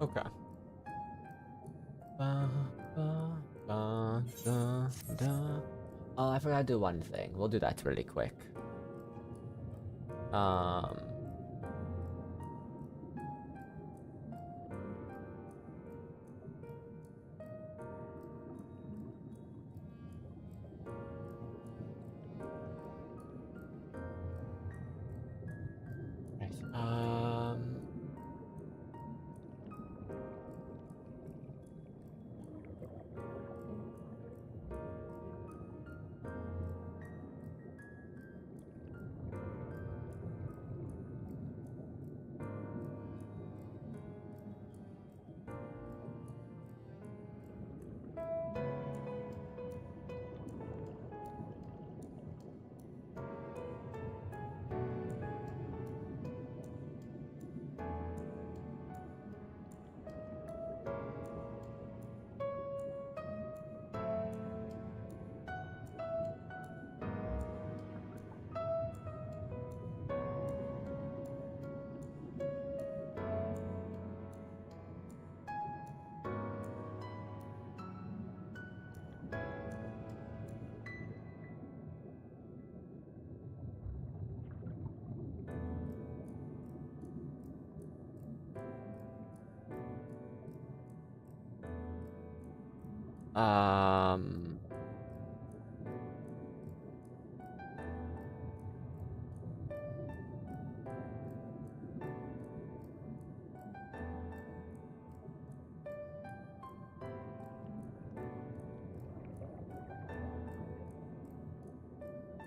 Okay. Oh, I forgot to do one thing. We'll do that really quick.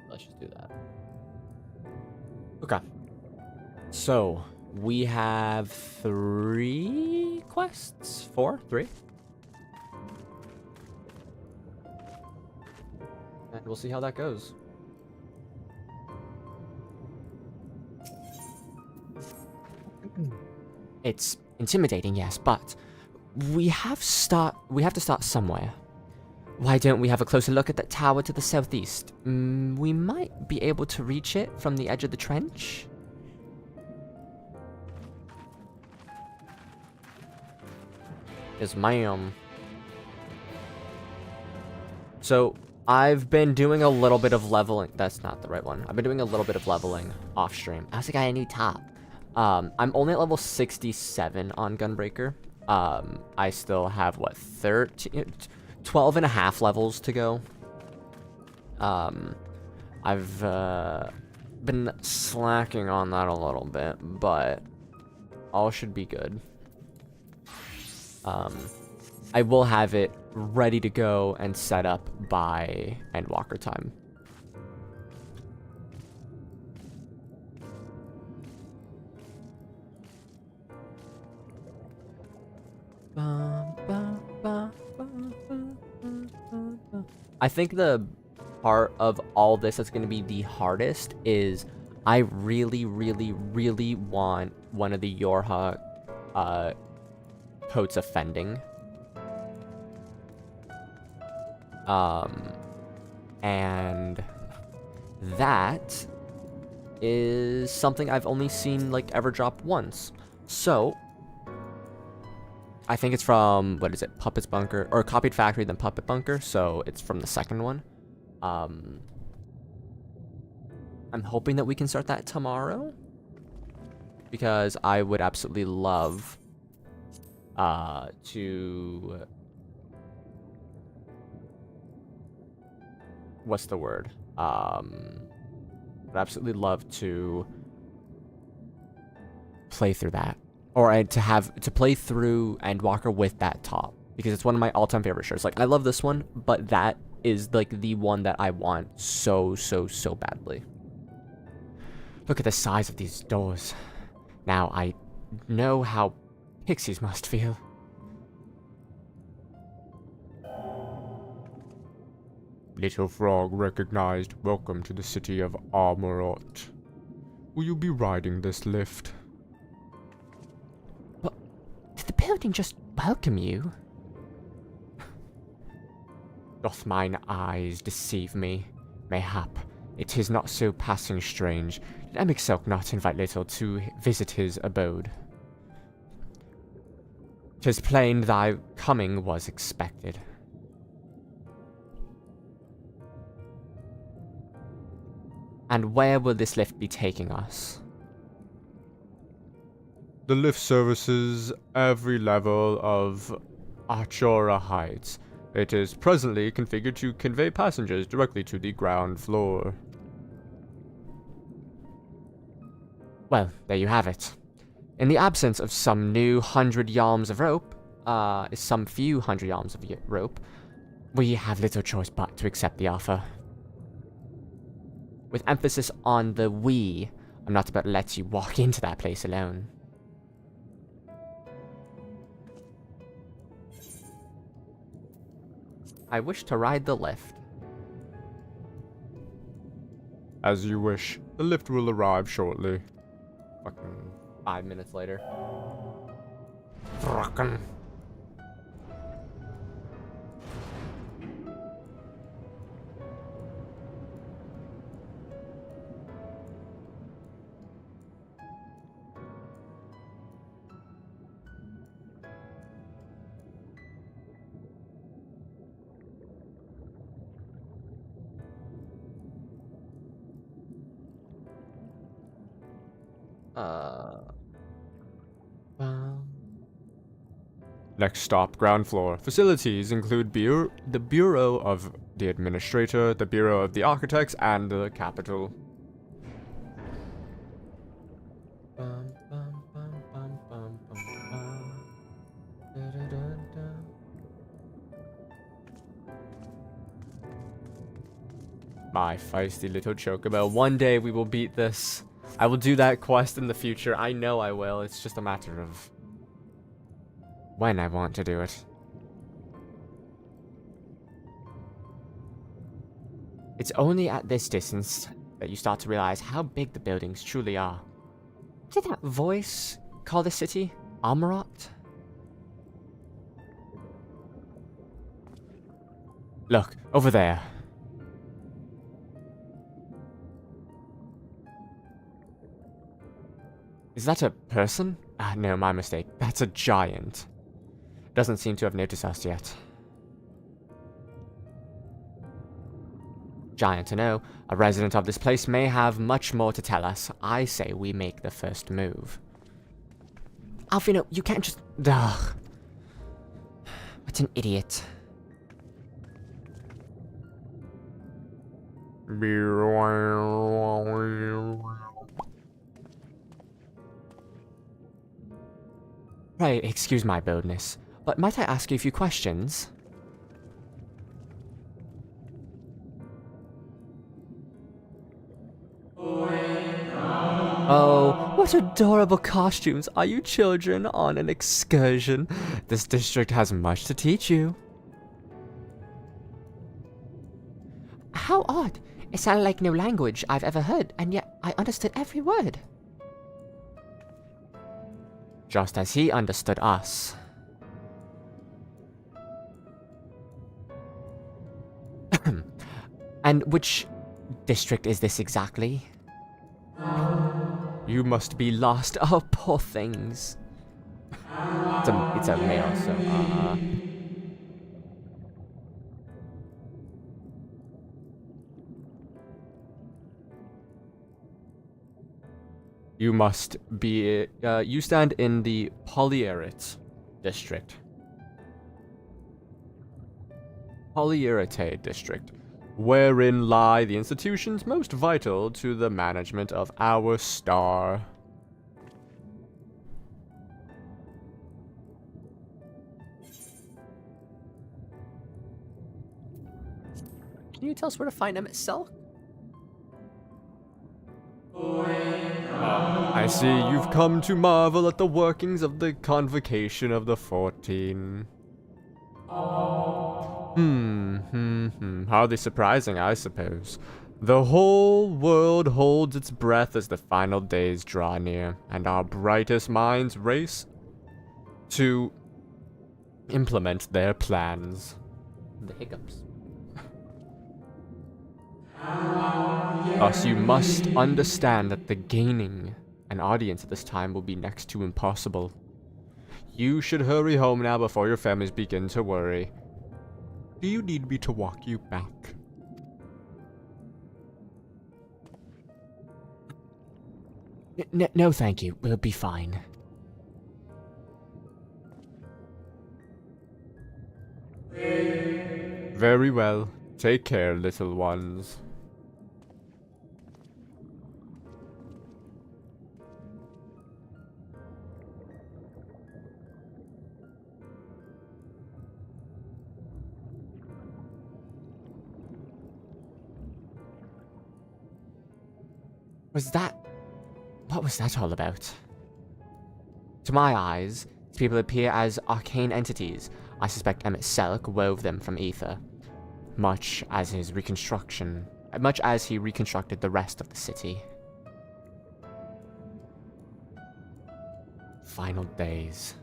Let's just do that. Okay. So, we have 3 quests? 4? 3? And we'll see how that goes. It's intimidating, yes, but we have to start somewhere. Why don't we have a closer look at that tower to the southeast? We might be able to reach it from the edge of the trench. Yes, ma'am. So, I've been doing a little bit of leveling. That's not the right one. I've been doing a little bit of leveling off stream. I was like, I need top. I'm only at level 67 on Gunbreaker. I still have, what, 12 and a half levels to go. I've been slacking on that a little bit, but all should be good. I will have it ready to go and set up by Endwalker time. I think the part of all this that's going to be the hardest is I really, really, really want one of the Eorzea coats offending. And that is something I've only seen, like, ever drop once. So, I think it's from, what is it, Puppet's Bunker, or Copied Factory, then Puppet Bunker, so it's from the second one. I'm hoping that we can start that tomorrow, because I would absolutely love to... What's the word? I'd absolutely love to play through that. Or to play through Endwalker with that top. Because it's one of my all-time favorite shirts. Like, I love this one, but that is, like, the one that I want so, so, so badly. Look at the size of these doors. Now, I know how pixies must feel. Little Frog recognized. Welcome to the city of Armorot. Will you be riding this lift? But did the building just welcome you? Doth mine eyes deceive me? Mayhap it is not so passing strange. Did MSQ not invite Little to visit his abode? 'Tis plain thy coming was expected. And where will this lift be taking us? The lift services every level of Eorzea Heights. It is presently configured to convey passengers directly to the ground floor. Well, there you have it. In the absence of some new 100 yalms of rope, some few 100 yalms of rope, we have little choice but to accept the offer. With emphasis on the we, I'm not about to let you walk into that place alone. I wish to ride the lift. As you wish. The lift will arrive shortly. Fucking 5 minutes later. Fucking. Next stop, ground floor. Facilities include the Bureau of the Administrator, the Bureau of the Architects, and the Capital. My feisty little chocobo. One day we will beat this. I will do that quest in the future. I know I will. It's just a matter of when I want to do it. It's only at this distance that you start to realize how big the buildings truly are. Did that voice call the city Amarot? Look, over there. Is that a person? Ah, no, my mistake. That's a giant. Doesn't seem to have noticed us yet. Giant to know, a resident of this place may have much more to tell us. I say we make the first move. Alfino, you can't just... Ugh. What an idiot. Right, excuse my boldness, but might I ask you a few questions? Oh, what adorable costumes. Are you children on an excursion? This district has much to teach you. How odd. It sounded like no language I've ever heard, and yet I understood every word. Just as he understood us. And which district is this exactly? You must be lost. Oh, poor things. It's a male, so You must be, you stand in the Polyerite district. Polyerite district, wherein lie the institutions most vital to the management of our star. Can you tell us where to find MSQ? I see you've come to marvel at the workings of the Convocation of the 14. Hardly surprising, I suppose. The whole world holds its breath as the final days draw near, and our brightest minds race to implement their plans. The hiccups. Thus, you must understand that the gaining an audience at this time will be next to impossible. You should hurry home now before your families begin to worry. Do you need me to walk you back? No, thank you. We'll be fine. Very well. Take care, little ones. What was that all about? To my eyes, these people appear as arcane entities. I suspect MSQ wove them from ether, much as he reconstructed the rest of the city. Final days.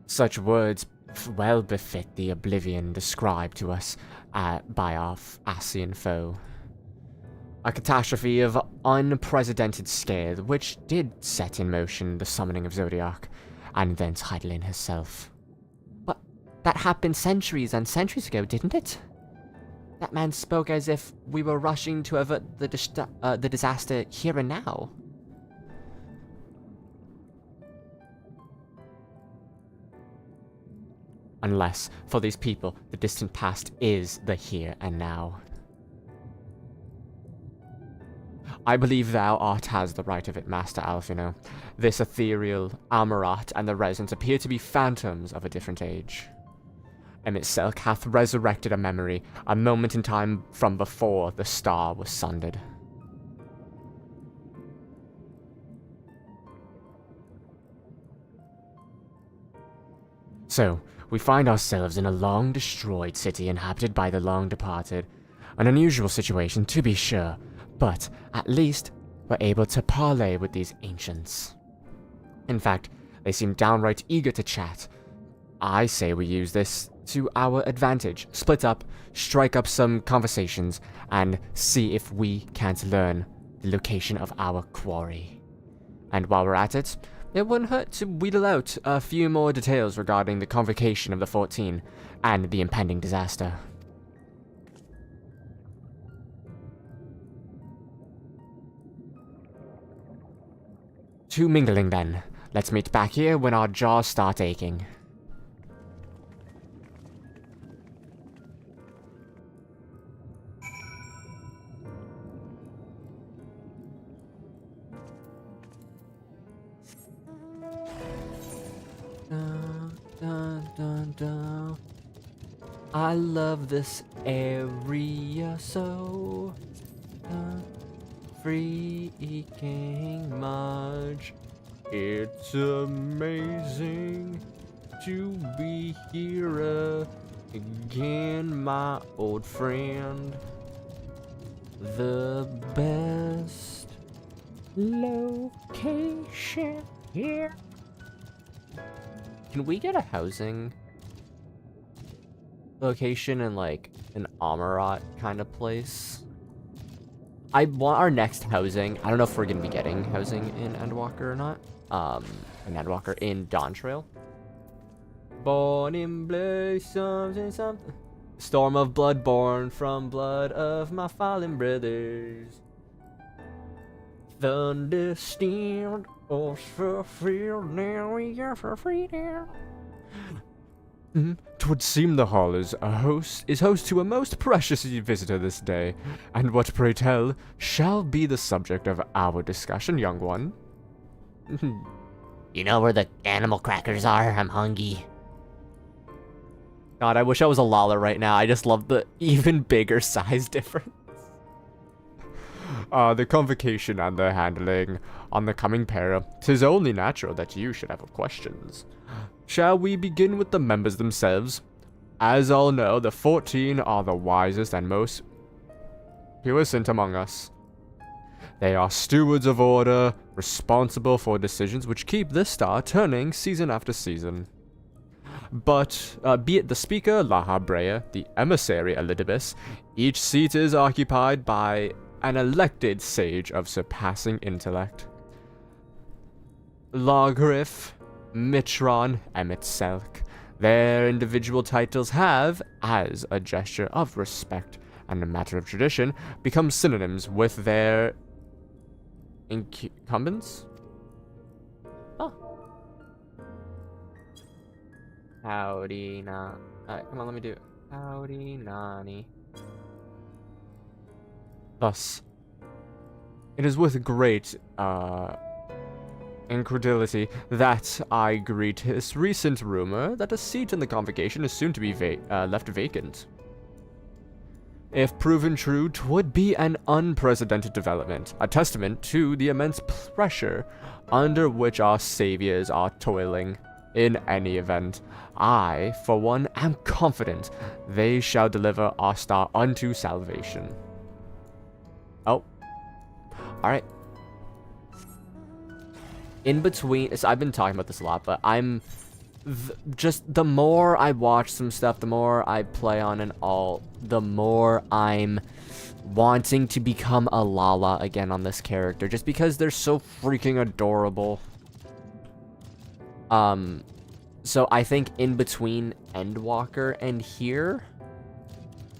Such words well befit the oblivion described to us by our Ascian foe. A catastrophe of unprecedented scale, which did set in motion the summoning of Zodiac, and thence Hydaelyn herself. But that happened centuries and centuries ago, didn't it? That man spoke as if we were rushing to avert the disaster here and now. Unless, for these people, the distant past is the here and now. I believe thou art has the right of it, Master Alfino. This ethereal Amarat and the residents appear to be phantoms of a different age. Emitselk hath resurrected a memory, a moment in time from before the star was sundered. So, we find ourselves in a long-destroyed city inhabited by the long-departed. An unusual situation, to be sure, but at least we're able to parley with these ancients. In fact, they seem downright eager to chat. I say we use this to our advantage, split up, strike up some conversations, and see if we can't learn the location of our quarry. And while we're at it, it wouldn't hurt to wheedle out a few more details regarding the convocation of the 14 and the impending disaster. To mingling then. Let's meet back here when our jaws start aching. I love this area so freaking much. It's amazing to be here again, my old friend. The best location here. Can we get a housing location in like an Amarat kind of place? I want our next housing. I don't know if we're gonna be getting housing in Endwalker or not. In Endwalker, in Dawntrail. Born in blood, something. Storm of blood born from blood of my fallen brothers. Thunder stand us for free, now we are for free now. 'Twould seem the hall is host to a most precious visitor this day, and what, pray tell, shall be the subject of our discussion, young one? You know where the animal crackers are? I'm hungry. God, I wish I was a Lala right now. I just love the even bigger size difference. The convocation and their handling on the coming para, 'tis only natural that you should have questions. Shall we begin with the members themselves? As all know, the 14 are the wisest and most puissant among us. They are stewards of order, responsible for decisions which keep this star turning season after season. But be it the speaker, Laha Brea, the emissary, Elidibus, each seat is occupied by an elected sage of surpassing intellect. Logrif, Mitron, Emitselk. Their individual titles have, as a gesture of respect and a matter of tradition, become synonyms with their incumbents? Oh. Howdy, Alright, come on, let me do it. Howdy, Nani. Thus, it is with great, incredulity that I greet this recent rumor that a seat in the convocation is soon to be left vacant. If proven true, 'twould be an unprecedented development, a testament to the immense pressure under which our saviors are toiling. In any event, I, for one, am confident they shall deliver our star unto salvation. Oh. Alright. In between, so I've been talking about this a lot, but I'm just the more I watch some stuff, the more I play on an alt, the more I'm wanting to become a Lala again on this character, just because they're so freaking adorable. So I think in between Endwalker and here,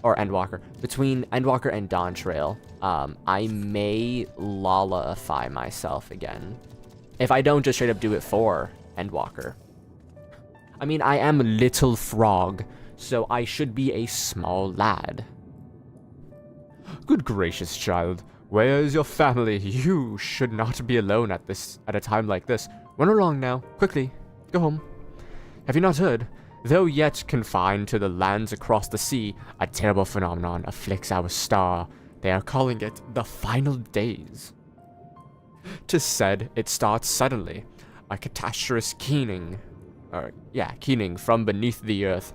or Endwalker, between Endwalker and dawntrail, I may Lala-ify myself again. If I don't just straight up do it for Endwalker. I mean, I am Little Frog, so I should be a small lad. Good gracious, child. Where is your family? You should not be alone at a time like this. Run along now, quickly. Go home. Have you not heard? Though yet confined to the lands across the sea, a terrible phenomenon afflicts our star. They are calling it the final days. 'Tis said it starts suddenly, a catastrophe keening from beneath the earth.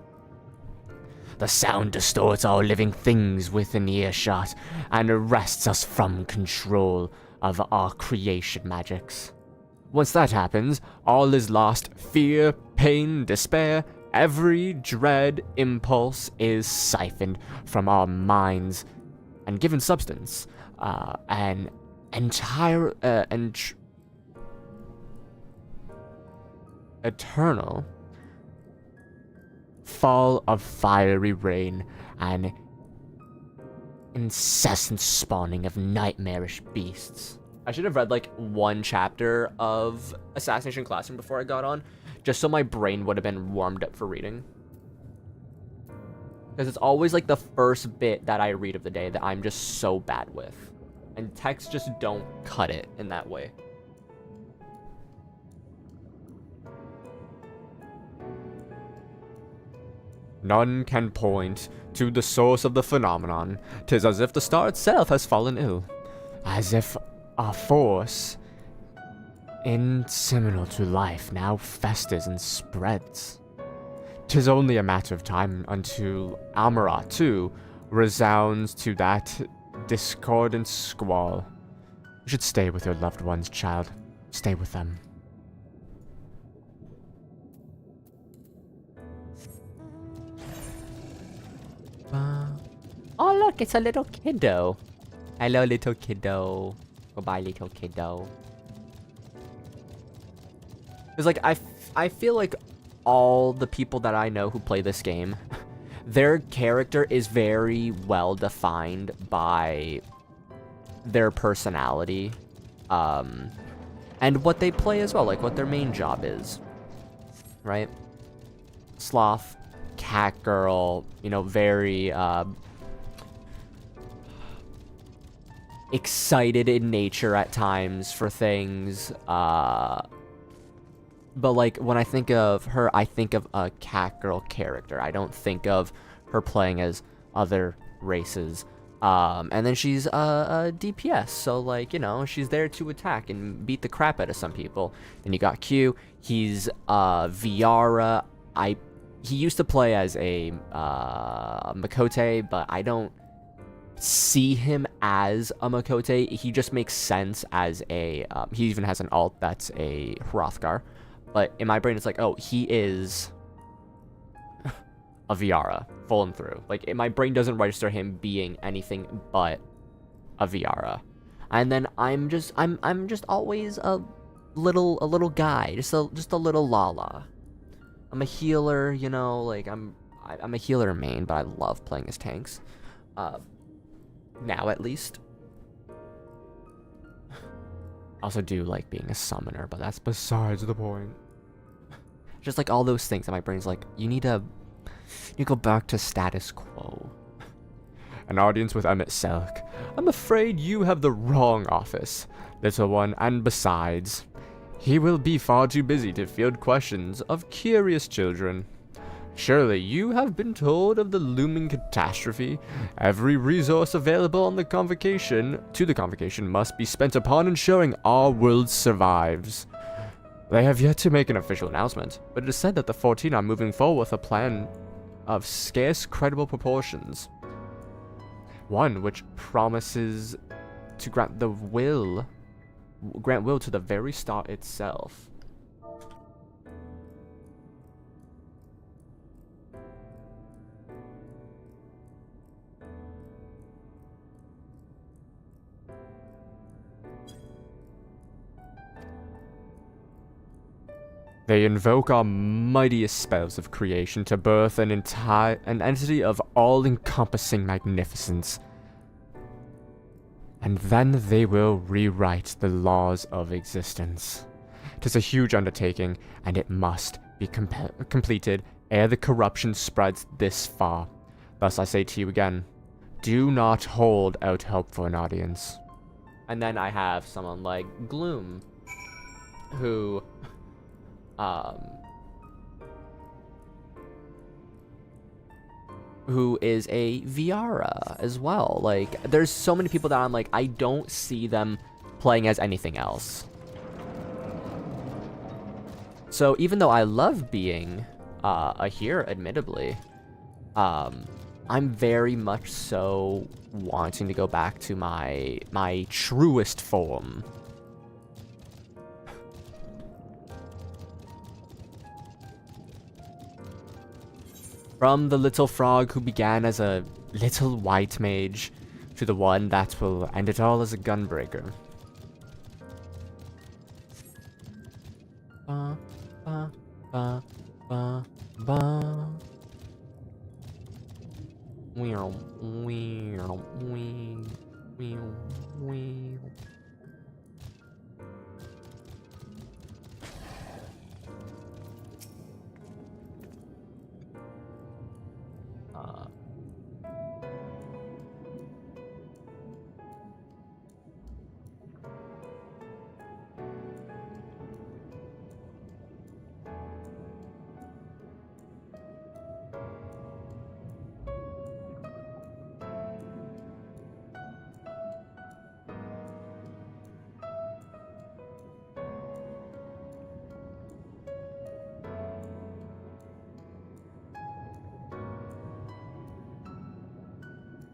The sound distorts all living things within earshot and arrests us from control of our creation magics. Once that happens, all is lost. Fear, pain, despair, every dread impulse is siphoned from our minds and given substance. An entire eternal fall of fiery rain and incessant spawning of nightmarish beasts. I should have read like one chapter of Assassination Classroom before I got on, just so my brain would have been warmed up for reading. Because it's always like the first bit that I read of the day that I'm just so bad with. And texts just don't cut it in that way. None can point to the source of the phenomenon. 'Tis as if the star itself has fallen ill. As if a force insimilar to life now festers and spreads. 'Tis only a matter of time until Almarat, too, resounds to that discordant squall. You should stay with your loved ones, child. Stay with them. Oh, look, it's a little kiddo. Hello, little kiddo. Goodbye, little kiddo. It's like, I feel like all the people that I know who play this game, their character is very well defined by their personality, and what they play as well, like what their main job is, right? Sloth, cat girl, you know, very excited in nature at times for things, but like when I think of her, I think of a cat girl character. I don't think of her playing as other races. And then she's a DPS, so like, you know, she's there to attack and beat the crap out of some people. Then you got Q. He's Viara. He used to play as a Makote, but I don't see him as a Makote. He just makes sense as a he even has an alt that's a Hrothgar. But in my brain, it's like, oh, he is a Viara, full and through. Like, my brain doesn't register him being anything but a Viara. And then I'm just always a little guy, just a little Lala. I'm a healer, you know, like I'm a healer main, but I love playing as tanks. Now at least. I also do like being a summoner, but that's besides the point. Just like all those things that my brain's like, you go back to status quo. An audience with Emmett Selk. I'm afraid you have the wrong office, little one, and besides, he will be far too busy to field questions of curious children. Surely you have been told of the looming catastrophe. Every resource available on the convocation must be spent upon ensuring our world survives. They have yet to make an official announcement, but it is said that the 14 are moving forward with a plan of scarce credible proportions. One which promises to grant will to the very star itself. They invoke our mightiest spells of creation to birth an entity of all-encompassing magnificence. And then they will rewrite the laws of existence. 'Tis a huge undertaking, and it must be completed ere the corruption spreads this far. Thus I say to you again, do not hold out hope for an audience. And then I have someone like Gloom, who is a Viara as well. Like, there's so many people that I'm like, I don't see them playing as anything else. So even though I love being a hero, admittedly, I'm very much so wanting to go back to my truest form. From the little frog who began as a little white mage, to the one that will end it all as a gunbreaker. Ba, ba, ba, ba, ba. Weow, weow, weow, weow, weow.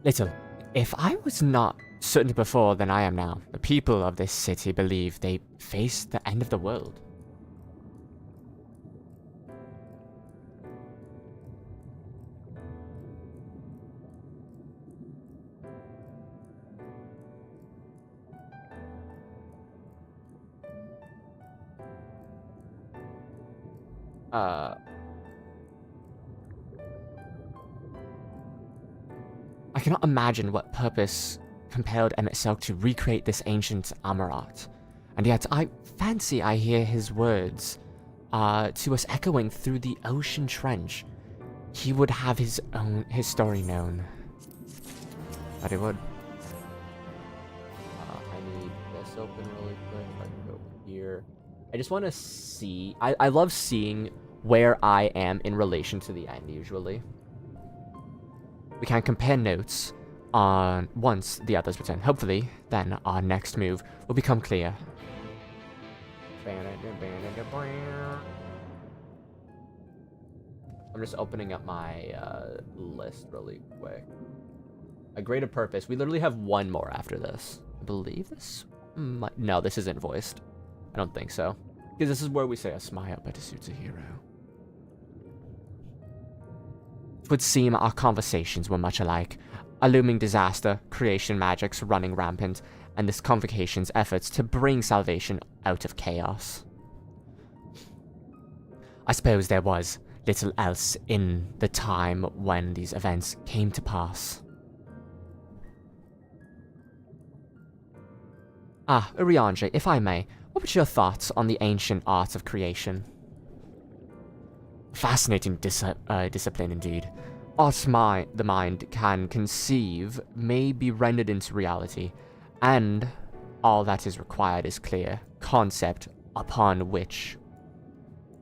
Little, if I was not certain before than I am now, the people of this city believe they face the end of the world. I cannot imagine what purpose compelled Eorzea to recreate this ancient Amarat, and yet I fancy I hear his words to us echoing through the ocean trench. He would have his story known. But he would. I need this open really quick. I can go here. I just want to see. I love seeing where I am in relation to the end, usually. We can compare notes on once the others return. Hopefully, then our next move will become clear. I'm just opening up my list really quick. A greater purpose. We literally have one more after this. I believe this no, this isn't voiced. I don't think so. Because this is where we say a smile better suits a hero. It would seem our conversations were much alike. A looming disaster, creation magics running rampant, and this convocation's efforts to bring salvation out of chaos. I suppose there was little else in the time when these events came to pass. Eorzea, if I may, what were your thoughts on the ancient art of creation? Fascinating discipline indeed. Art the mind can conceive may be rendered into reality, and all that is required is clear concept upon which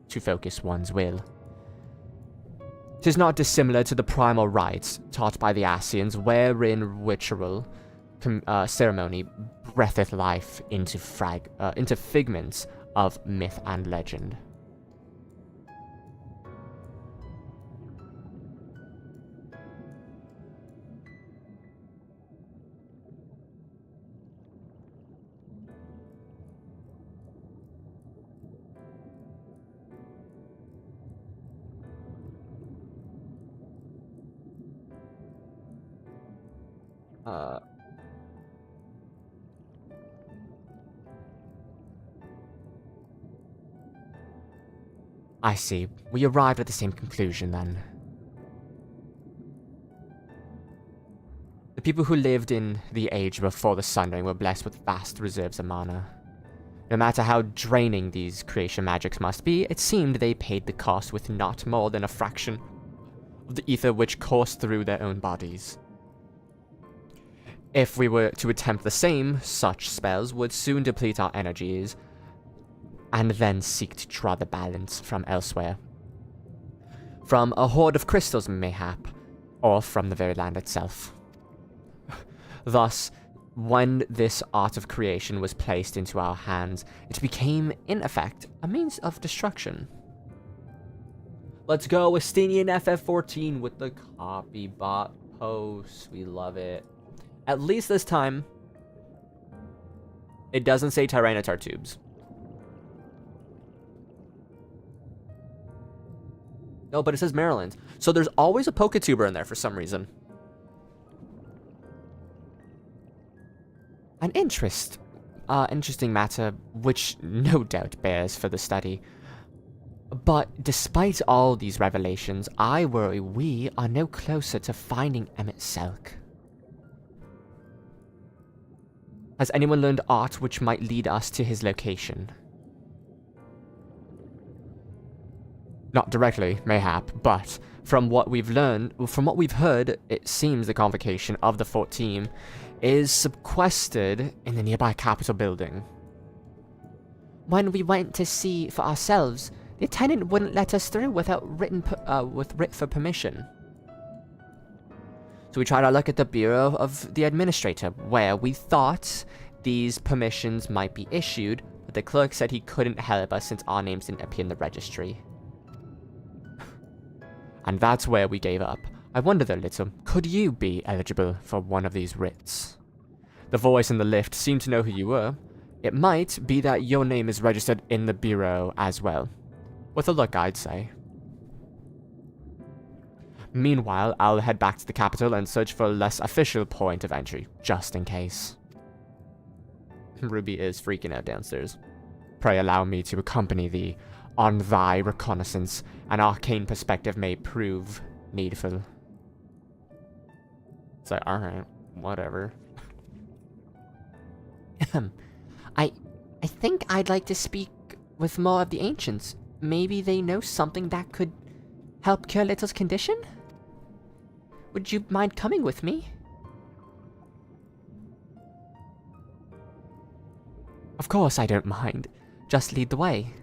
to focus one's will. 'Tis not dissimilar to the primal rites taught by the Ascians, wherein ritual ceremony breatheth life into figments of myth and legend. I see. We arrived at the same conclusion then. The people who lived in the age before the Sundering were blessed with vast reserves of mana. No matter how draining these creation magics must be, it seemed they paid the cost with not more than a fraction of the ether which coursed through their own bodies. If we were to attempt the same, such spells would soon deplete our energies, and then seek to draw the balance from elsewhere. From a hoard of crystals, mayhap, or from the very land itself. Thus, when this art of creation was placed into our hands, it became, in effect, a means of destruction. Let's go, Estinian FF14 with the copy bot post. We love it. At least this time, it doesn't say Tyranitar tubes. No, but it says Maryland. So there's always a Poketuber in there for some reason. An interesting matter, which no doubt bears for the study. But despite all these revelations, I worry we are no closer to finding Emmett Selk. Has anyone learned art which might lead us to his location? Not directly, mayhap, but from what we've heard, it seems the convocation of the 14 is sequestered in the nearby Capitol building. When we went to see for ourselves, the attendant wouldn't let us through without writ for permission. So we tried our luck at the Bureau of the Administrator, where we thought these permissions might be issued, but the clerk said he couldn't help us since our names didn't appear in the registry. And that's where we gave up. I wonder though, little, could you be eligible for one of these writs? The voice in the lift seemed to know who you were. It might be that your name is registered in the Bureau as well. With a look, I'd say. Meanwhile, I'll head back to the capital and search for a less official point of entry, just in case. Ruby is freaking out downstairs. Pray allow me to accompany thee on thy reconnaissance. An arcane perspective may prove needful. It's like, alright, whatever. I think I'd like to speak with more of the ancients. Maybe they know something that could help cure Little's condition? Would you mind coming with me? Of course I don't mind. Just lead the way.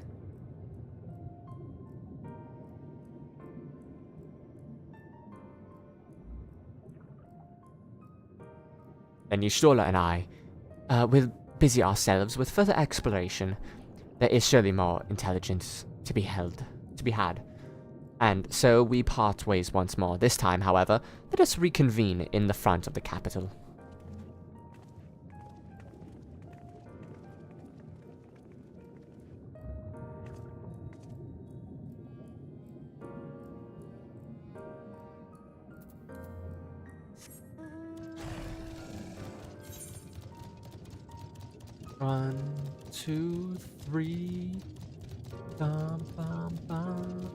Then Y'shtola and I will busy ourselves with further exploration. There is surely more intelligence to be had. And so we part ways once more. This time, however, let us reconvene in the front of the capital. 1, 2, 3. Bum, bum, bum.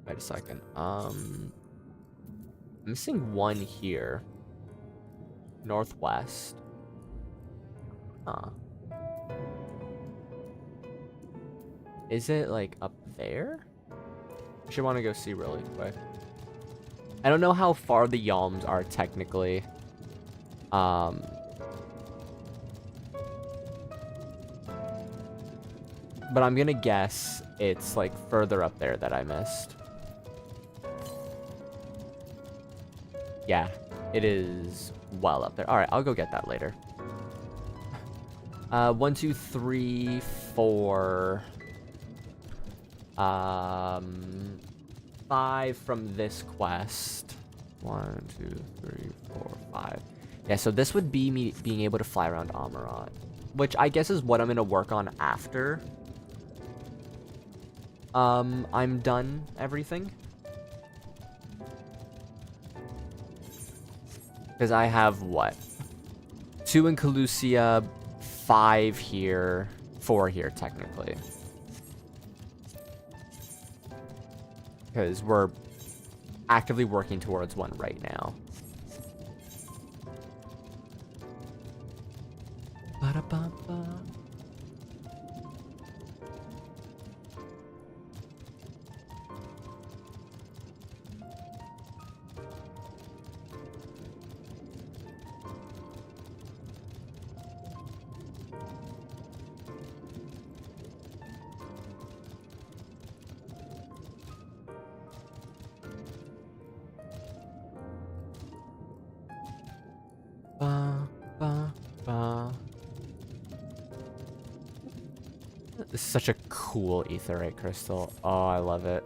Wait a second. I'm missing one here. Northwest. Huh. Is it like up there? I should want to go see really quick. I don't know how far the Yalms are technically. But I'm gonna guess it's like further up there that I missed. Yeah, it is well up there. All right, I'll go get that later. 1, 2, 3, 4. 5 from this quest. 1, 2, 3, 4, 5. Yeah, so this would be me being able to fly around Amarat, which I guess is what I'm gonna work on after. I'm done everything. Because I have what? 2 in Calusia, 5 here, 4 here technically. Because we're actively working towards one right now. Ba-da-ba-ba. This is such a cool aetherite crystal. Oh, I love it.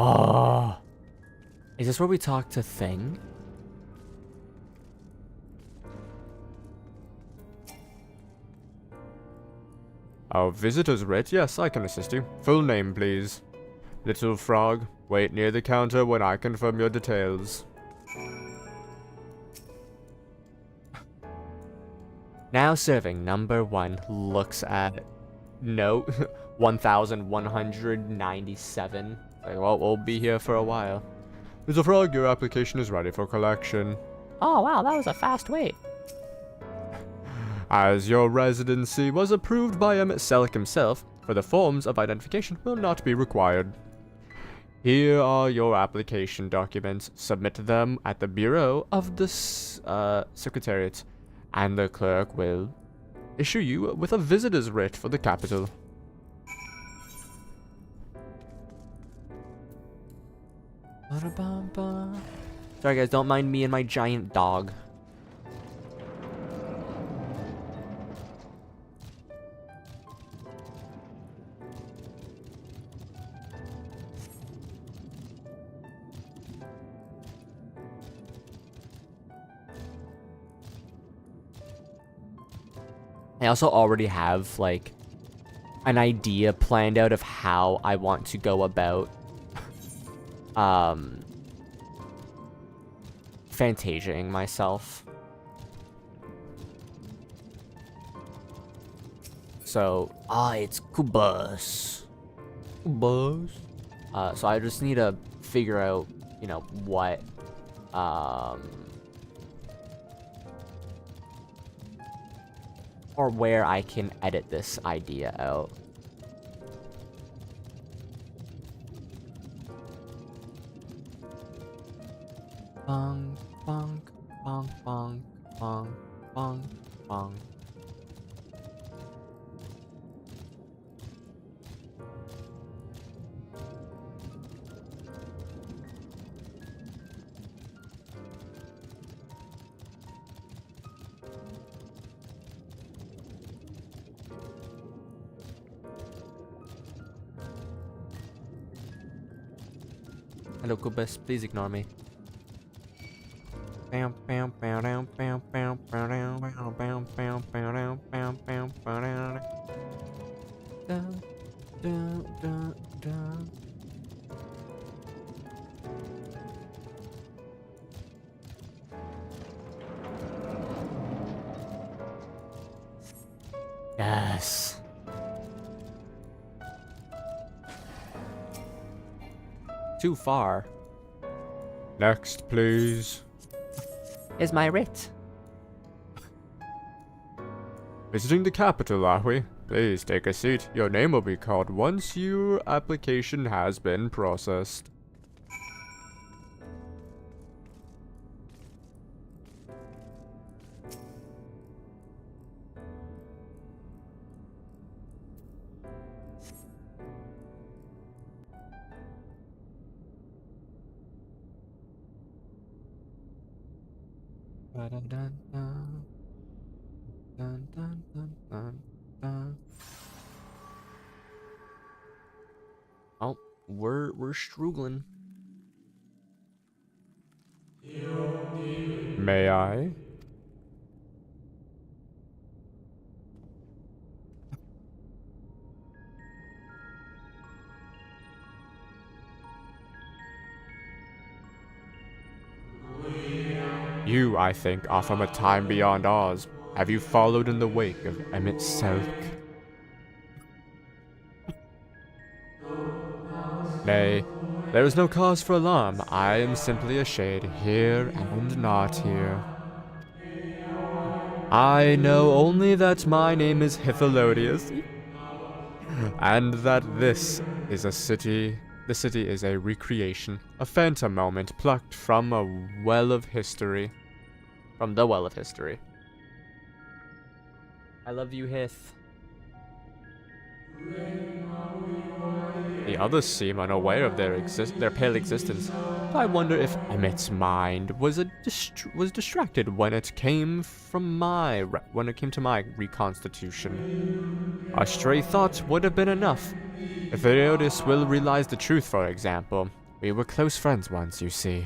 Oh, is this where we talk to Thing? Our visitor's writ? Yes, I can assist you. Full name, please. Little frog, wait near the counter when I confirm your details. Now serving number 1 looks at note 1197. Like, well, we'll be here for a while. Little frog, your application is ready for collection. Oh, wow, that was a fast wait. As your residency was approved by Selk himself, further forms of identification will not be required. Here are your application documents. Submit them at the Bureau of the Secretariat, and the clerk will issue you with a visitor's writ for the capital. Sorry guys, don't mind me and my giant dog. I also already have like an idea planned out of how I want to go about fantasiaing myself. So, it's Kubus. Kubus. So I just need to figure out, you know, what, or where I can edit this idea out. Bong, bong, bong, bong, bong, bong, bong. Hello, Kubus. Please ignore me. Yes. Too far. Next, please. Is my writ. Visiting the capital, are we? Please take a seat. Your name will be called once your application has been processed. Oh, we're struggling. May I? You, I think, are from a time beyond ours. Have you followed in the wake of Emmett Selk? Nay, there is no cause for alarm. I am simply a shade, here and not here. I know only that my name is Hydaelyn, and that this is a city. The city is a recreation, a phantom moment plucked from a well of history. From the well of history. I love you, Hith. The others seem unaware of their pale existence. I wonder if Emmett's mind was distracted when it came to my reconstitution. A stray thought would have been enough. If Eorzea will realize the truth, for example. We were close friends once, you see.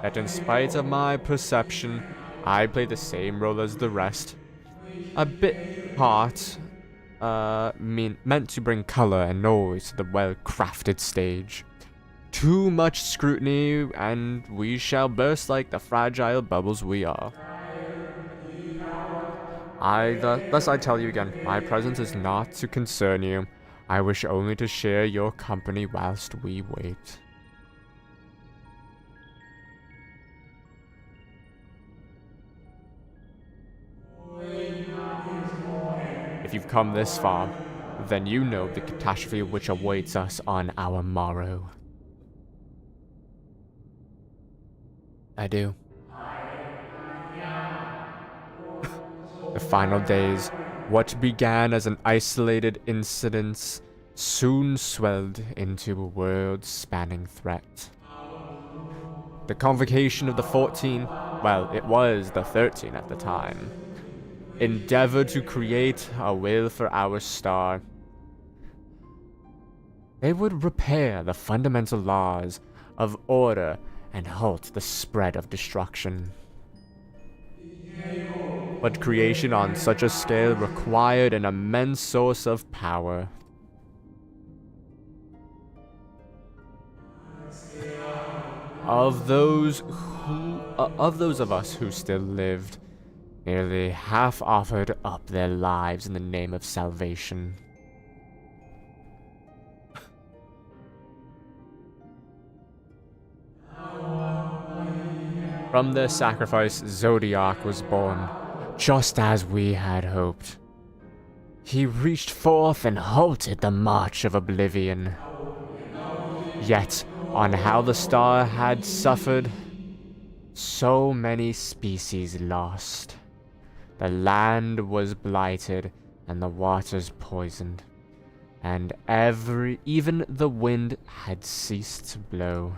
That in spite of my perception, I played the same role as the rest. A bit part, meant to bring color and noise to the well-crafted stage. Too much scrutiny, and we shall burst like the fragile bubbles we are. Thus I tell you again, my presence is not to concern you. I wish only to share your company whilst we wait. If you've come this far, then you know the catastrophe which awaits us on our morrow. I do. The final days, what began as an isolated incident, soon swelled into a world-spanning threat. The convocation of the 14, well, it was the 13 at the time, endeavored to create a will for our star. They would repair the fundamental laws of order and halt the spread of destruction. But creation on such a scale required an immense source of power. Of those of us who still lived, nearly half offered up their lives in the name of salvation. From their sacrifice, Zodiac was born, just as we had hoped. He reached forth and halted the march of oblivion. Yet, on how the star had suffered, so many species lost. The land was blighted and the waters poisoned, and even the wind had ceased to blow.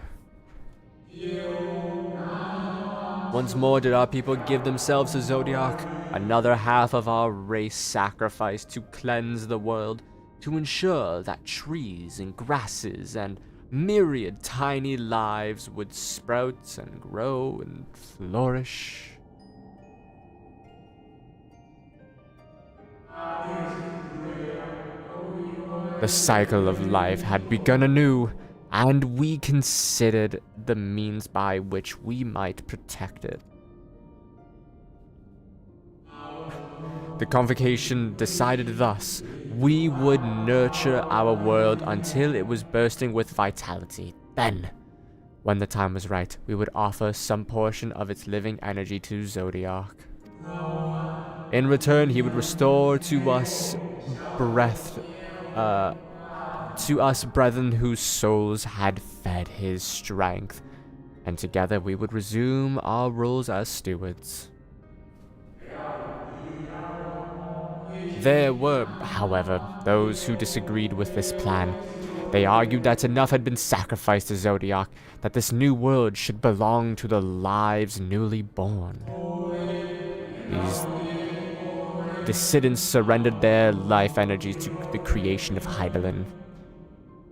Once more did our people give themselves to Zodiac, another half of our race sacrificed to cleanse the world, to ensure that trees and grasses and myriad tiny lives would sprout and grow and flourish. The cycle of life had begun anew, and we considered the means by which we might protect it. The convocation decided thus: we would nurture our world until it was bursting with vitality. Then, when the time was right, we would offer some portion of its living energy to Zodiac. In return, he would restore to us brethren whose souls had fed his strength, and together we would resume our roles as stewards. There were, however, those who disagreed with this plan. They argued that enough had been sacrificed to Zodiac, that this new world should belong to the lives newly born. These dissidents surrendered their life energy to the creation of Hydaelyn,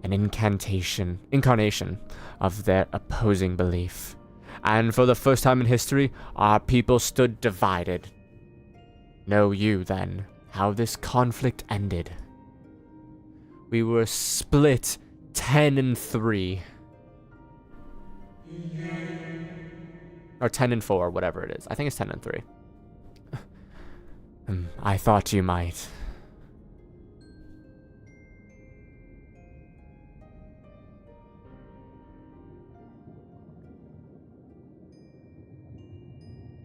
an incarnation of their opposing belief. And for the first time in history, our people stood divided. Know you, then, how this conflict ended. We were split 10-3. Or 10-4, whatever it is. I think it's 10-3. I thought you might.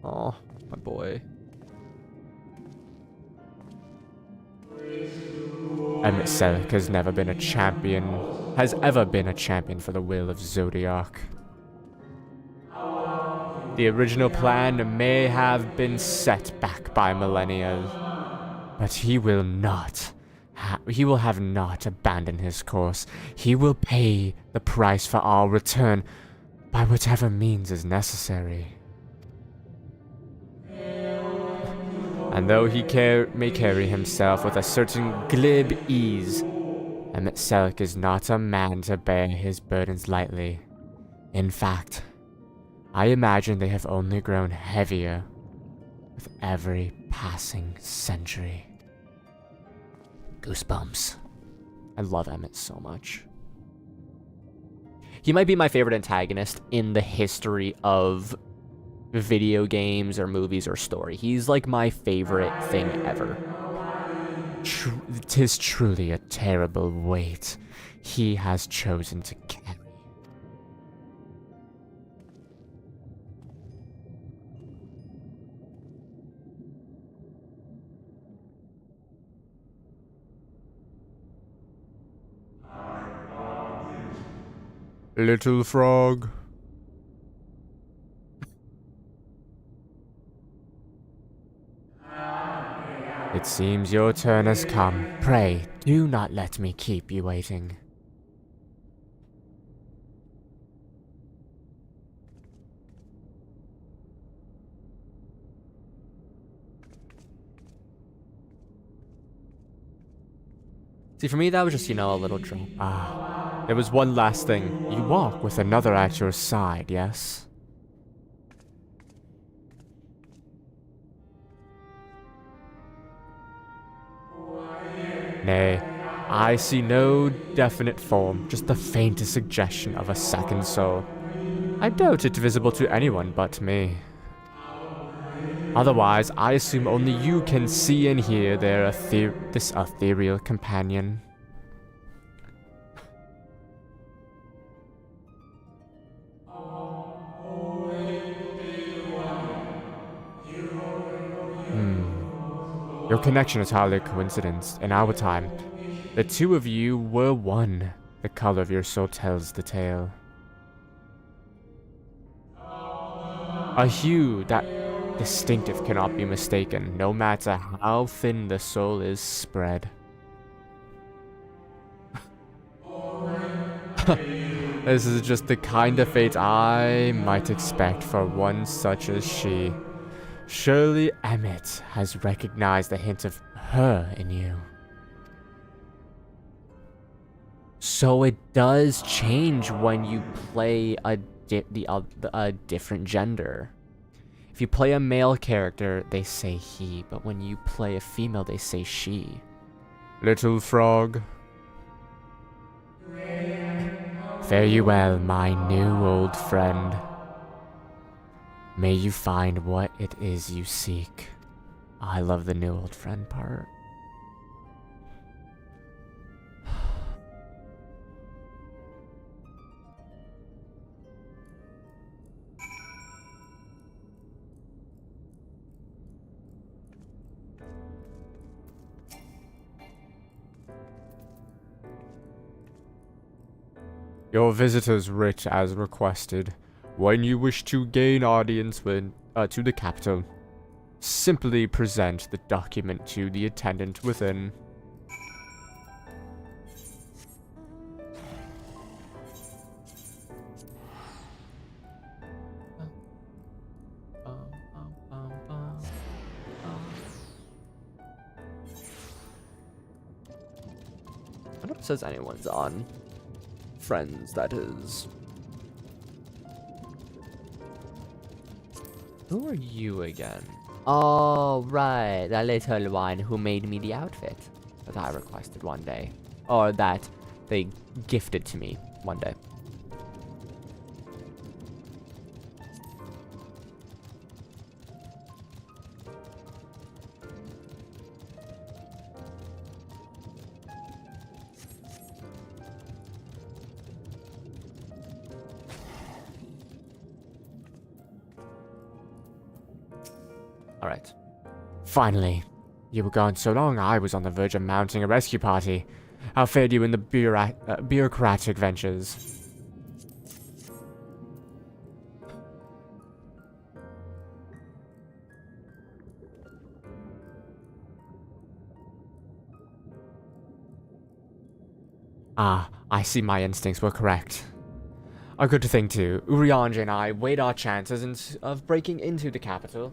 Oh, my boy. MSQ has ever been a champion for the will of Zodiac. The original plan may have been set back by millennia, but he will have not abandoned his course. He will pay the price for our return by whatever means is necessary. And though he may carry himself with a certain glib ease, MSQ is not a man to bear his burdens lightly. In fact, I imagine they have only grown heavier with every passing century. Goosebumps. I love Emmett so much. He might be my favorite antagonist in the history of video games or movies or story. He's like my favorite thing ever. 'Tis truly a terrible weight he has chosen to carry. Little frog. It seems your turn has come. Pray, do not let me keep you waiting. See, for me, that was just, a little drop. There was one last thing. You walk with another at your side, yes? Nay, I see no definite form, just the faintest suggestion of a second soul. I doubt it visible to anyone but me. Otherwise, I assume only you can see and hear this ethereal companion. Your connection is hardly a coincidence. In our time, the two of you were one. The color of your soul tells the tale. A hue that distinctive cannot be mistaken, no matter how thin the soul is spread. This is just the kind of fate I might expect for one such as she. Surely Emmett has recognized a hint of her in you. So it does change when you play a different gender. If you play a male character, they say he, but when you play a female, they say she. Little frog. Fare you well, my new old friend. May you find what it is you seek. I love the new old friend part. Your visitors writ as requested. When you wish to gain audience to the capital, simply present the document to the attendant within. I don't know if it says anyone's on. Friends, that is. Who are you again? Oh, right. The little one who made me the outfit that I requested one day. Or that they gifted to me one day. Alright. Finally. You were gone so long, I was on the verge of mounting a rescue party. How fared you in the bureaucratic ventures? Ah, I see my instincts were correct. A good thing too. Eorzea and I weighed our chances of breaking into the capital,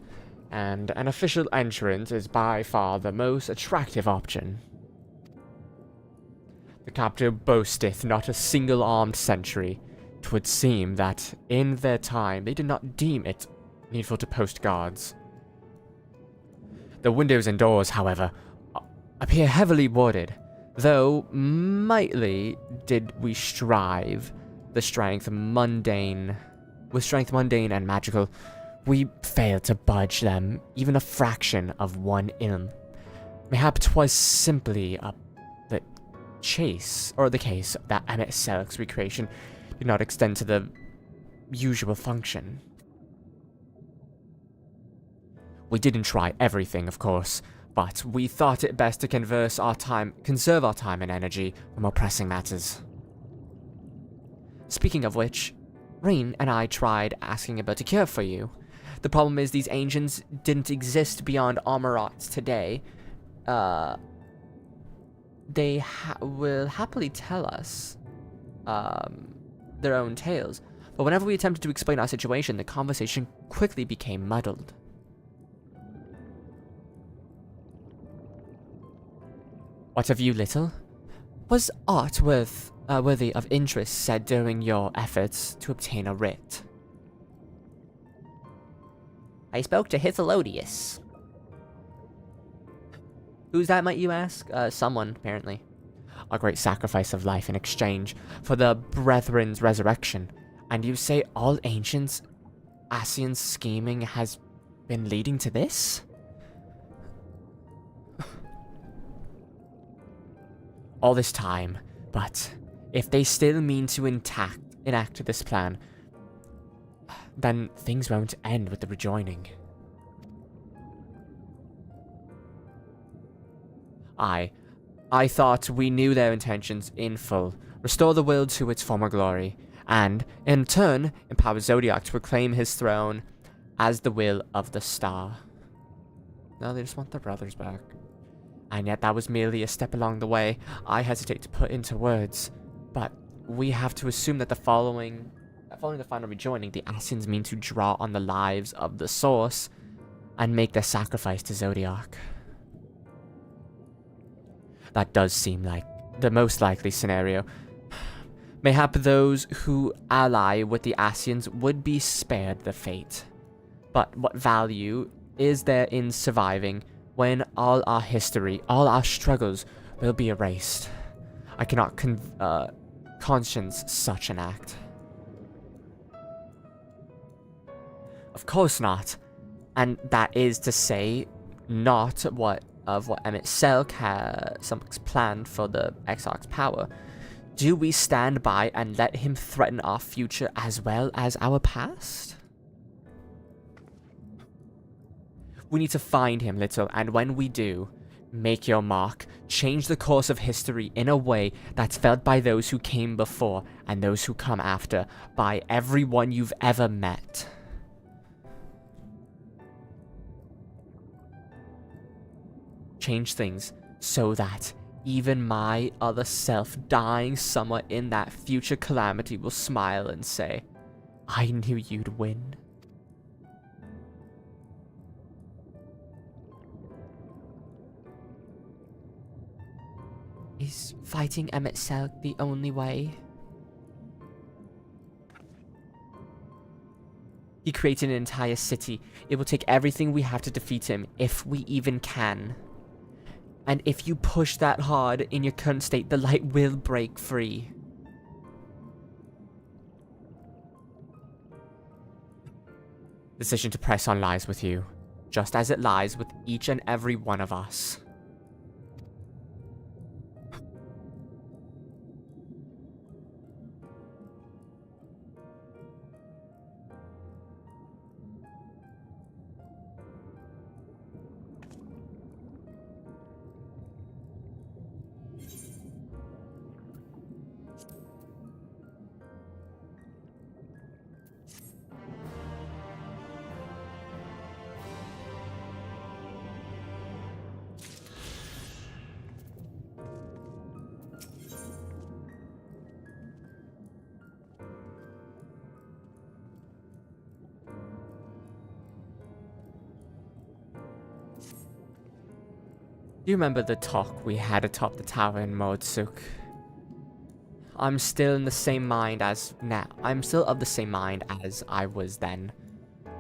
and an official entrance is by far the most attractive option. The capital boasteth not a single armed sentry. 'Twould seem that in their time they did not deem it needful to post guards. The windows and doors, however, appear heavily warded, though mightily did we strive with strength mundane and magical, we failed to budge them even a fraction of 1 ilm. Mayhap 'twas simply the chase, or the case that MSQ's recreation did not extend to the usual function. We didn't try everything, of course, but we thought it best to conserve our time and energy for more pressing matters. Speaking of which, Rain and I tried asking about a cure for you. The problem is these ancients didn't exist beyond Amarats today. They will happily tell us their own tales, but whenever we attempted to explain our situation, the conversation quickly became muddled. What of you, little? Was aught worthy of interest said during your efforts to obtain a writ? I spoke to Hydaelyn. Who's that, might you ask? Someone, apparently. A great sacrifice of life in exchange for the brethren's resurrection. And you say all ancients, Asian's scheming has been leading to this? All this time, but if they still mean to enact this plan, then things won't end with the rejoining. I thought we knew their intentions in full. Restore the world to its former glory, and, in turn, empower Zodiac to proclaim his throne as the will of the star. No, they just want their brothers back. And yet that was merely a step along the way I hesitate to put into words. But we have to assume that following the final rejoining, the Asians mean to draw on the lives of the source and make their sacrifice to Zodiac. That does seem like the most likely scenario. Mayhap those who ally with the Ascians would be spared the fate. But what value is there in surviving when all our history, all our struggles will be erased? I cannot conscience such an act. Of course not. And that is to say, not what MSQ has something's planned for the Exarch's power. Do we stand by and let him threaten our future as well as our past? We need to find him, Little, and when we do, make your mark. Change the course of history in a way that's felt by those who came before and those who come after, by everyone you've ever met. Change things so that even my other self dying somewhere in that future calamity will smile and say, I knew you'd win. Is fighting MSQ the only way? He created an entire city. It will take everything we have to defeat him, if we even can. And if you push that hard in your current state, the light will break free. Decision to press on lies with you, just as it lies with each and every one of us. Do you remember the talk we had atop the tower in Mordsuk? I'm still in the same mind as now. I'm still of the same mind as I was then.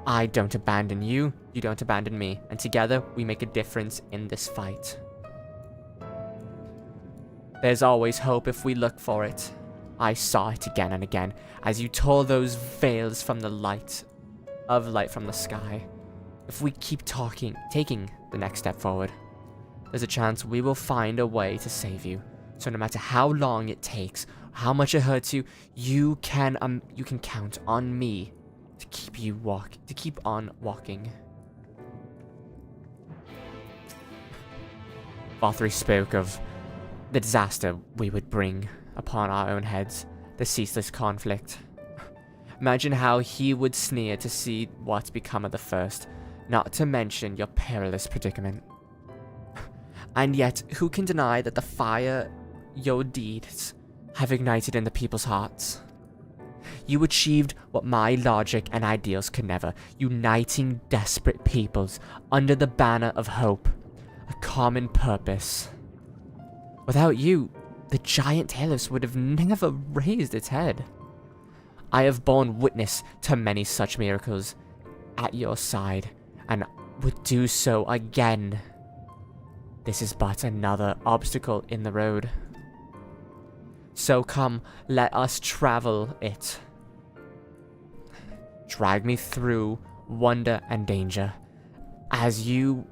I don't abandon you, you don't abandon me, and together we make a difference in this fight. There's always hope if we look for it. I saw it again and again as you tore those veils from the light from the sky. If we keep taking the next step forward, there's a chance we will find a way to save you. So no matter how long it takes, how much it hurts you, you can count on me to keep on walking. Valtteri spoke of the disaster we would bring upon our own heads, the ceaseless conflict. Imagine how he would sneer to see what's become of the first, not to mention your perilous predicament. And yet, who can deny that the fire your deeds have ignited in the people's hearts? You achieved what my logic and ideals could never, uniting desperate peoples under the banner of hope, a common purpose. Without you, the giant Talos would have never raised its head. I have borne witness to many such miracles at your side, and would do so again. This is but another obstacle in the road. So come, let us travel it. Drag me through wonder and danger, as you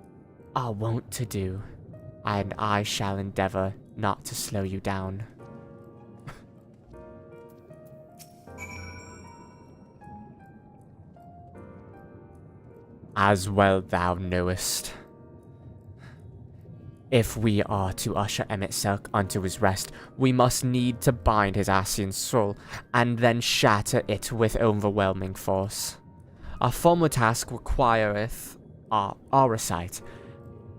are wont to do, and I shall endeavor not to slow you down. As well thou knowest. If we are to usher MSQ unto his rest, we must need to bind his Ascian soul, and then shatter it with overwhelming force. Our former task requireth our recite,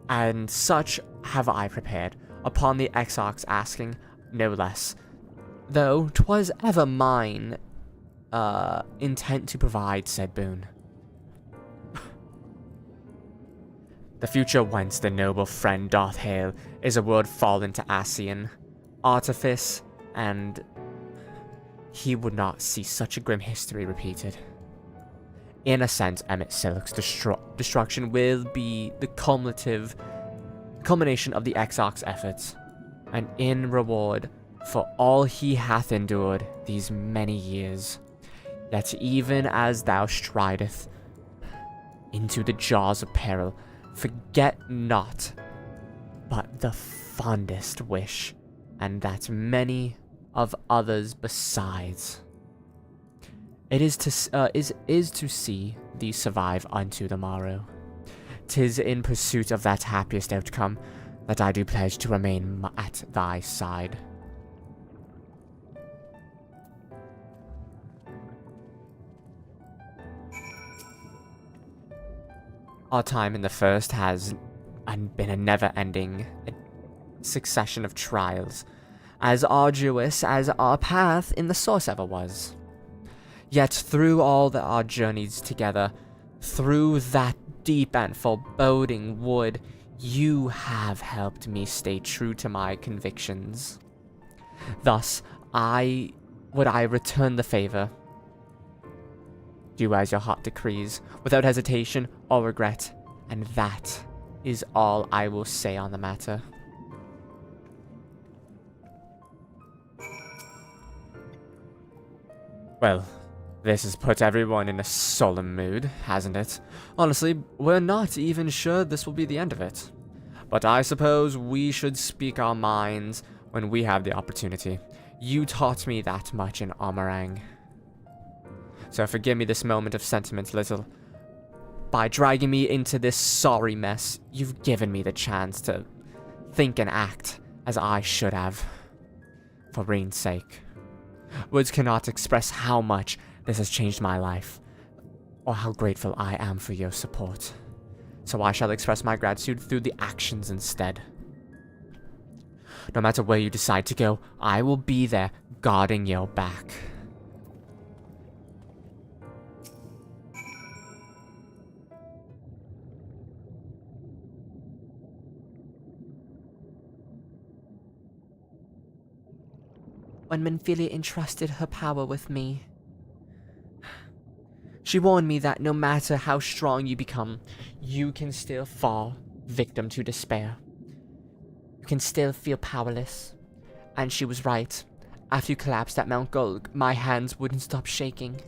and such have I prepared, upon the Exarch's asking, no less. Though 'twas ever mine intent to provide said boon. The future whence the noble friend doth hail is a word fallen to Ascian, artifice, and he would not see such a grim history repeated. In a sense, Emmett Silk's destruction will be the culmination of the Exarch's efforts, and in reward for all he hath endured these many years. Yet even as thou strideth into the jaws of peril, forget not but the fondest wish, and that many of others besides. It is to see thee survive unto the morrow. 'Tis in pursuit of that happiest outcome that I do pledge to remain at thy side. Our time in the First has been a never-ending succession of trials, as arduous as our path in the Source ever was. Yet through all our journeys together, through that deep and foreboding wood, you have helped me stay true to my convictions. Thus, would I return the favor. Do as your heart decrees, without hesitation or regret, and that is all I will say on the matter. Well, this has put everyone in a solemn mood, hasn't it? Honestly, we're not even sure this will be the end of it. But I suppose we should speak our minds when we have the opportunity. You taught me that much in Omarang. So forgive me this moment of sentiment, little. By dragging me into this sorry mess, you've given me the chance to think and act as I should have. For Reen's sake. Words cannot express how much this has changed my life, or how grateful I am for your support. So I shall express my gratitude through the actions instead. No matter where you decide to go, I will be there, guarding your back. When Minfilia entrusted her power with me, she warned me that no matter how strong you become, you can still fall victim to despair. You can still feel powerless. And she was right. After you collapsed at Mount Gulg, my hands wouldn't stop shaking.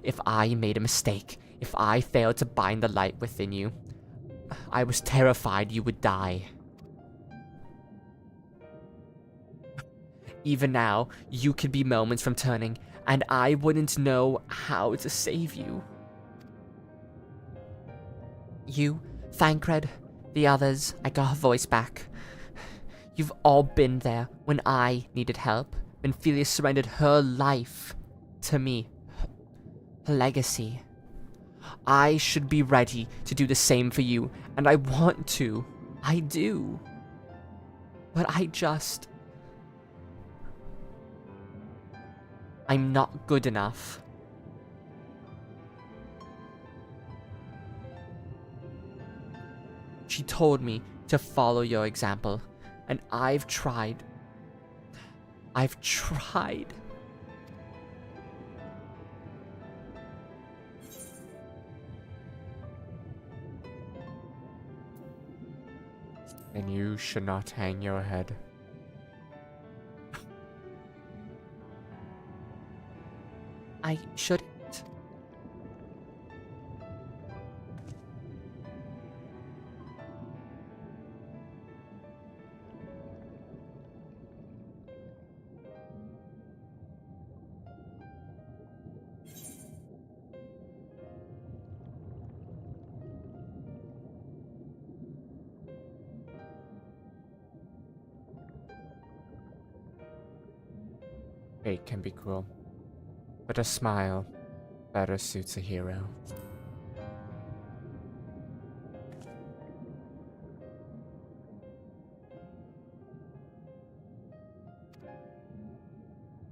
If I made a mistake, if I failed to bind the light within you, I was terrified you would die. Even now, you could be moments from turning, and I wouldn't know how to save you. You, Thancred, the others, I got her voice back. You've all been there when I needed help. Minfilia surrendered her life to me. Her legacy. I should be ready to do the same for you, and I want to. I do. But I'm not good enough. She told me to follow your example, and I've tried. I've tried. And you should not hang your head. I shouldn't. Fate can be cruel, but a smile better suits a hero.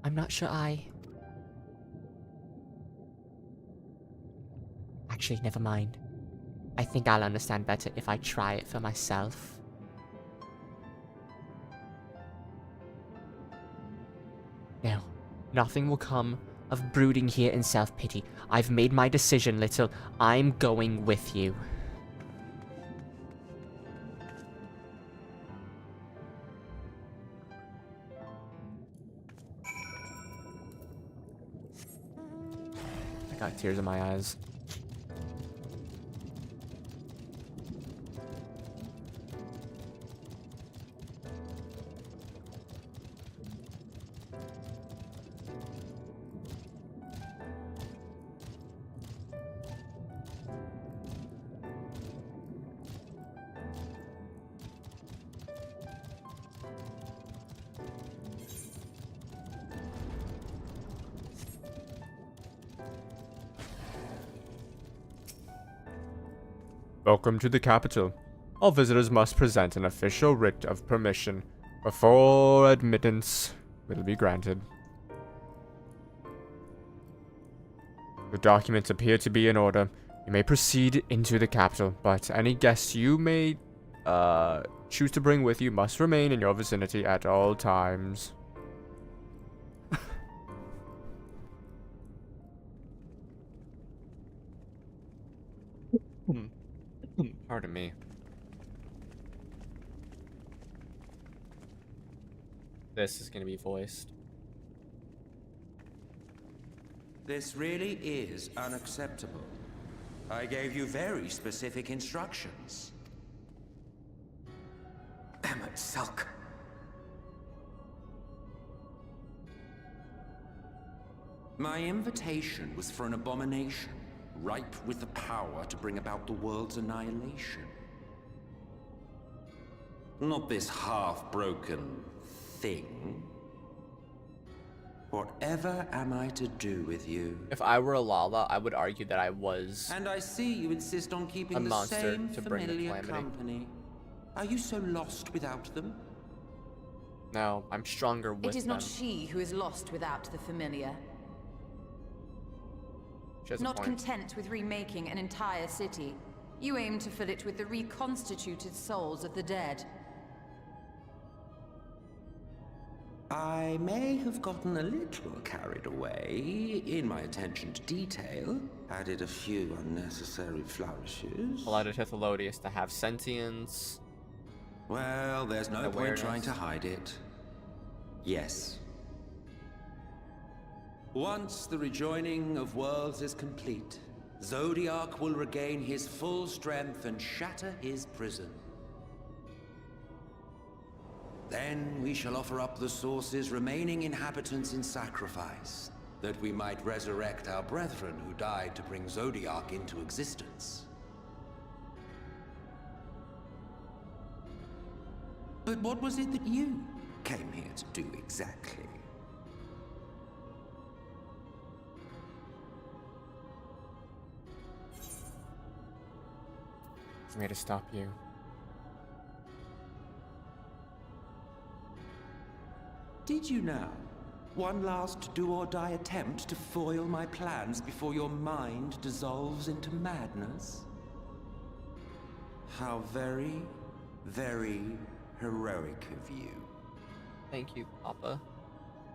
I'm not sure Actually, never mind. I think I'll understand better if I try it for myself. Now, Nothing will come of brooding here in self-pity. I've made my decision, Little. I'm going with you. I got tears in my eyes. Welcome to the capital. All visitors must present an official writ of permission before admittance will be granted. The documents appear to be in order. You may proceed into the capital, but any guests you may choose to bring with you must remain in your vicinity at all times. Pardon me. This is gonna be voiced. This really is unacceptable. I gave you very specific instructions. Emmett Sulk. My invitation was for an abomination, ripe with the power to bring about the world's annihilation. Not this half-broken thing. Whatever am I to do with you? If I were a Lala, I would argue that I was. And I see you insist on keeping A the monster same to bring the familiar calamity. company. Are you so lost without them? No, I'm stronger with It is them. not she who is lost without the familiar. She has a Not point. content with remaking an entire city, you aim to fill it with the reconstituted souls of the dead. I may have gotten a little carried away in my attention to detail, added a few unnecessary flourishes. Allowed a Tithalodius to have sentience. Well, there's no point Awareness. trying to hide it. Yes. Once the rejoining of worlds is complete, Zodiac will regain his full strength and shatter his prison. Then we shall offer up the Source's remaining inhabitants in sacrifice, that we might resurrect our brethren who died to bring Zodiac into existence. But what was it that you came here to do exactly? For me to stop you. Did you now? One last do-or-die attempt to foil my plans before your mind dissolves into madness? How very, very heroic of you. Thank you, Papa.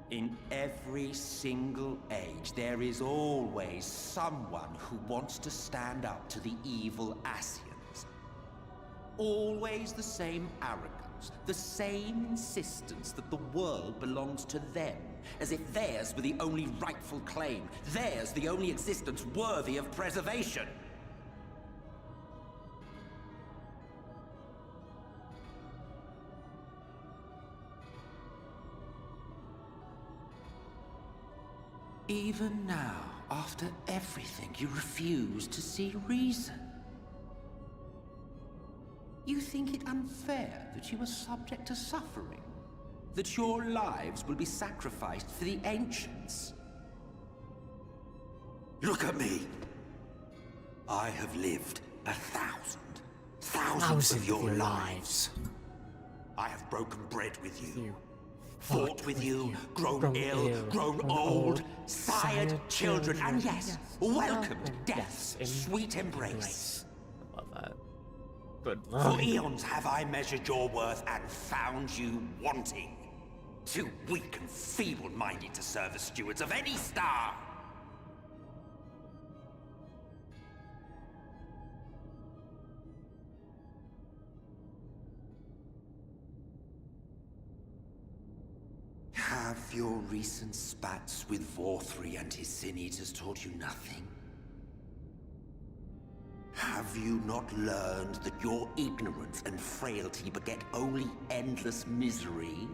In every single age, there is always someone who wants to stand up to the evil Asians. Always the same arrogance, the same insistence that the world belongs to them, as if theirs were the only rightful claim, theirs the only existence worthy of preservation. Even now, after everything, you refuse to see reason. You think it unfair that you are subject to suffering? That your lives will be sacrificed for the ancients? Look at me! I have lived thousands of your lives. I have broken bread with you. Fought with you, grown ill, grown old, sired children, and yes, welcomed death's sweet embrace. Love that. Good. For eons have I measured your worth and found you wanting. Too weak and feeble-minded to serve as stewards of any star! Have your recent spats with Vorthri and his Sin Eaters taught you nothing? Have you not learned that your ignorance and frailty beget only endless misery?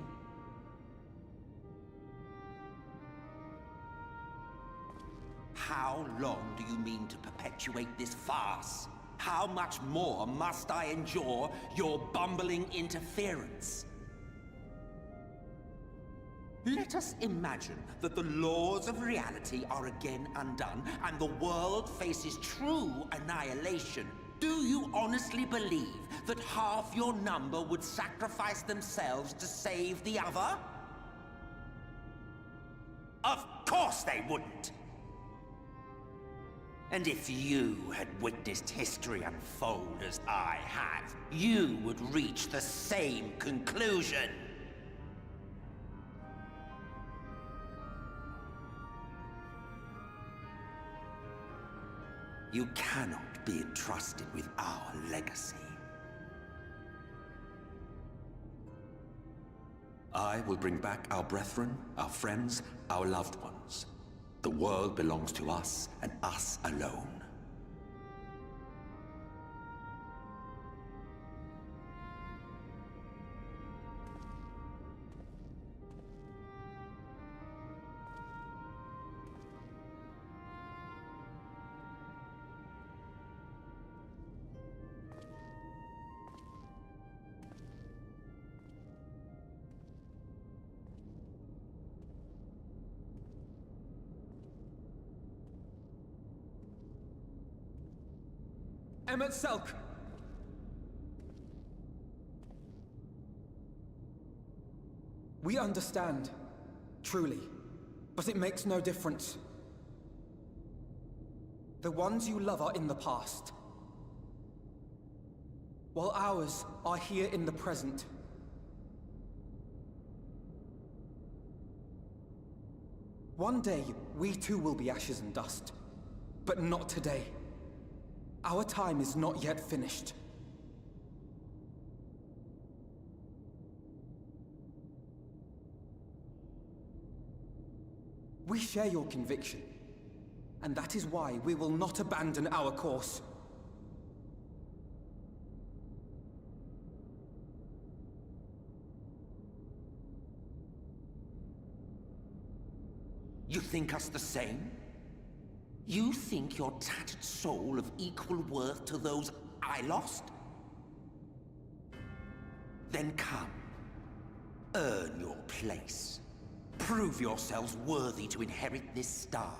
How long do you mean to perpetuate this farce? How much more must I endure your bumbling interference? Let us imagine that the laws of reality are again undone and the world faces true annihilation. Do you honestly believe that half your number would sacrifice themselves to save the other? Of course they wouldn't! And if you had witnessed history unfold as I have, you would reach the same conclusion. You cannot be entrusted with our legacy. I will bring back our brethren, our friends, our loved ones. The world belongs to us, and us alone. MSQ! We understand, truly, but it makes no difference. The ones you love are in the past, while ours are here in the present. One day, we too will be ashes and dust, but not today. Our time is not yet finished. We share your conviction, and that is why we will not abandon our course. You think us the same? You think your tattered soul of equal worth to those I lost? Then come. Earn your place. Prove yourselves worthy to inherit this star.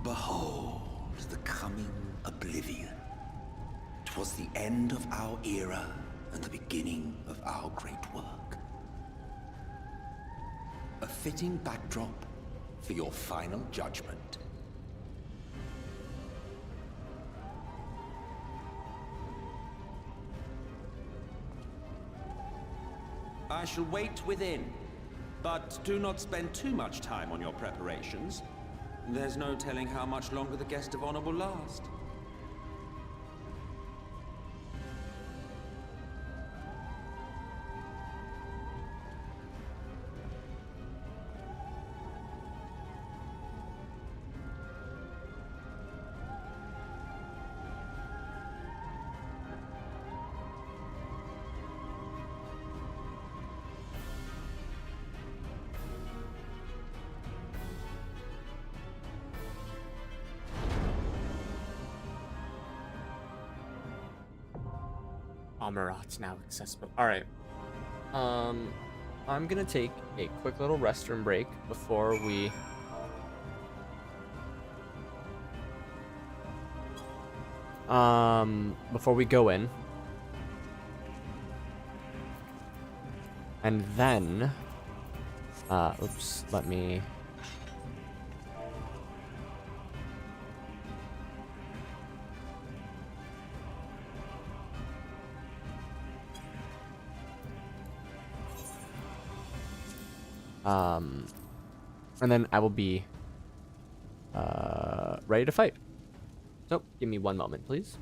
Behold the coming oblivion. 'Twas the end of our era and the beginning of our great work. A fitting backdrop for your final judgment. I shall wait within, but do not spend too much time on your preparations. There's no telling how much longer the guest of honor will last. Amarat's now accessible. Alright. I'm gonna take a quick little restroom break before we go in. And then Oops, let me... And then I will be ready to fight. So, give me one moment, please.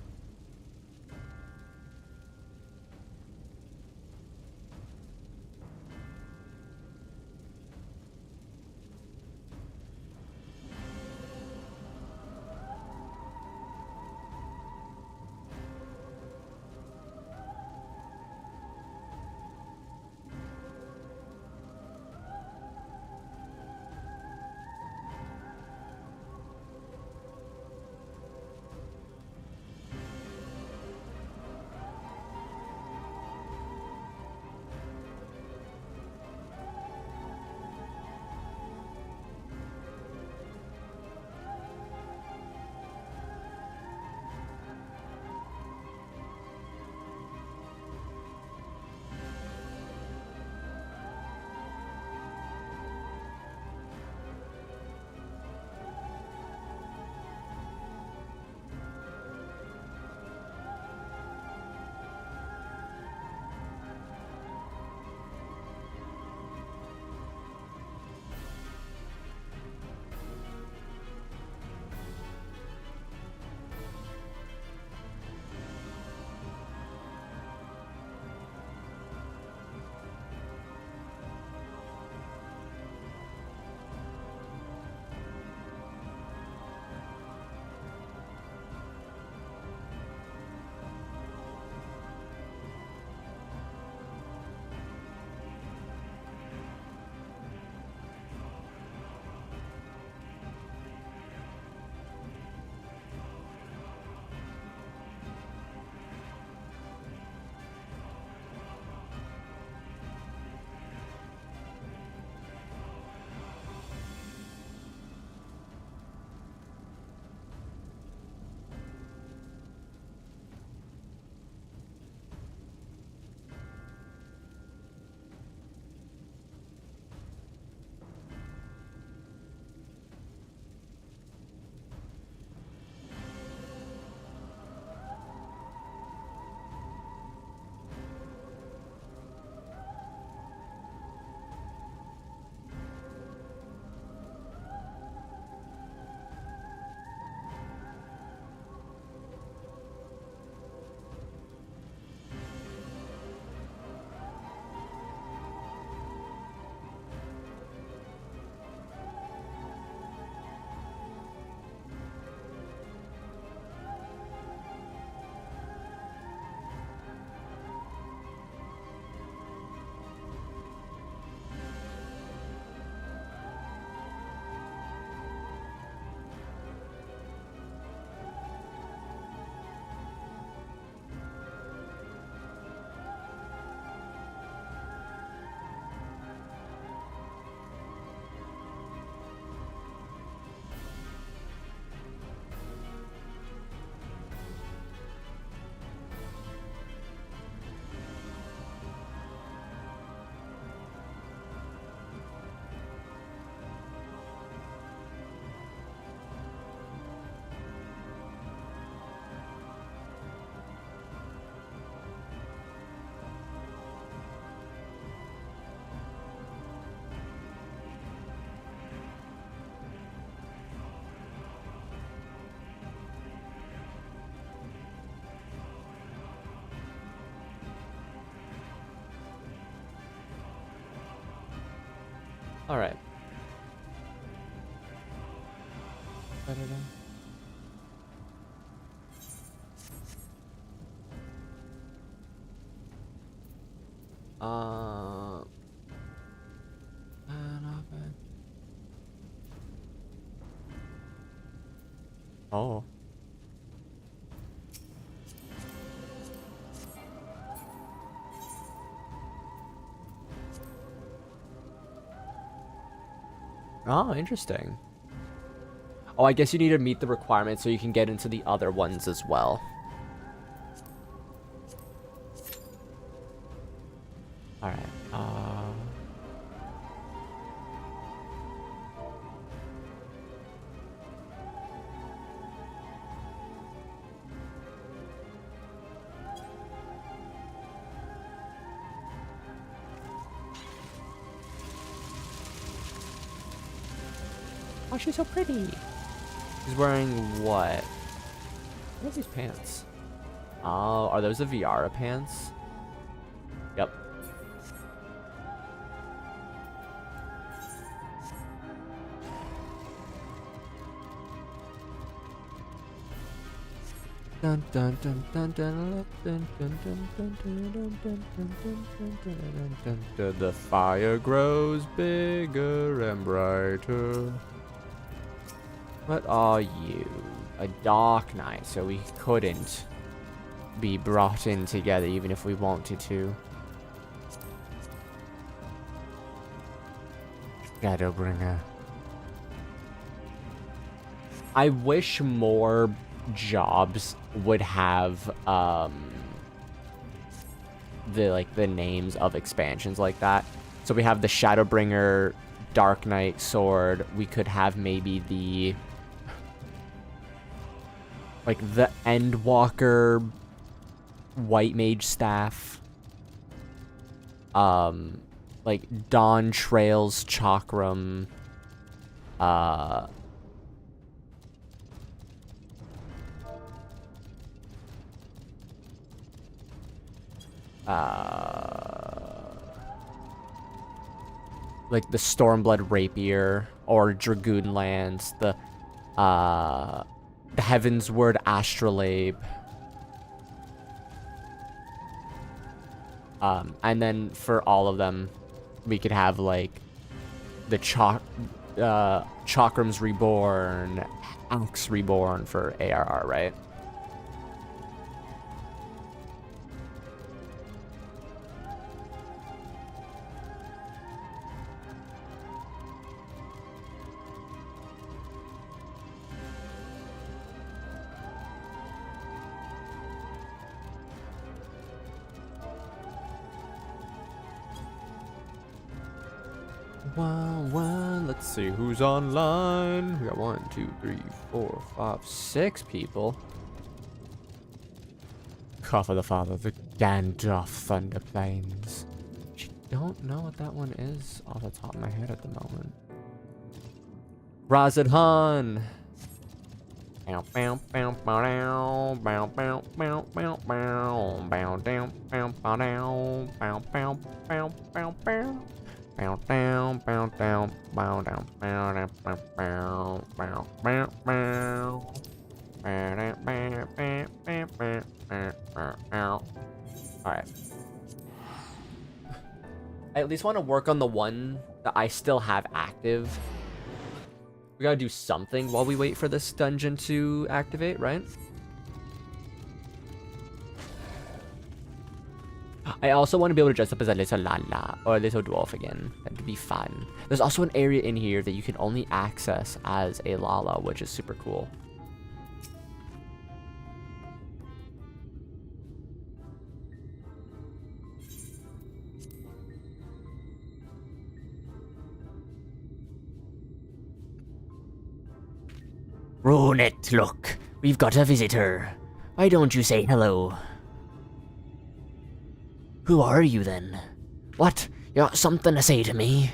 Alright. Oh. Oh, interesting. Oh, I guess you need to meet the requirements so you can get into the other ones as well. Alright, Oh, she's so pretty. She's wearing what? What are these pants? Oh, are those the Viara pants? Yep. Dun dun dun dun dun dun dun dun dun dun dun dun dun dun. The fire grows bigger and brighter. What are you? A dark knight, so we couldn't be brought in together even if we wanted to. Shadowbringer. I wish more jobs would have the names of expansions like that. So we have the Shadowbringer Dark Knight sword. We could have maybe the Endwalker White Mage staff. Like dawntrail's chakram. Like the Stormblood Rapier or Dragoon Lance, the Heavensward Astrolabe. And then for all of them, we could have like the Chakrams Reborn, Axe Reborn for ARR, right? Well, let's see who's online. We got 1, 2, 3, 4, 5, 6 people. Cough of the Father, the Gandalf Thunder Plains. I don't know what that one is off the top of my head at the moment. Razad Han. Bow bow bow bow bow bow bow bow bow bow down bow bow down bow bow bow bow bow. Bow down, bow down, bow down, bow down, bow bow, bow bow, bow. Alright. I at least want to work on the one that I still have active. We gotta do something while we wait for this dungeon to activate, right? I also want to be able to dress up as a little Lala or a little dwarf again. That'd be fun. There's also an area in here that you can only access as a Lala, which is super cool. Ronet, look. We've got a visitor. Why don't you say hello? Who are you, then? What? You got something to say to me?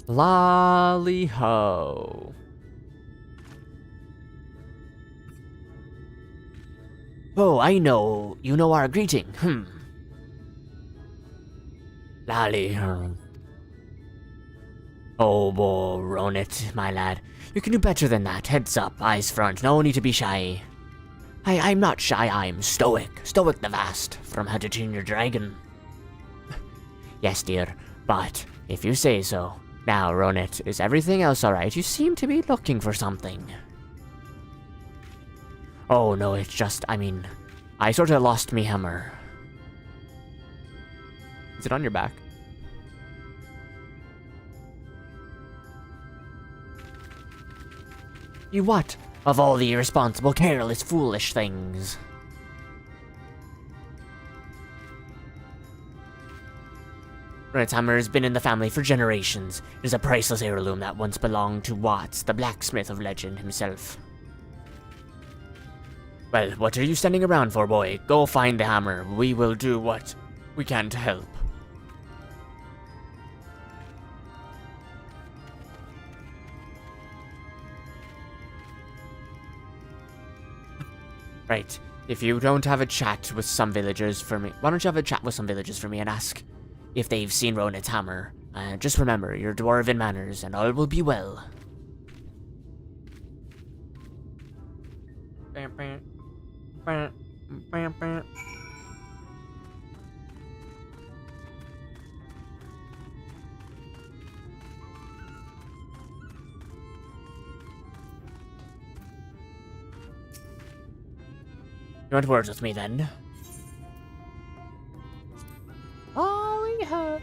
Lolly ho. Oh, I know. You know our greeting. Lally. Oh, boy, Ronet, my lad. You can do better than that. Heads up, eyes front. No need to be shy. I'm not shy, I'm stoic. Stoic the Vast, from How to Train Your Dragon. Yes, dear, but if you say so. Now, Ronet, is everything else alright? You seem to be looking for something. Oh, no, it's just, I sort of lost me hammer. Is it on your back? You what? Of all the irresponsible, careless, foolish things. Renet's hammer has been in the family for generations. It is a priceless heirloom that once belonged to Watts, the blacksmith of legend himself. Well, what are you standing around for, boy? Go find the hammer. We will do what we can to help. Right. If you don't have a chat with some villagers for me, why don't you have a chat with some villagers for me and ask if they've seen Ronit's hammer? Just remember your dwarven manners, and all will be well. You want words with me then? Lolly-ho.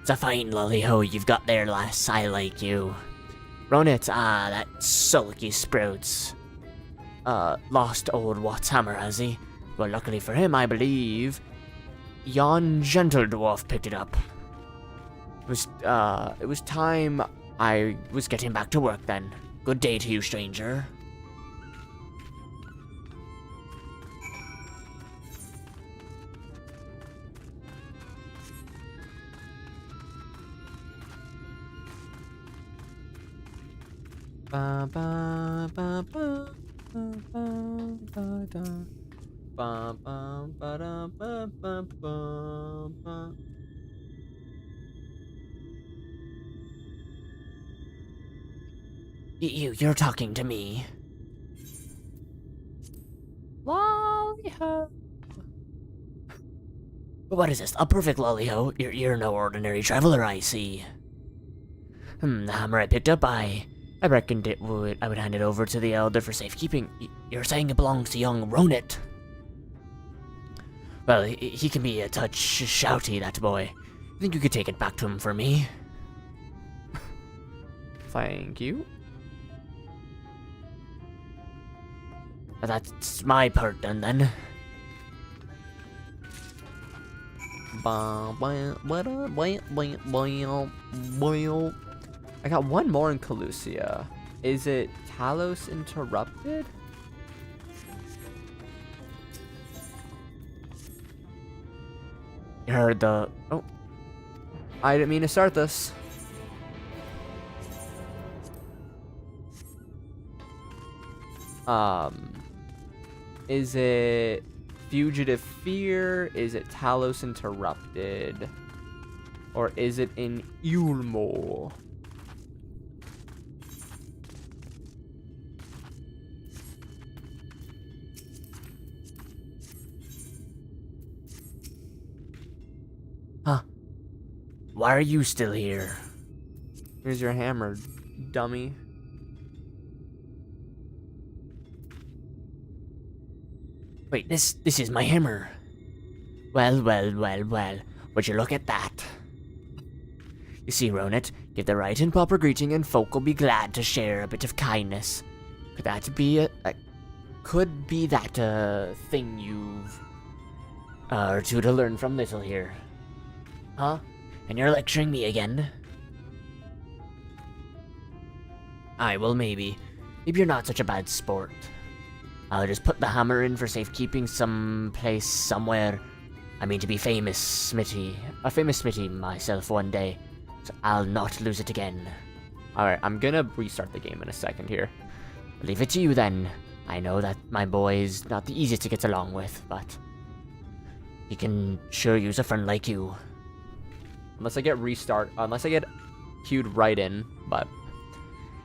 It's a fine lolly-ho you've got there, lass. I like you. Ronit, that sulky sprouts. Lost old Watt's hammer, has he? Well, luckily for him, I believe yon gentle dwarf picked it up. It was time I was getting back to work then. Good day to you, stranger. Ba ba ba ba ba ba da. Ba ba ba da ba ba ba ba. You're talking to me. Lolly-ho. What is this? A perfect lolly-ho? You're no ordinary traveler, I see. The hammer I picked up, I reckoned I would hand it over to the elder for safekeeping. You're saying it belongs to young Ronit? Well, he can be a touch shouty, that boy. I think you could take it back to him for me. Thank you. That's my part done then. I got one more in Calusia. Is it Talos Interrupted? You heard the... Oh. I didn't mean to start this. Is it Fugitive Fear? Is it Talos Interrupted? Or is it in Ulmo? Huh. Why are you still here? Here's your hammer, dummy. Wait, this is my hammer. Well. Would you look at that? You see, Ronit, give the right and proper greeting and folk will be glad to share a bit of kindness. Could that be that thing you've or two to learn from little here? Huh? And you're lecturing me again? Aye, well maybe. Maybe you're not such a bad sport. I'll just put the hammer in for safekeeping someplace, somewhere. I mean to be a famous smithy myself one day. So I'll not lose it again. Alright, I'm gonna restart the game in a second here. Leave it to you then. I know that my boy is not the easiest to get along with, but he can sure use a friend like you. Unless I get queued right in, but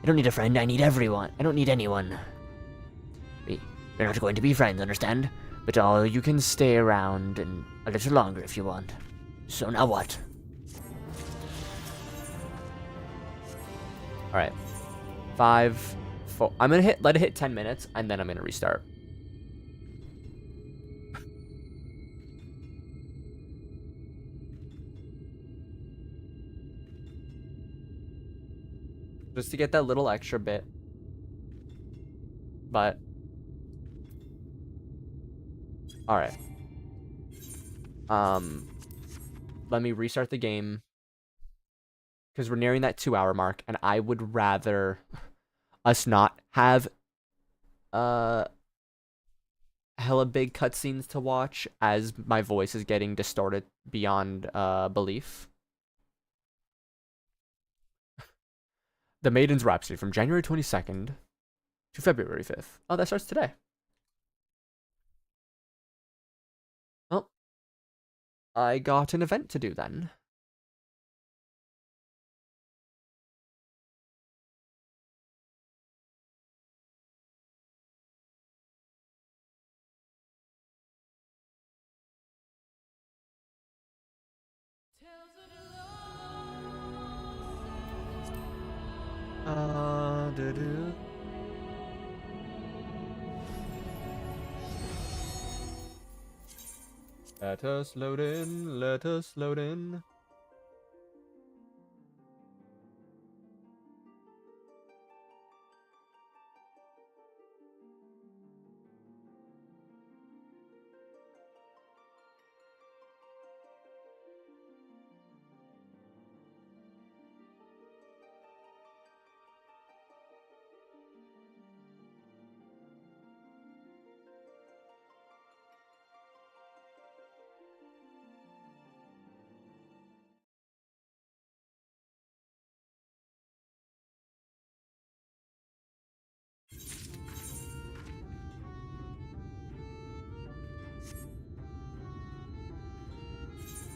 I don't need a friend, I need everyone. I don't need anyone. We're not going to be friends, understand? But all you can stay around and a little longer if you want. So now what? alright. 5, 4. I'm gonna let it hit 10 minutes and then I'm gonna restart. Just to get that little extra bit. But alright. Let me restart the game. Because we're nearing that 2-hour mark, and I would rather us not have hella big cutscenes to watch as my voice is getting distorted beyond belief. The Maiden's Rhapsody from January 22nd, to February 5th. Oh, that starts today. Well, I got an event to do then. Do-do. Let us load in, let us load in.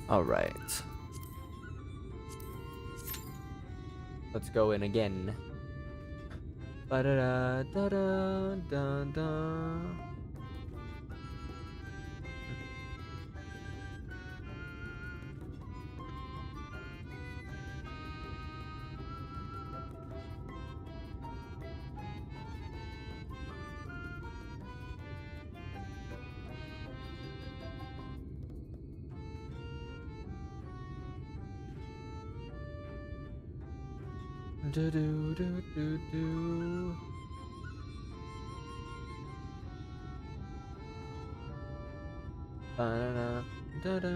All right. Let's go in again. Ba-da-da-da-da-da-da. Do do do do do. Ba da da.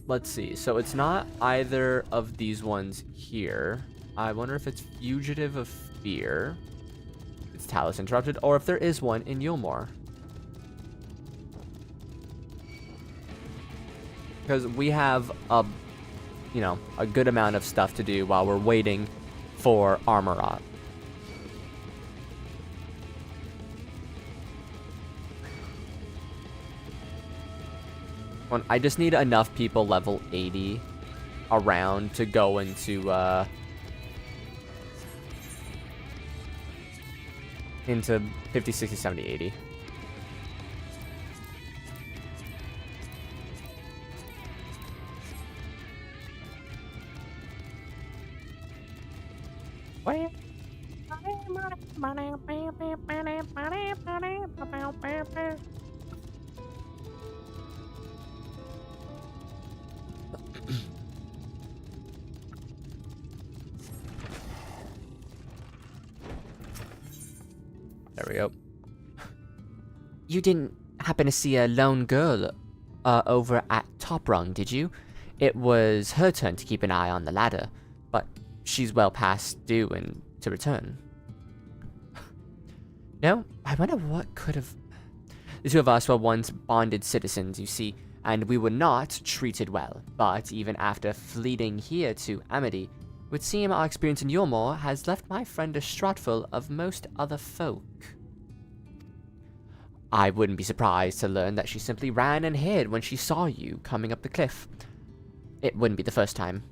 Let's see. So it's not either of these ones here. I wonder if it's Fugitive of Fear. It's Talus Interrupted, or if there is one in Yulmore. Because we have a good amount of stuff to do while we're waiting for Armorot. I just need enough people level 80 around to go into 50, 60, 70, 80. There we go. You didn't happen to see a lone girl over at Top Rung, did you? It was her turn to keep an eye on the ladder, but she's well past due and to return. No, I wonder what could have... The two of us were once bonded citizens, you see, and we were not treated well. But even after fleeing here to Amity, it would seem our experience in Yulmore has left my friend distrustful of most other folk. I wouldn't be surprised to learn that she simply ran and hid when she saw you coming up the cliff. It wouldn't be the first time.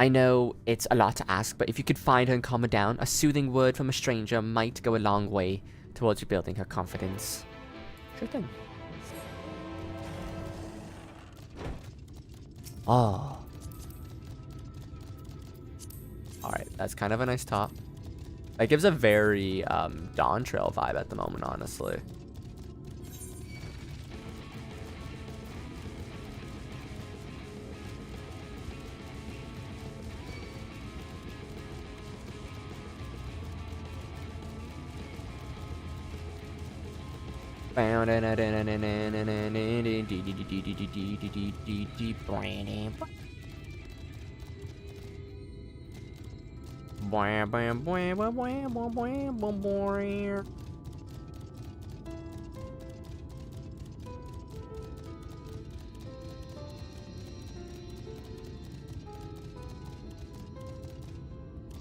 I know it's a lot to ask, but if you could find her and calm her down, a soothing word from a stranger might go a long way towards rebuilding her confidence. Sure thing. Oh. Alright, that's kind of a nice top. It gives a very dawntrail vibe at the moment, honestly.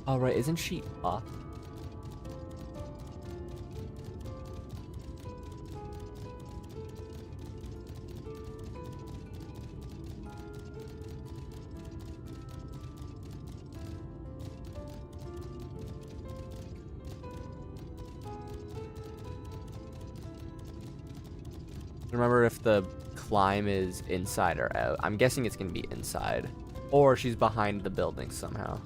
Oh, right, isn't she up? Remember if the climb is inside or out. I'm guessing it's gonna be inside. Or she's behind the building somehow.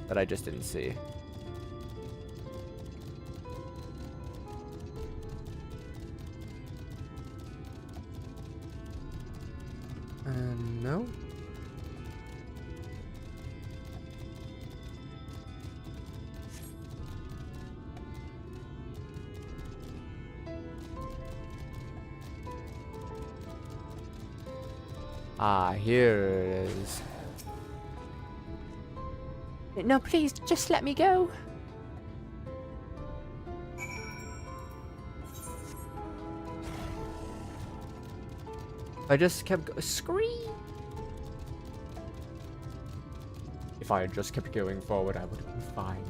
That I just didn't see. No. Ah, here it is. No, please, just let me go. I just kept scream. If I had just kept going forward, I would have been fine.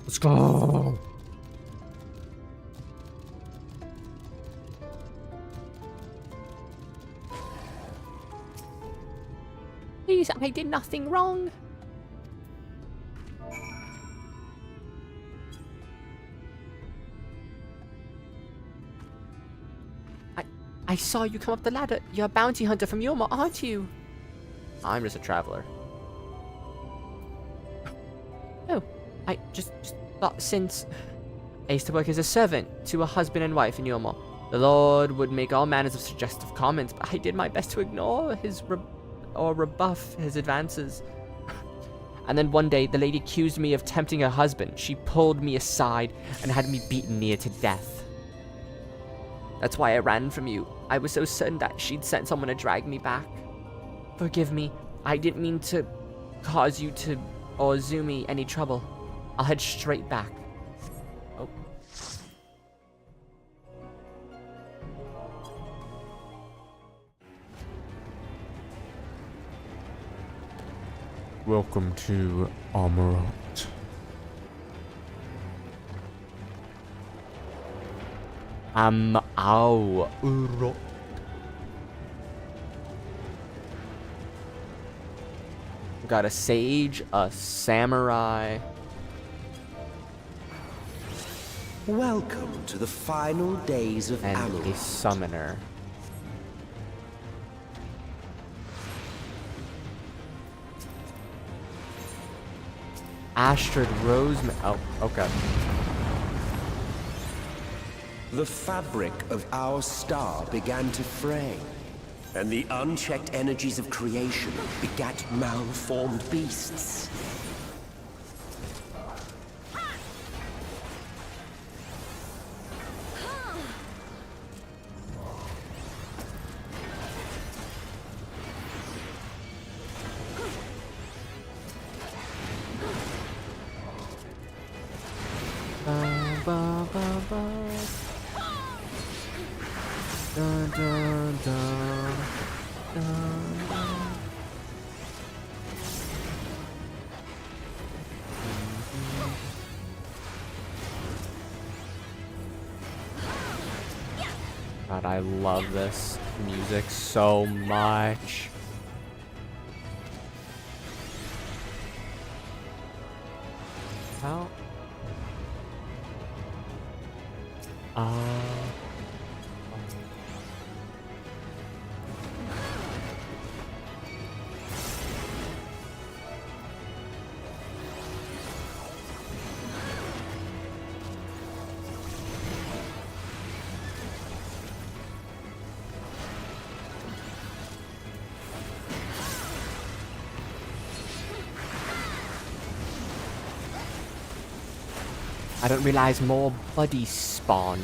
Let's go! Please, I did nothing wrong. I saw you come up the ladder. You're a bounty hunter from Yorma, aren't you? I'm just a traveler. Oh, I just thought since I used to work as a servant to a husband and wife in Yorma, the Lord would make all manners of suggestive comments, but I did my best to ignore his rebuff his advances. And then one day, the lady accused me of tempting her husband. She pulled me aside and had me beaten near to death. That's why I ran from you. I was so certain that she'd sent someone to drag me back. Forgive me. I didn't mean to cause you to or Zumi any trouble. I'll head straight back. Oh. Welcome to Armorot. Ow. Urot. Got a sage, a samurai. Welcome to the final days of And a Amarok. summoner. Astrid Roseman. Oh, okay. The fabric of our star began to fray, and the unchecked energies of creation begat malformed beasts. Dun, dun, dun. Dun, dun. God, I love this music so much. How? I don't realize more buddies spawned.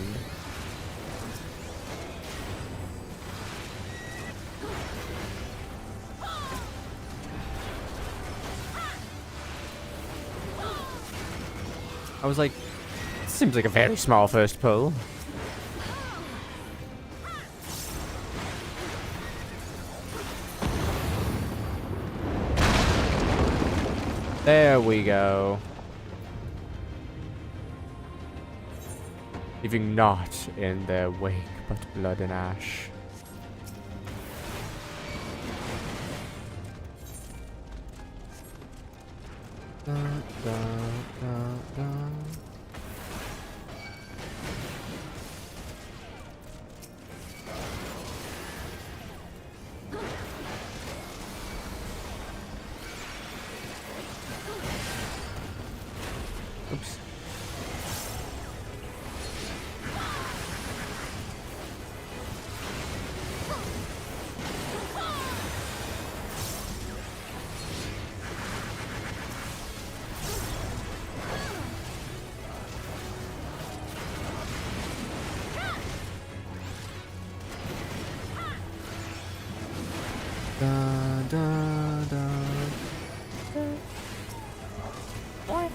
I was like, seems like a very small first pull. There we go. Leaving naught in their wake but blood and ash. Da, da, da, da. Oops. Da, da, da. What?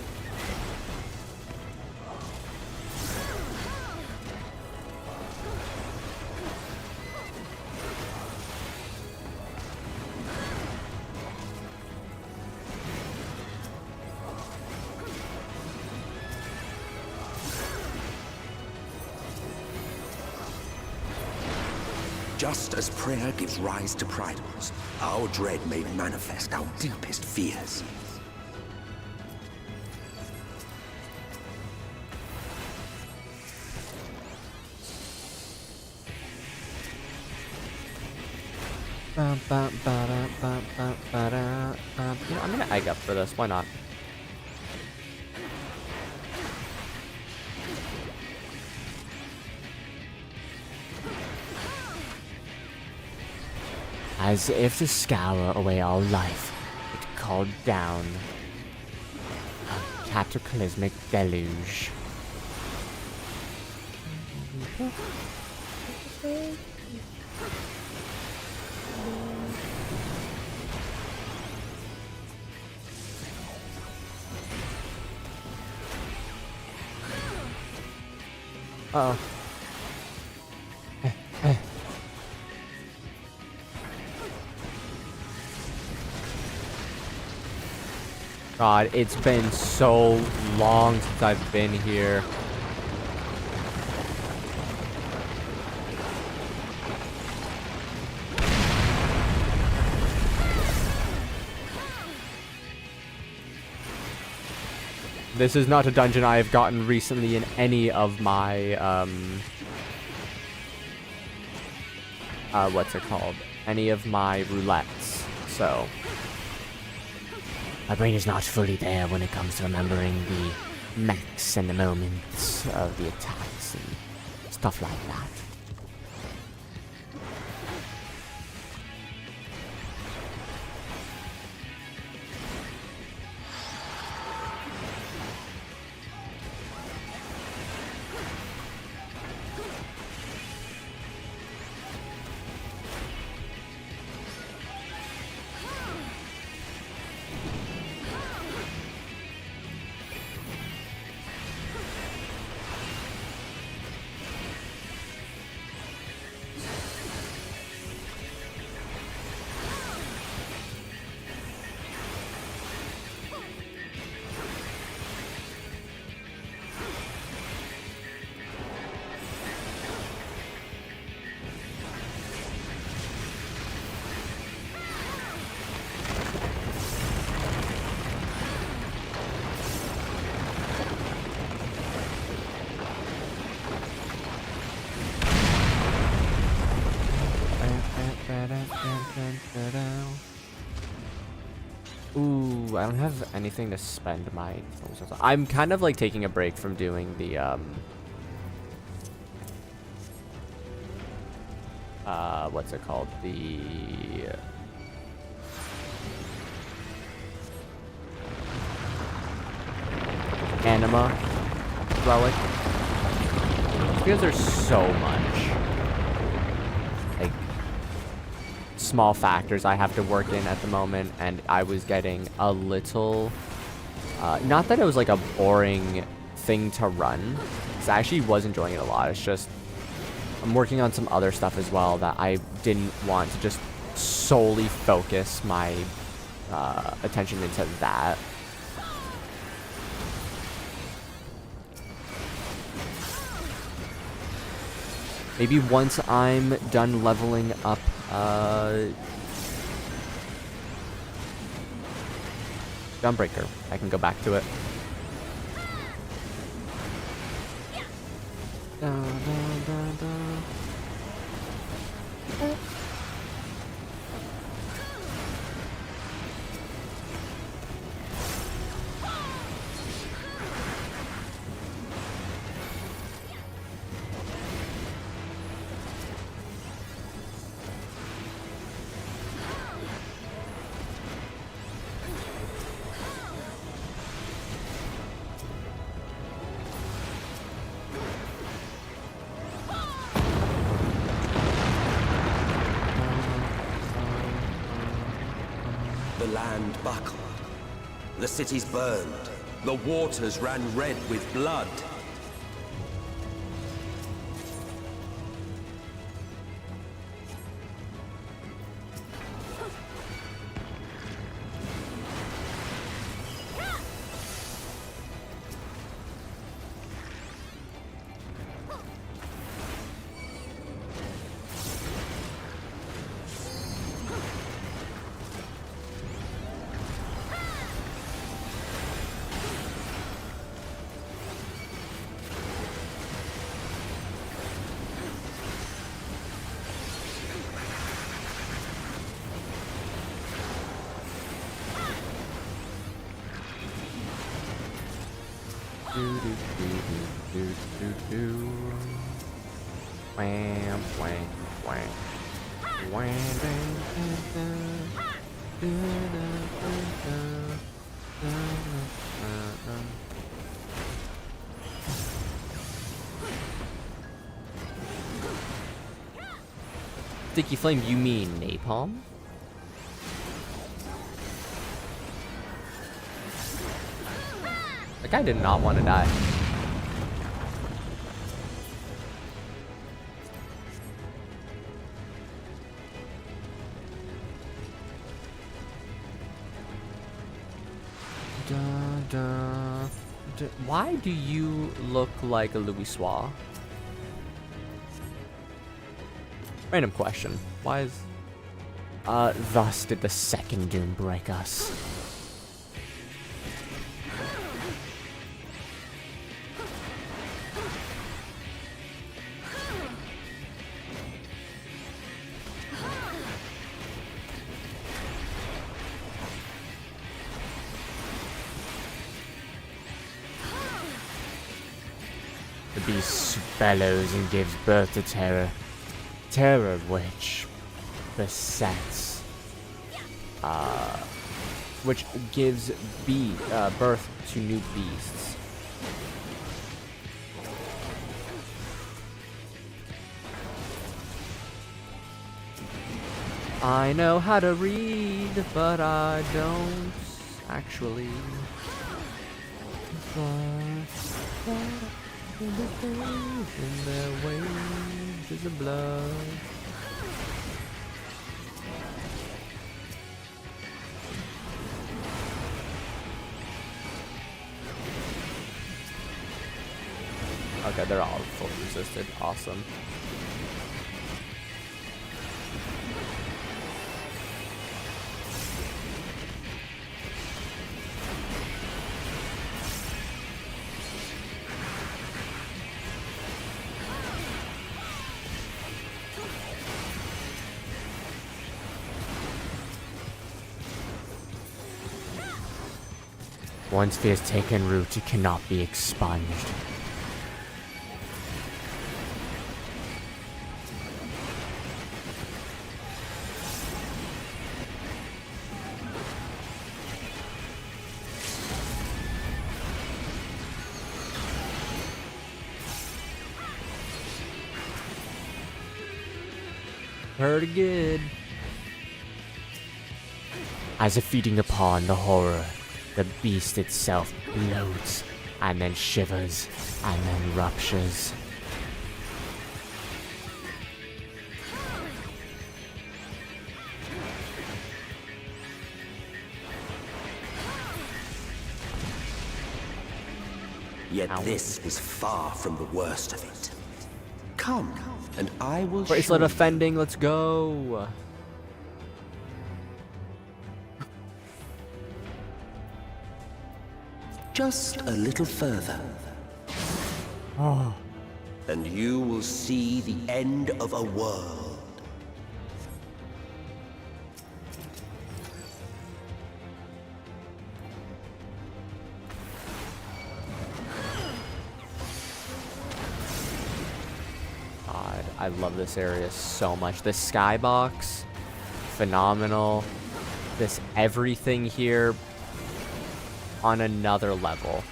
Just as prayer gives rise to pridals, our dread made manifest our deepest fears. Ba, ba, ba, da, ba, ba, ba, da. You know, I'm gonna egg up for this. Why not? As if to scour away all life, it called down a cataclysmic deluge. Uh-oh. God, it's been so long since I've been here. This is not a dungeon I have gotten recently in any of my, what's it called? Any of my roulettes, so. My brain is not fully there when it comes to remembering the mechs and the moments of the attacks and stuff like that. Ooh, I don't have anything to spend my souls on. I'm kind of like taking a break from doing the what's it called? The anima relic. Just because there's so much like small factors I have to work in at the moment, and I was getting a little not that it was like a boring thing to run, because I actually was enjoying it a lot. It's just I'm working on some other stuff as well that I didn't want to just solely focus my attention into that. Maybe once I'm done leveling up, Gunbreaker, I can go back to it. The land buckled. The cities burned. The waters ran red with blood. Wham, wham, wham. Wham, dang, dang, dang. Sticky Flame, you mean napalm? That guy did not want to die. Why do you look like a Louis Soir? Random question. Why is... thus did the second doom break us. The beast bellows and gives birth to terror. Terror which besets, which gives birth to new beasts. I know how to read, but I don't actually. In their waves of blood. Okay, they're all fully resisted. Awesome. Once fear has taken root, it cannot be expunged. Pretty good. As if feeding upon the horror, the beast itself bloats, and then shivers, and then ruptures. Yet this was far from the worst of it. Come, and I will Bracelet show offending, let's go. just a little further. And you will see the end of a world. God, I love this area so much. This skybox, phenomenal. This everything here on another level.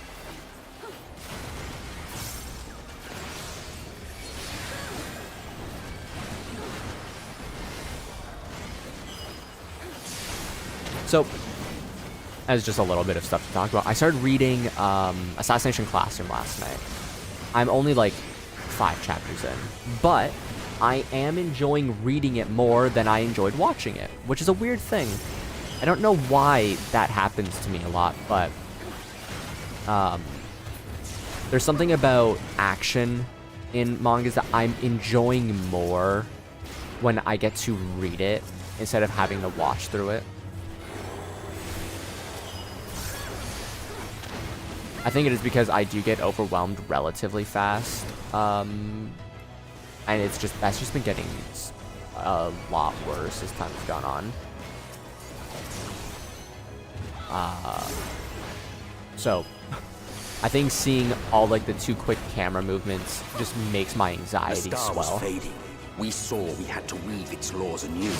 So, as just a little bit of stuff to talk about, I started reading Assassination Classroom last night. I'm only like 5 chapters in, but I am enjoying reading it more than I enjoyed watching it, which is a weird thing. I don't know why that happens to me a lot, but there's something about action in mangas that I'm enjoying more when I get to read it instead of having to watch through it. I think it is because I do get overwhelmed relatively fast, and that's just been getting a lot worse as time's gone on. So I think seeing all like the too quick camera movements just makes my anxiety The star was swell. fading. We saw we had to weave its laws anew.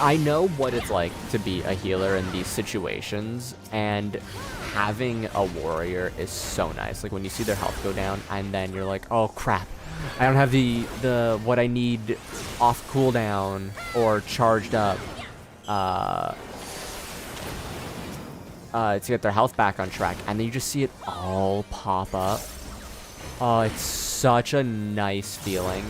I know what it's like to be a healer in these situations, and having a warrior is so nice. Like when you see their health go down and then you're like, oh crap, I don't have the what I need off cooldown or charged up to get their health back on track, and then you just see it all pop up. Oh, it's such a nice feeling.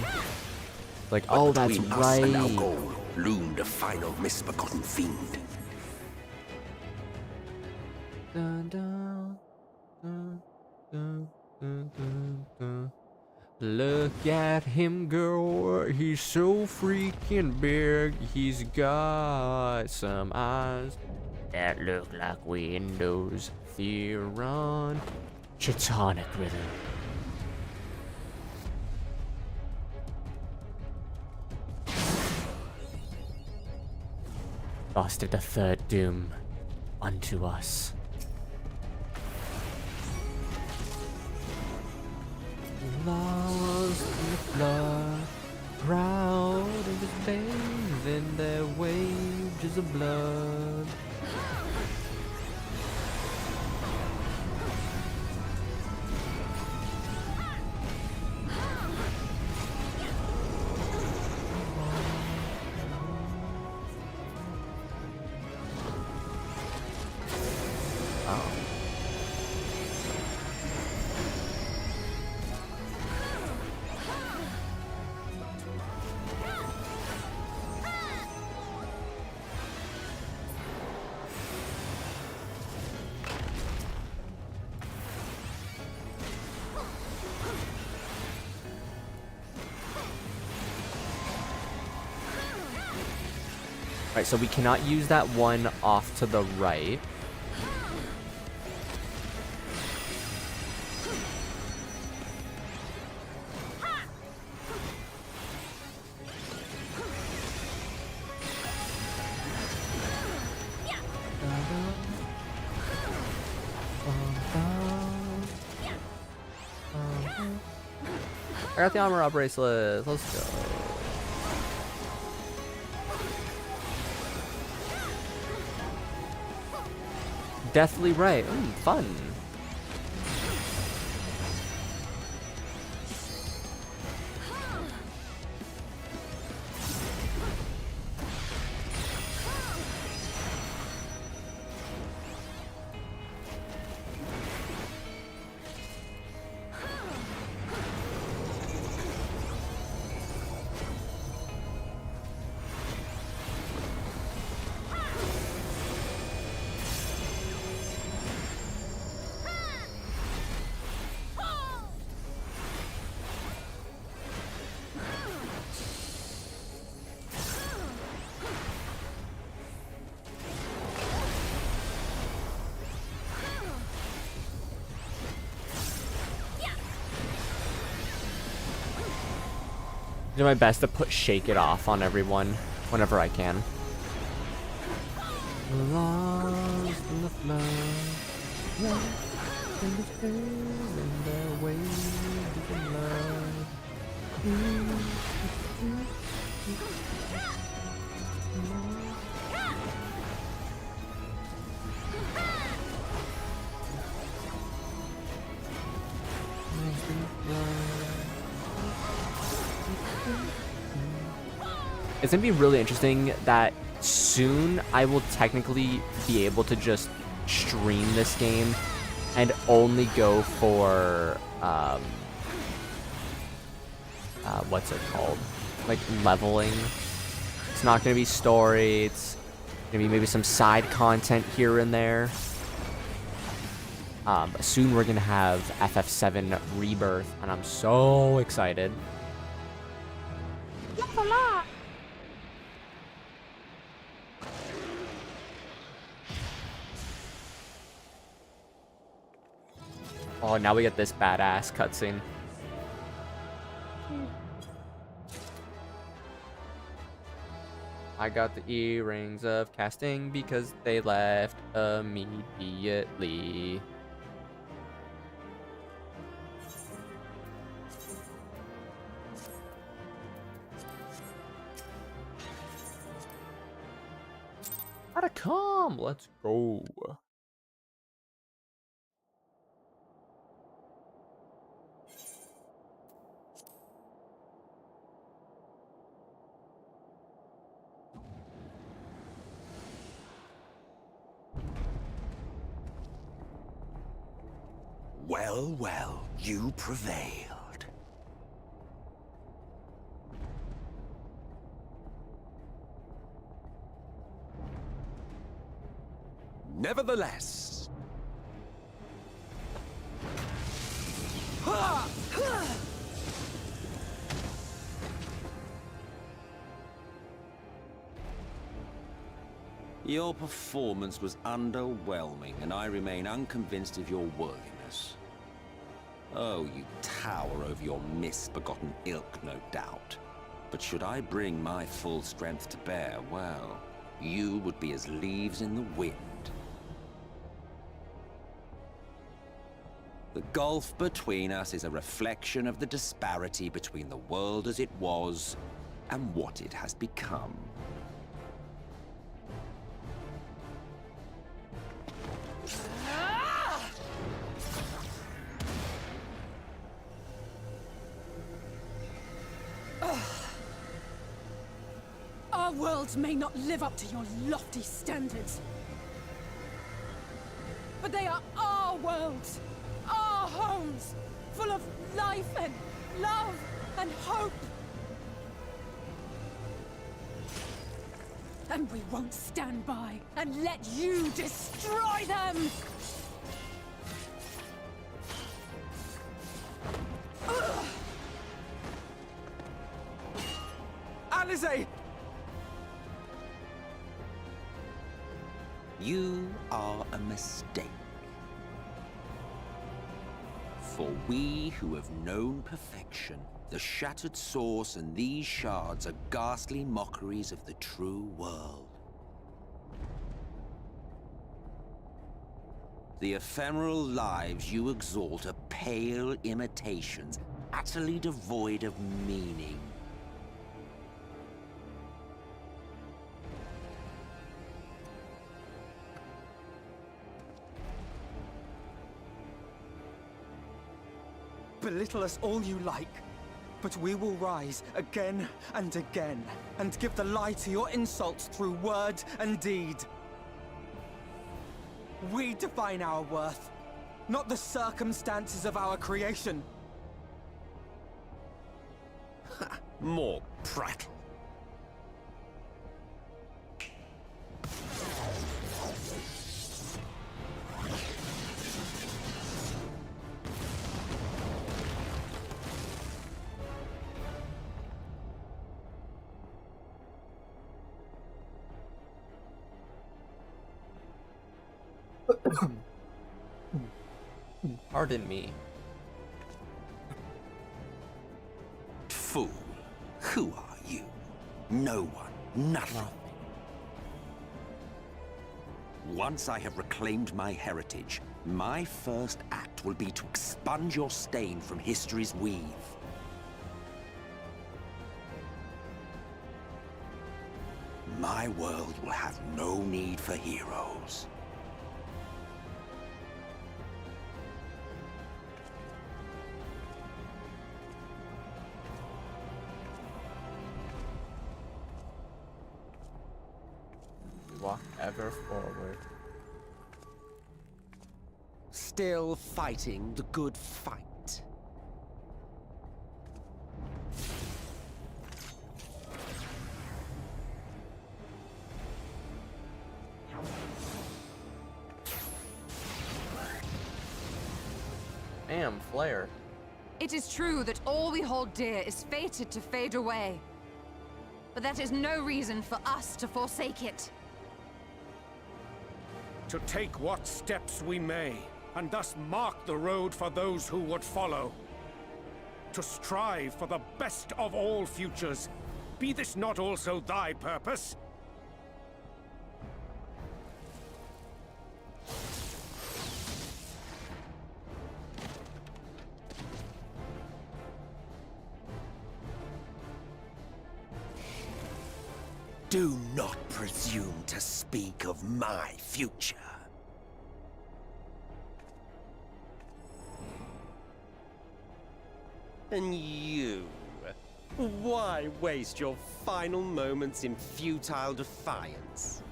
Like, But oh, that's between us and our right. goal loomed a final misbegotten fiend. Dun, dun, dun, dun, dun, dun, dun. Look at him go, he's so freaking big. He's got some eyes that look like windows. Theron, Chitonic rhythm. Fostered the third doom unto us. Lost in the flood, proud of his bathe in their waves of blood. Alright, so we cannot use that one off to the right. I got the armor up bracelet. Let's go. Deathly Ray. Fun. Do my best to put Shake It Off on everyone whenever I can. Lost in the flood, lost in the fear, in the waves of the love. It's gonna be really interesting that soon I will technically be able to just stream this game and only go for what's it called? Like leveling. It's not gonna be story, it's gonna be maybe some side content here and there. Soon we're gonna have FF7 Rebirth, and I'm so excited. Oh, now we get this badass cutscene. I got the earrings of casting because they left immediately. Gotta come, let's go. Well, well, you prevailed. Nevertheless... Your performance was underwhelming, and I remain unconvinced of your worthiness. Oh, you tower over your misbegotten ilk, no doubt. But should I bring my full strength to bear, well, you would be as leaves in the wind. The gulf between us is a reflection of the disparity between the world as it was and what it has become. Our worlds may not live up to your lofty standards, but they are our worlds, our homes, full of life and love and hope. And we won't stand by and let you destroy them! Alize! You are a mistake. For we who have known perfection, the shattered source and these shards are ghastly mockeries of the true world. The ephemeral lives you exalt are pale imitations, utterly devoid of meaning. Belittle us all you like, but we will rise again and again, and give the lie to your insults through word and deed. We define our worth, not the circumstances of our creation. More prattle. Pardon me. Fool, who are you? No one, nothing. Once I have reclaimed my heritage, my first act will be to expunge your stain from history's weave. My world will have no need for heroes. Walk ever forward. Still fighting the good fight. Damn, flare. It is true that all we hold dear is fated to fade away. But that is no reason for us to forsake it. To take what steps we may, and thus mark the road for those who would follow. To strive for the best of all futures. Be this not also thy purpose? Do not presume to speak of my future. And you? Why waste your final moments in futile defiance?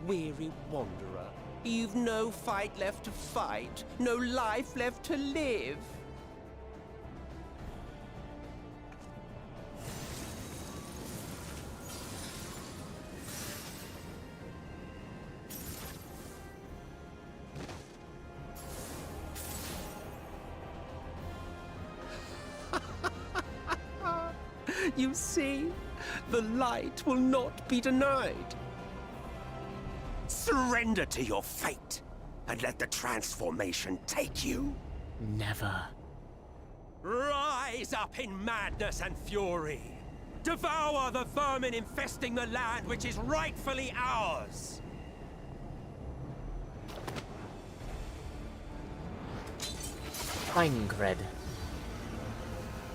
Weary wanderer, you've no fight left to fight, no life left to live. You see, the light will not be denied. Surrender to your fate, and let the transformation take you. Never. Rise up in madness and fury. Devour the vermin infesting the land which is rightfully ours. Ingrid.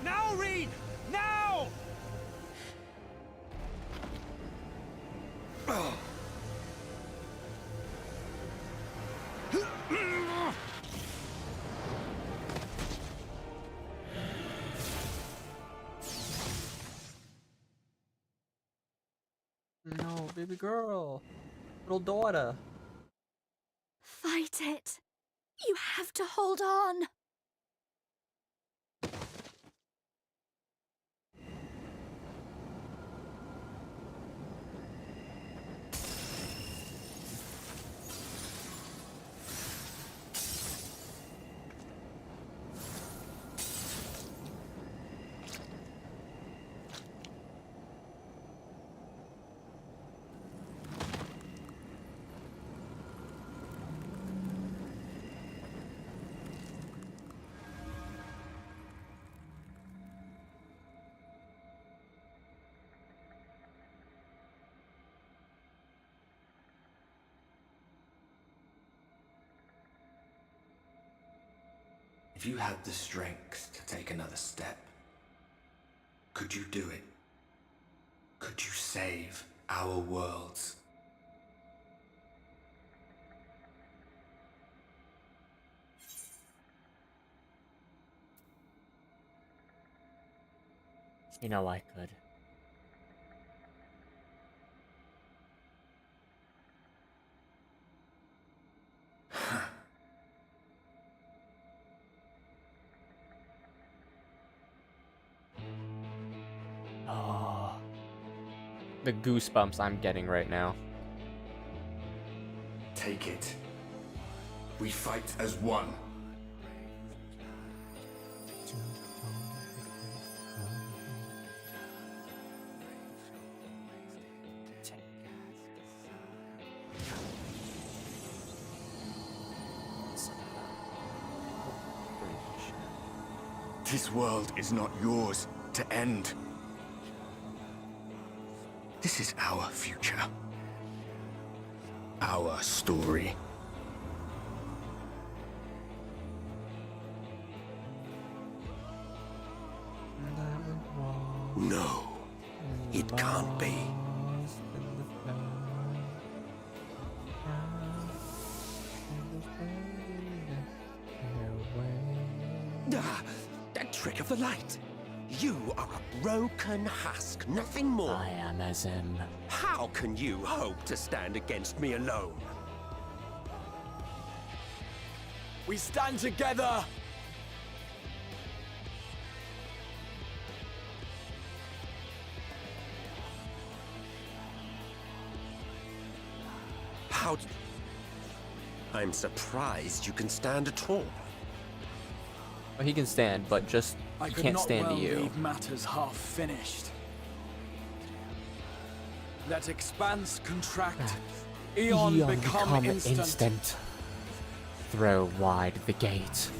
Now, Reed! Now! No, baby girl. Little daughter. Fight it. You have to hold on. If you had the strength to take another step, could you do it? Could you save our worlds? You know I could. Oh, the goosebumps I'm getting right now. Take it. We fight as one. This world is not yours to end. This is our future. Our story. No, it can't be. Ah, that trick of the light. You are a broken husk, nothing more. I am as him. How can you hope to stand against me alone? We stand together! How... I'm surprised you can stand at all. Well, he can stand, but just he can't stand to you. Leave matters half finished. Let expanse contract. Eon become instant. Throw wide the gate.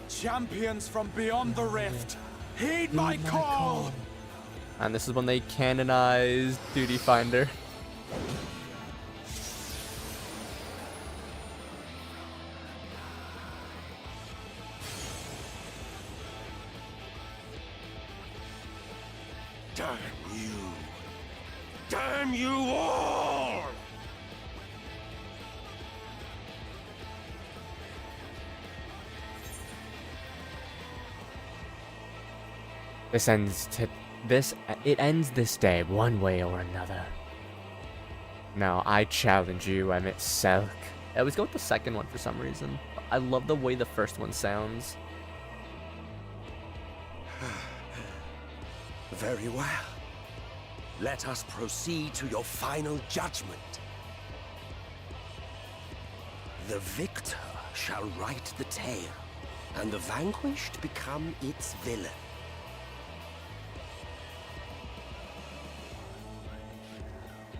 Champions from beyond the rift, heed my call! And this is when they canonize Duty Finder. Damn you! Damn you all! It ends this day one way or another. Now I challenge you, Emmett Selk. I always go with the second one for some reason. I love the way the first one sounds. Very well. Let us proceed to your final judgment. The victor shall write the tale, and the vanquished become its villain.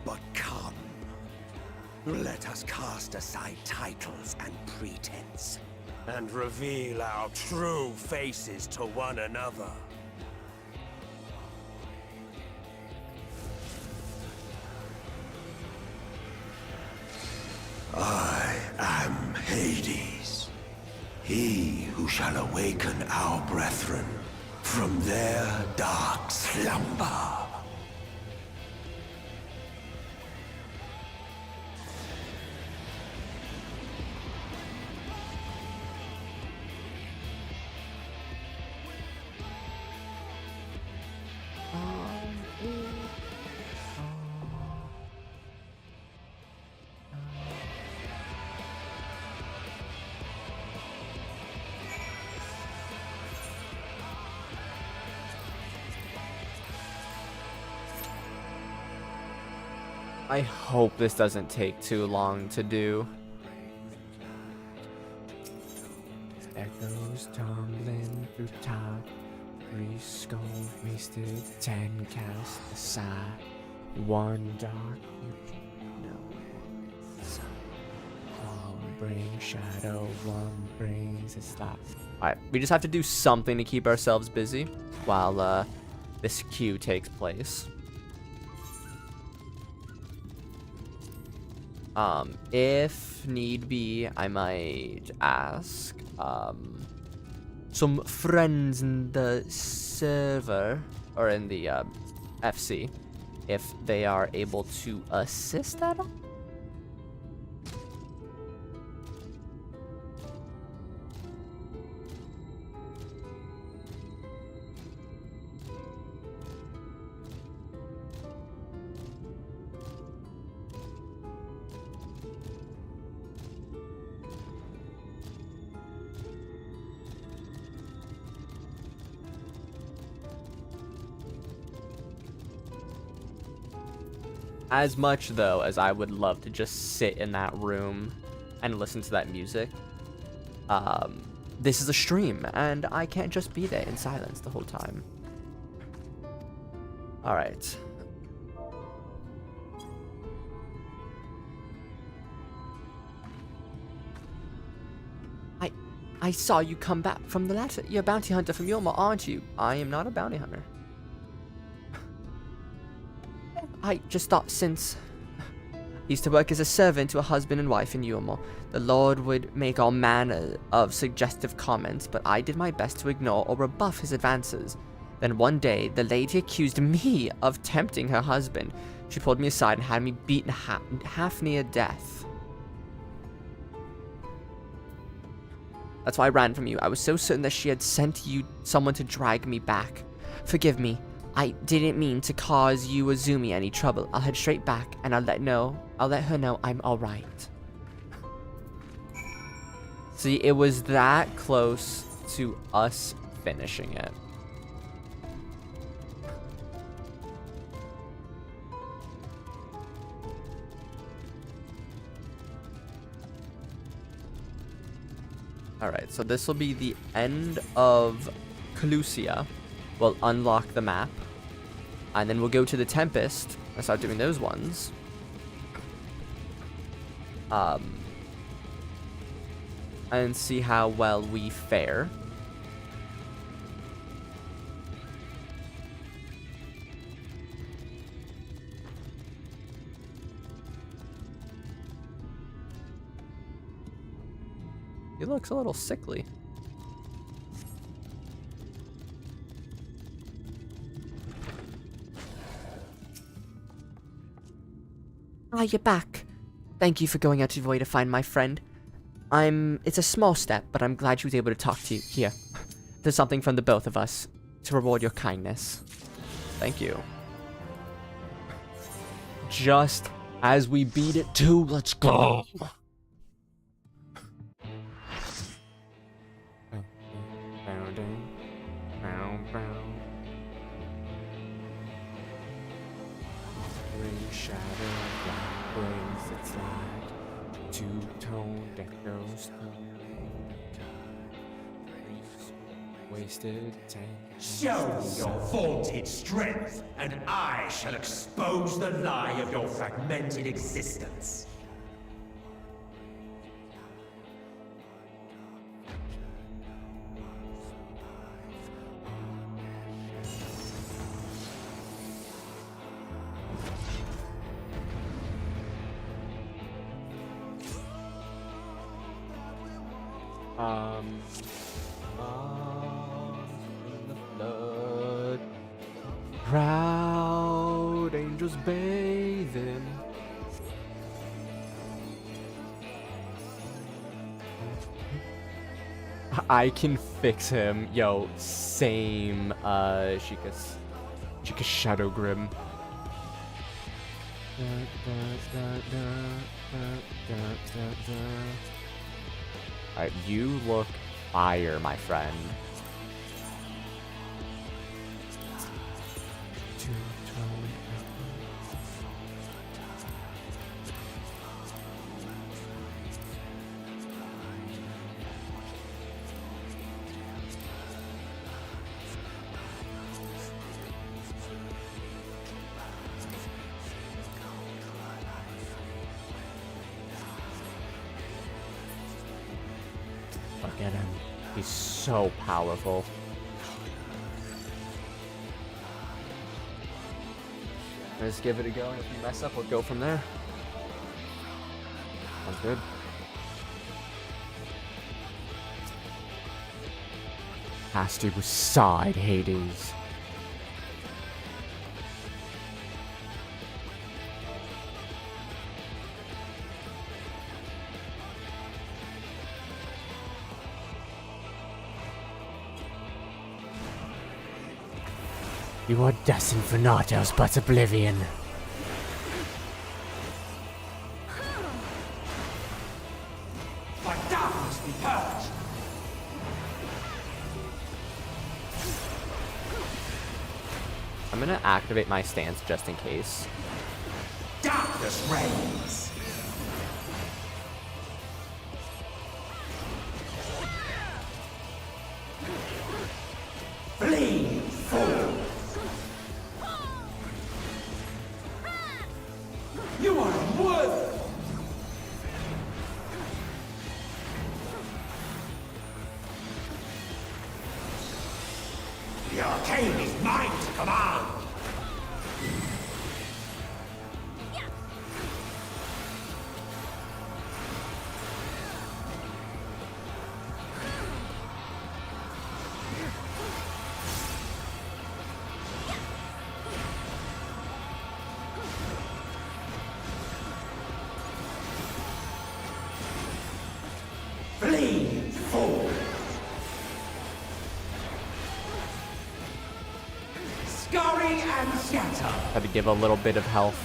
But come, let us cast aside titles and pretense, and reveal our true faces to one another. I am Hades, he who shall awaken our brethren from their dark slumber. I hope this doesn't take too long to do. Echoes tumbling through top. 3 skull wasted, 10 cast aside. 1 dark future, no sun. 1 brings shadow, 1 brings its light. Alright, we just have to do something to keep ourselves busy while this queue takes place. If need be, I might ask some friends in the server or in the FC if they are able to assist at all. As much, though, as I would love to just sit in that room and listen to that music, this is a stream, and I can't just be there in silence the whole time. Alright. I saw you come back from the ladder. You're a bounty hunter from Eorzea, aren't you? I am not a bounty hunter. I just thought since I used to work as a servant to a husband and wife in Eorzea, the Lord would make all manner of suggestive comments, but I did my best to ignore or rebuff his advances. Then one day, the lady accused me of tempting her husband. She pulled me aside and had me beaten half near death. That's why I ran from you. I was so certain that she had sent you someone to drag me back. Forgive me. I didn't mean to cause you or Zumi any trouble. I'll head straight back and I'll let her know I'm alright. See, it was that close to us finishing it. Alright, so this will be the end of Calusia. We'll unlock the map. And then we'll go to the Tempest and start doing those ones. And see how well we fare. He looks a little sickly. Ah, you're back. Thank you for going out of your way to find my friend. It's a small step, but I'm glad she was able to talk to you. Here. There's something from the both of us to reward your kindness. Thank you. Just as we beat it too, let's go. Two-tone echoes, wasted tank. Show your vaunted strength, and I shall expose the lie of your fragmented existence. Blood. Proud angels bathing. I can fix him. Yo, same, Sheikah's Shadowgrim. Alright, you look fire, my friend. Look at him. He's so powerful. Let's give it a go, and if you mess up, we'll go from there. Sounds good. Has to side Hades. You are destined for naught else but oblivion. My darkness be purged! I'm gonna activate my stance just in case. Darkness reigns! Flee, fool! You are unworthy! The arcane is mine to command! Flee, fool! Scurry and scatter! Had to give a little bit of health.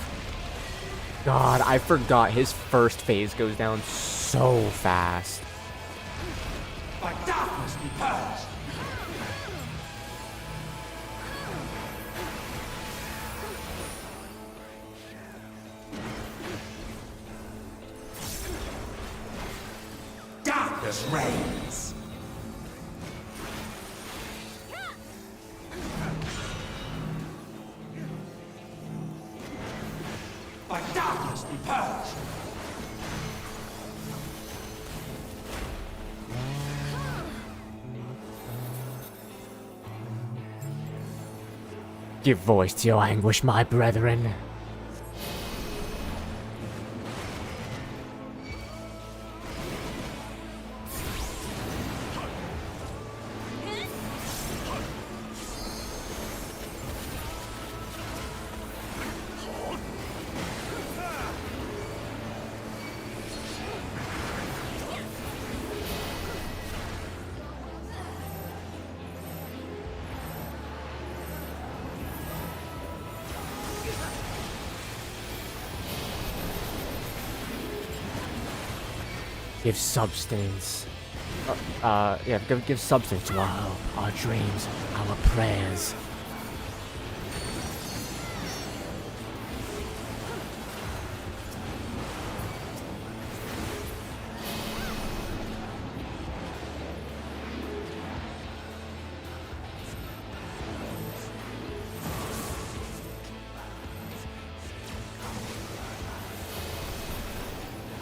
God, I forgot his first phase goes down so fast. By darkness be purged! Darkness reigns! By darkness be purged! Give voice to your anguish, my brethren. Give substance. Yeah, give substance to our hope, our dreams, our prayers.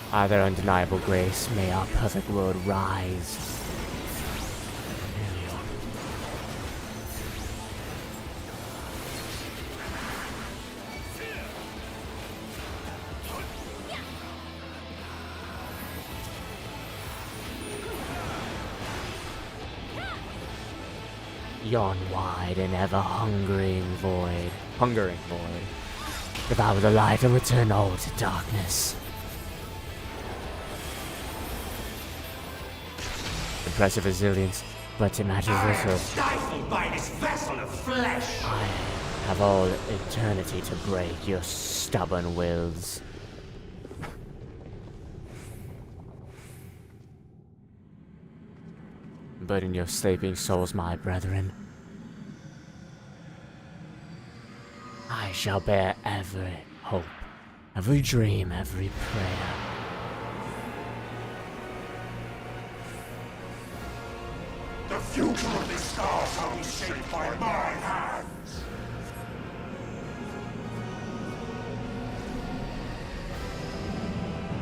By their undeniable grace, may our perfect world rise. Yawn wide and ever hungering void. Hungering void. Devour the light and return all to darkness. Impressive resilience, but it matters little. Stifled by this vessel of flesh! I have all eternity to break your stubborn wills. Burden your sleeping souls, my brethren. I shall bear every hope, every dream, every prayer. The future of this star shall be shaped by my hands!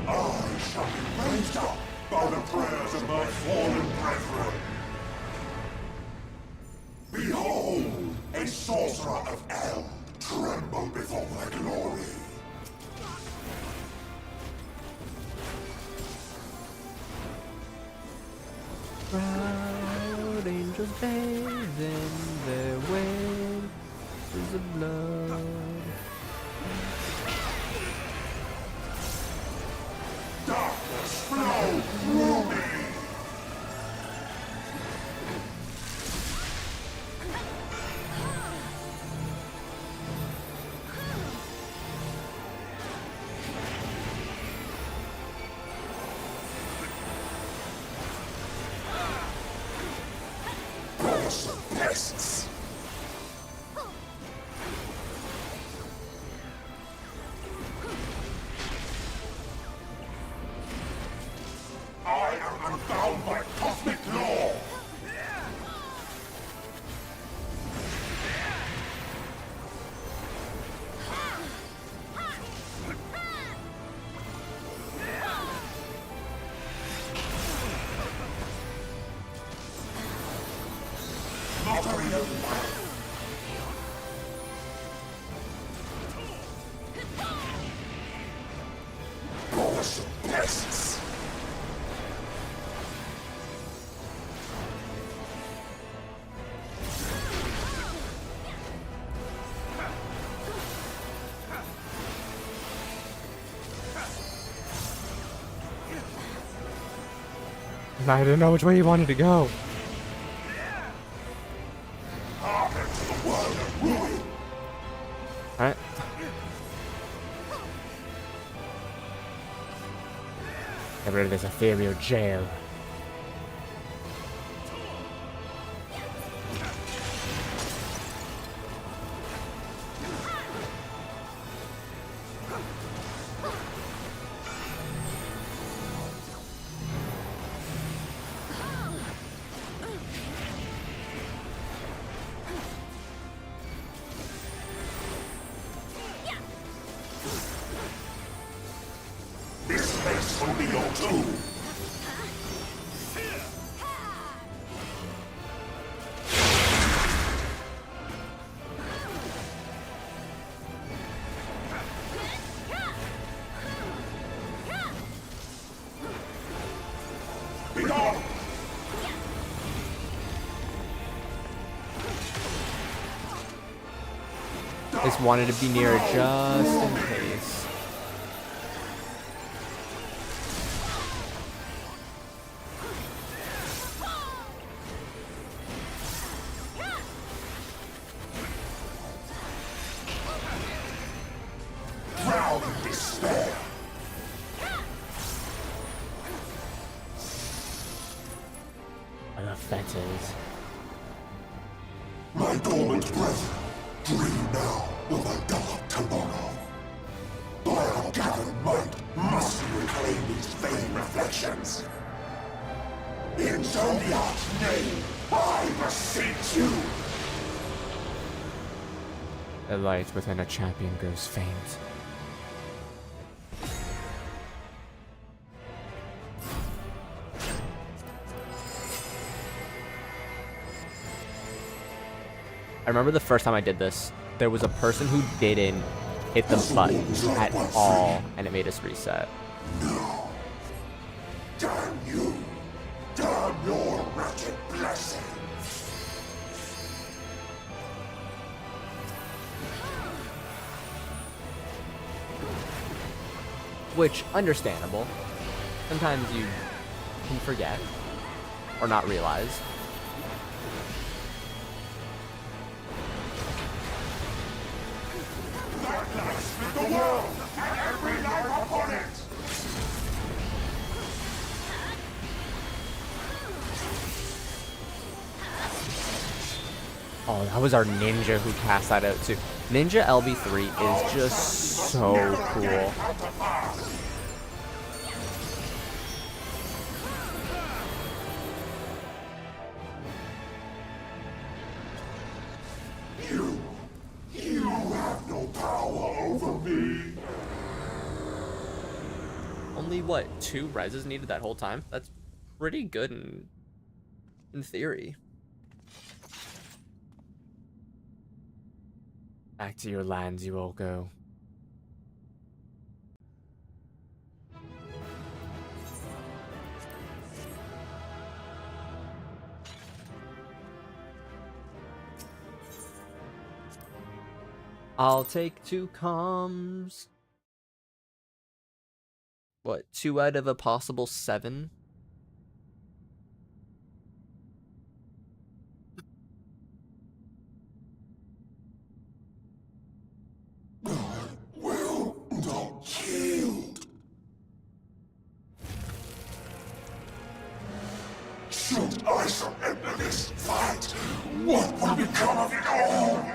I shall be raised up by the prayers of my fallen brethren! Behold, a sorcerer of Eld tremble before their glory! angels bathe in their waves of blood. Pests! I am unbound by cosmic law! Mockery of life! Awesome pests! I didn't know which way he wanted to go. Alright. Get rid of this ethereal jail. This place will be your tomb! Be gone! Just wanted to be near just in case. Drown in despair! The fetters. My dormant breath, dream now of a dark tomorrow. By our gathered might, must we reclaim these vain reflections. In Zodiac's name, I beseech you! The light within a champion grows faint. I remember the first time I did this, there was a person who didn't hit the button at all, and it made us reset. No. Damn you! Damn your wretched blessing! Which, understandable. Sometimes you can forget, or not realize. That light split the world, and every life upon it! Oh, that was our ninja who cast that out too. Ninja LB3 is just so cool. You have no power over me! Only what, 2 reses needed that whole time? That's pretty good in theory. Back to your lands you all go. I'll take 2 comms. What, 2 out of a possible 7? Will not yield. Should I surrender this fight, what will become of it all?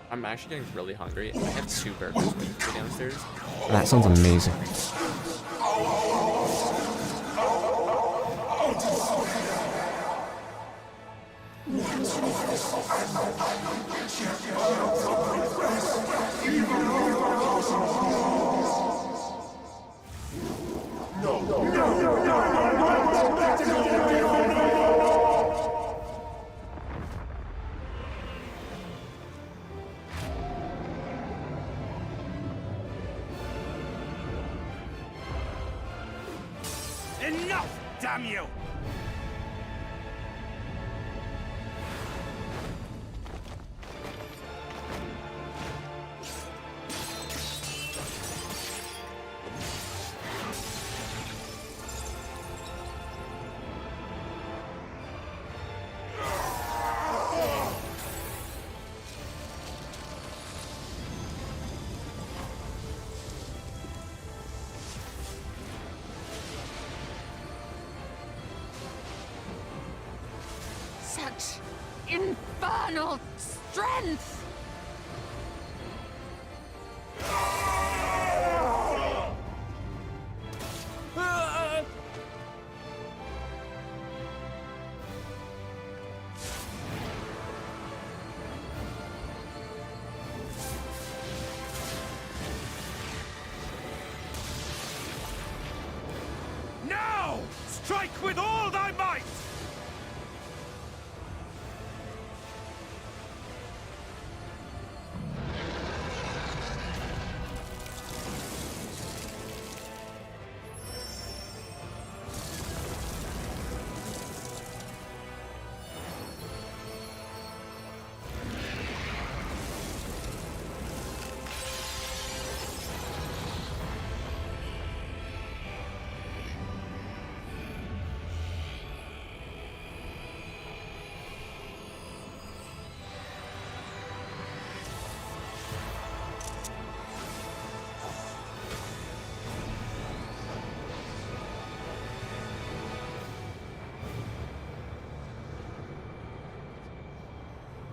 I'm actually getting really hungry. I have 2 burgers waiting for me downstairs. That sounds amazing. Enough, damn you! Such infernal strength! Now! Strike with all thy might!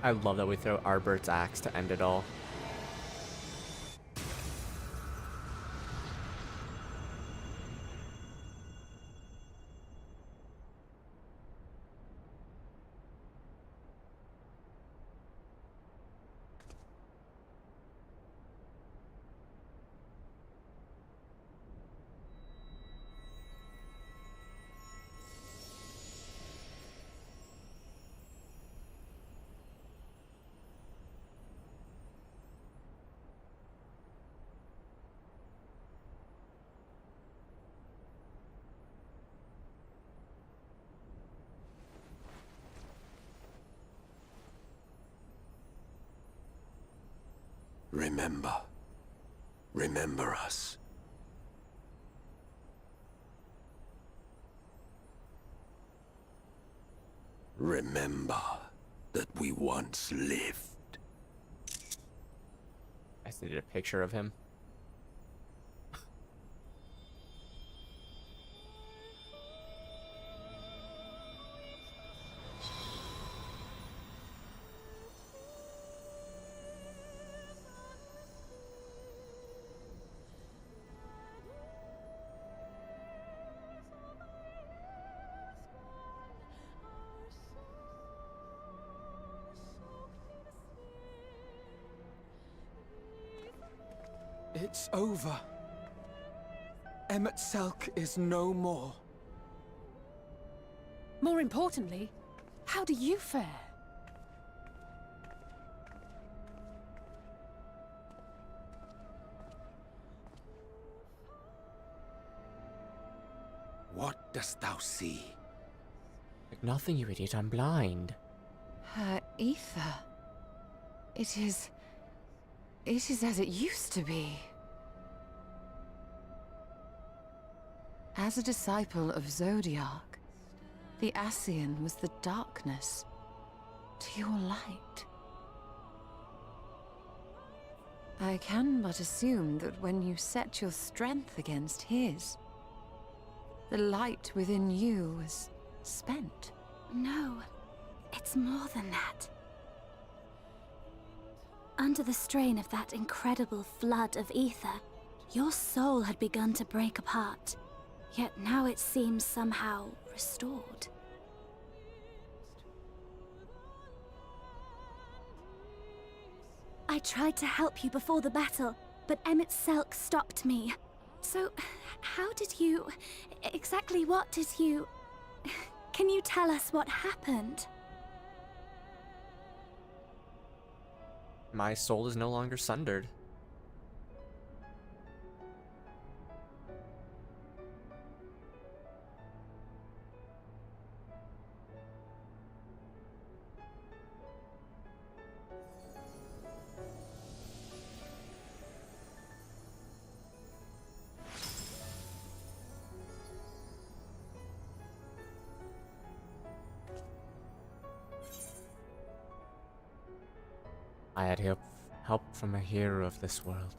I love that we throw Arbert's axe to end it all. Remember. Remember us. Remember that we once lived. I just needed a picture of him. It's over. Emet-Selch is no more. More importantly, how do you fare? What dost thou see? Like nothing, you idiot, I'm blind. Her ether. It is It is as it used to be. As a disciple of Zodiac, the Ascian was the darkness to your light. I can but assume that when you set your strength against his, the light within you was spent. No, it's more than that. Under the strain of that incredible flood of ether, your soul had begun to break apart, yet now it seems somehow restored. I tried to help you before the battle, but Emmett Selk stopped me. So, how did you... exactly what did you... Can you tell us what happened? My soul is no longer sundered. I had help from a hero of this world.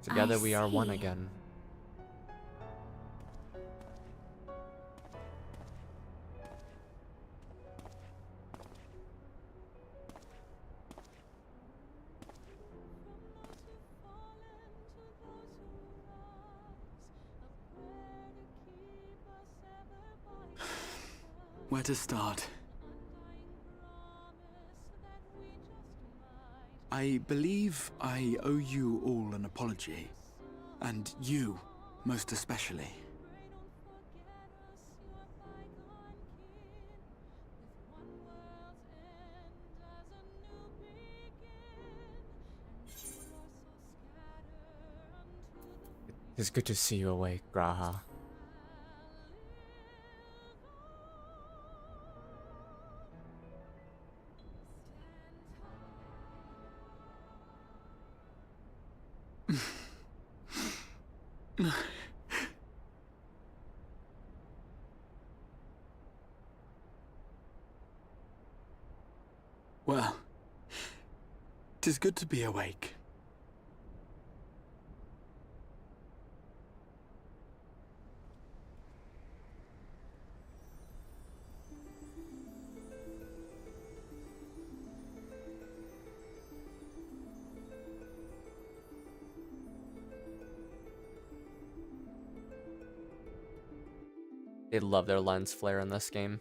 Together we are one again. Where to start? I believe I owe you all an apology. And you, most especially. It's good to see you awake, Graha. Well, 'tis good to be awake. They love their lens flare in this game.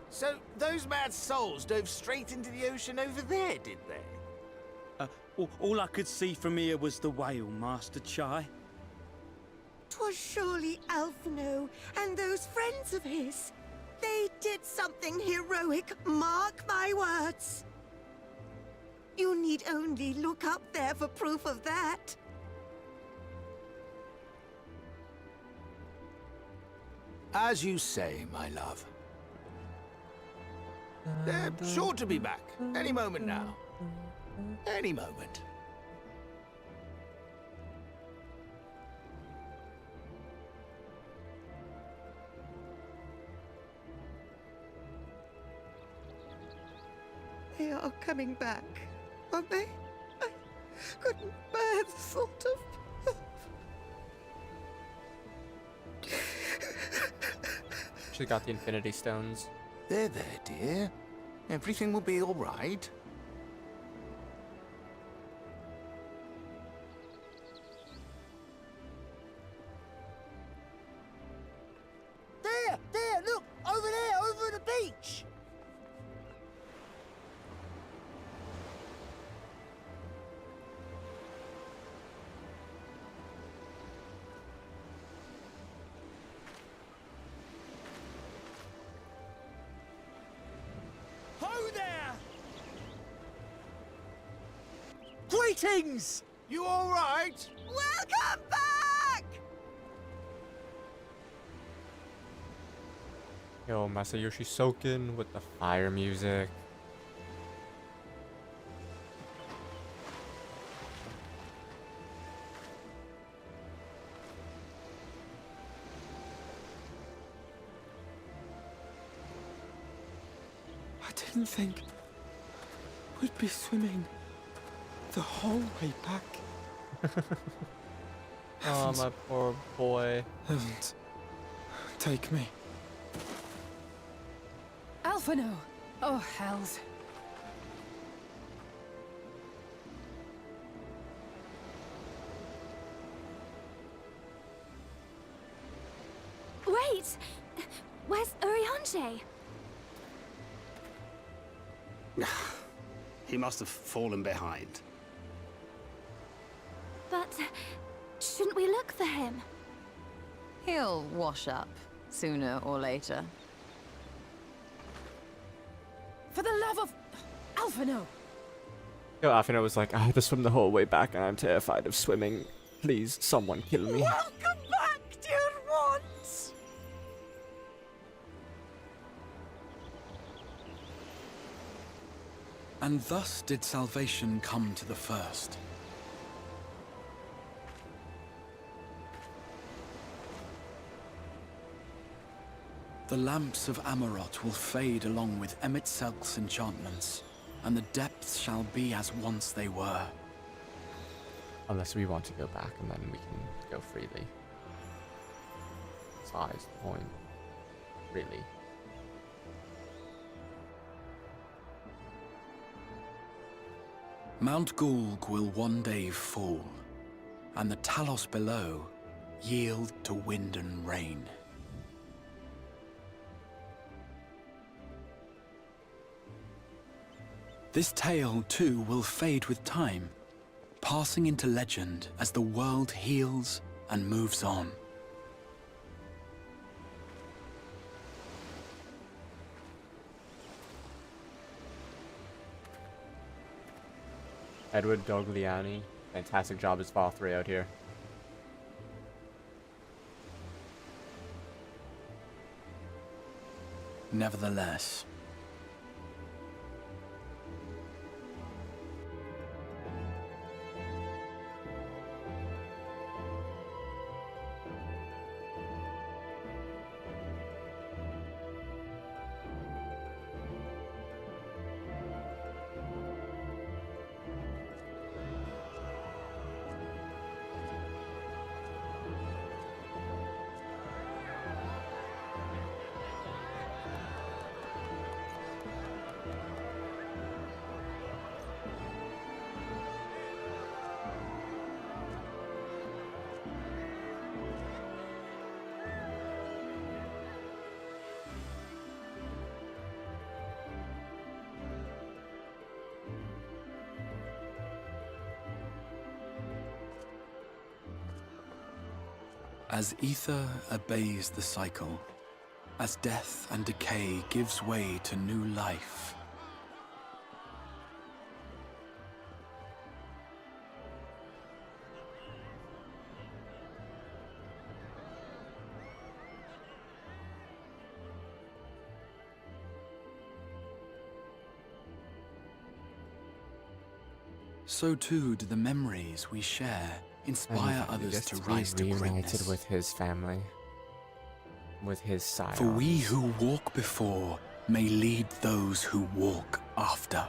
So, those mad souls dove straight into the ocean over there, did they? All I could see from here was the whale, Master Chai. 'Twas surely Alphino and those friends of his. They did something heroic, mark my words. You need only look up there for proof of that. As you say, my love. They're sure to be back, any moment now. Any moment. They are coming back, aren't they? I couldn't bear the thought of... She got the Infinity Stones. There, dear. Everything will be all right. There, look! Over there, over the beach! Ho there! Greetings! You all right? Welcome back! Yo, Masayoshi Soken with the fire music. I didn't think we'd be swimming the whole way back. Oh, my poor boy. Heavens, take me. Alphino! Oh, hells. Wait! Where's Urianger? He must have fallen behind. But shouldn't we look for him? He'll wash up, sooner or later. For the love of... Alphino! Yo, Afina was like, I had to swim the whole way back and I'm terrified of swimming. Please, someone kill me. Welcome back, dear ones! And thus did salvation come to the first. The lamps of Amarot will fade along with Emet-Selk's enchantments, and the depths shall be as once they were. Unless we want to go back and then we can go freely. Size the point. Really. Mount Gulg will one day fall, and the Talos below yield to wind and rain. This tale, too, will fade with time, passing into legend as the world heals and moves on. Edward Dogliani, fantastic job as Valkyrie out here. Nevertheless, as ether obeys the cycle, as death and decay gives way to new life, so too do the memories we share inspire others to rise to greatness. With his family. With his sire. For we who walk before may lead those who walk after.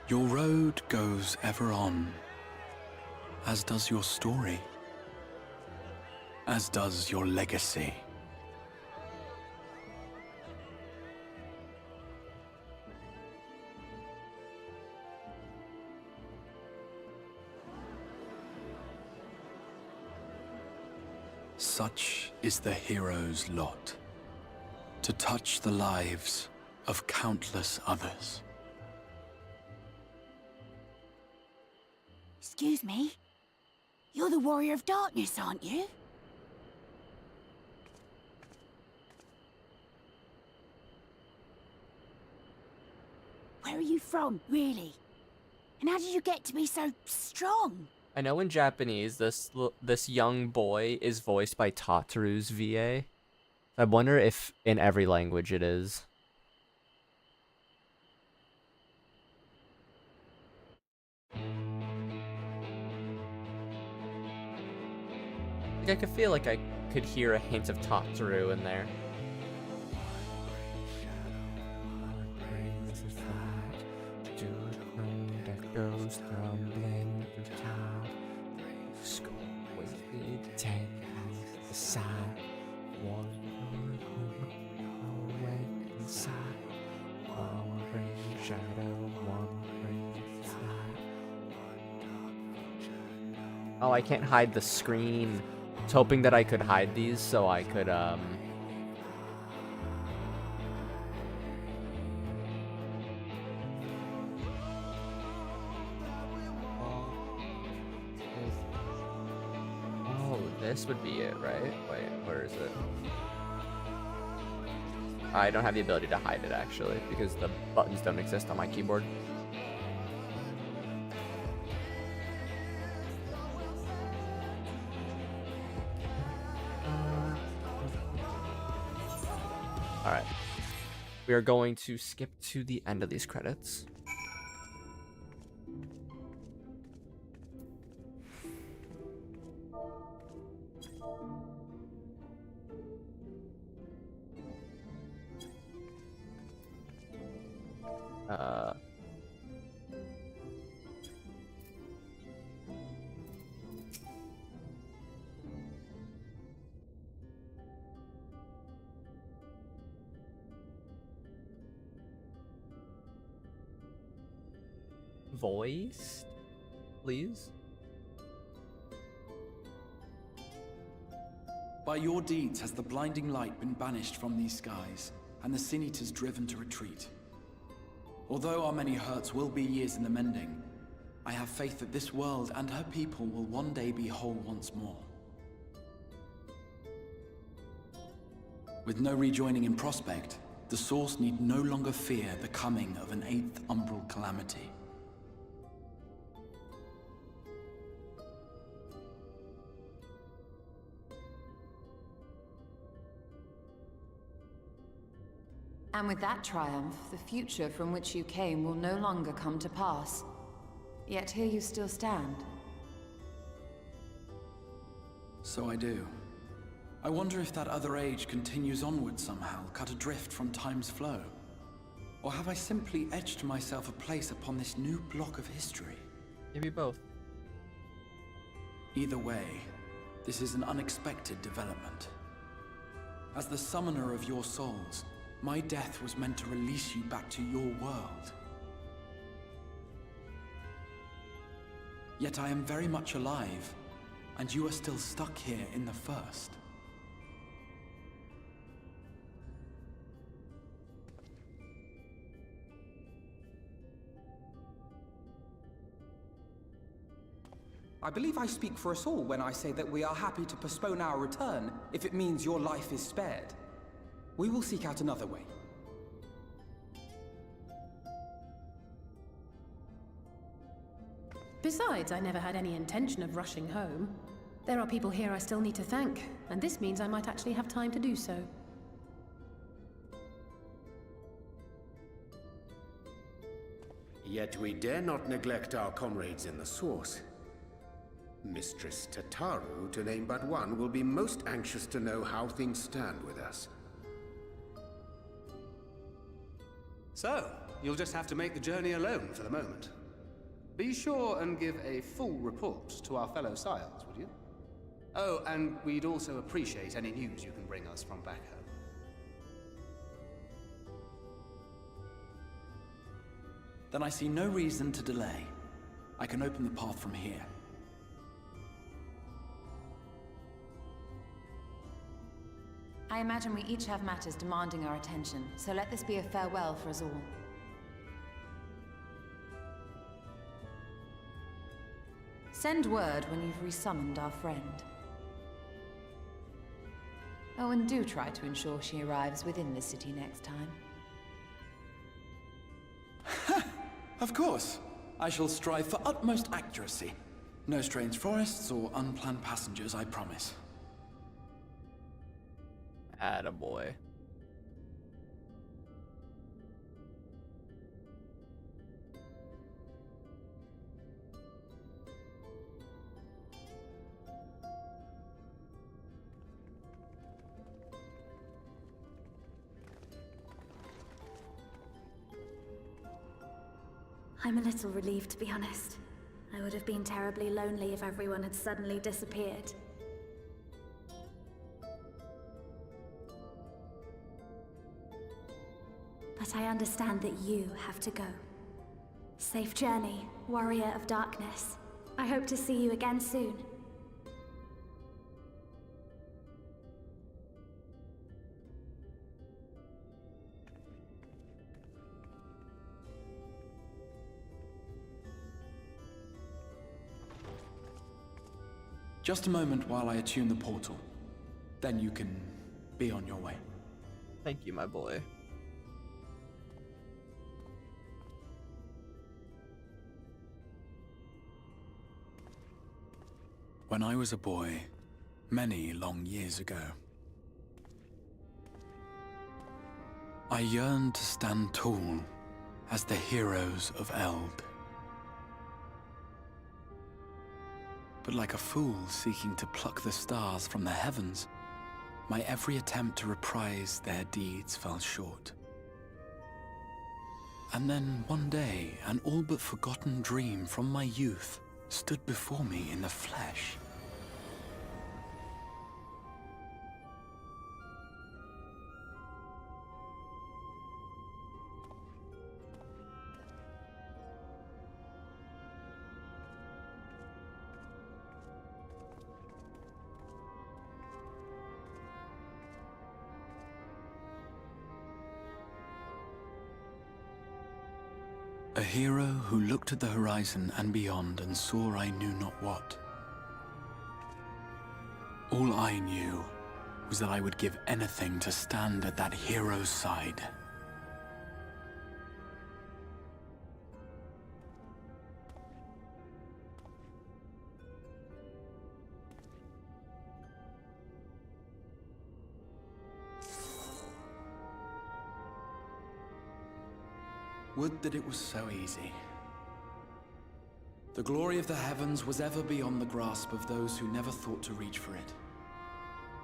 Your road goes ever on, as does your story, as does your legacy. Such is the hero's lot, to touch the lives of countless others. Excuse me? You're the Warrior of Darkness, aren't you? from, really? And how did you get to be so strong? I know in Japanese, this young boy is voiced by Tataru's VA. I wonder if in every language it is. I could feel like I could hear a hint of Tataru in there. Goes tumbling through town. School with the tank the side. One awake inside. One bring shadow, one bring light. Oh, I can't hide the screen. I was hoping that I could hide these so I could this would be it, right? Wait, where is it? I don't have the ability to hide it, actually, because the buttons don't exist on my keyboard. Alright. We are going to skip to the end of these credits. Voiced, please. By your deeds has the blinding light been banished from these skies, and the Sin Eaters driven to retreat. Although our many hurts will be years in the mending, I have faith that this world and her people will one day be whole once more. With no rejoining in prospect, the Source need no longer fear the coming of an 8th umbral calamity. And with that triumph, the future from which you came will no longer come to pass. Yet here you still stand. So I do. I wonder if that other age continues onward somehow, cut adrift from time's flow. Or have I simply etched myself a place upon this new block of history? Maybe both. Either way, this is an unexpected development. As the summoner of your souls, my death was meant to release you back to your world. Yet I am very much alive, and you are still stuck here in the First. I believe I speak for us all when I say that we are happy to postpone our return if it means your life is spared. We will seek out another way. Besides, I never had any intention of rushing home. There are people here I still need to thank, and this means I might actually have time to do so. Yet we dare not neglect our comrades in the Source. Mistress Tataru, to name but one, will be most anxious to know how things stand with us. So, you'll just have to make the journey alone for the moment. Be sure and give a full report to our fellow sires, would you? Oh, and we'd also appreciate any news you can bring us from back home. Then I see no reason to delay. I can open the path from here. I imagine we each have matters demanding our attention, so let this be a farewell for us all. Send word when you've resummoned our friend. Oh, and do try to ensure she arrives within the city next time. Of course. I shall strive for utmost accuracy. No strange forests or unplanned passengers, I promise. Attaboy. I'm a little relieved, to be honest. I would have been terribly lonely if everyone had suddenly disappeared. But I understand that you have to go. Safe journey, warrior of darkness. I hope to see you again soon. Just a moment while I attune the portal. Then you can be on your way. Thank you, my boy. When I was a boy, many long years ago, I yearned to stand tall as the heroes of Eld. But like a fool seeking to pluck the stars from the heavens, my every attempt to reprise their deeds fell short. And then one day, an all but forgotten dream from my youth stood before me in the flesh. A hero who looked at the horizon and beyond and saw I knew not what. All I knew was that I would give anything to stand at that hero's side. Would that it was so easy. The glory of the heavens was ever beyond the grasp of those who never thought to reach for it.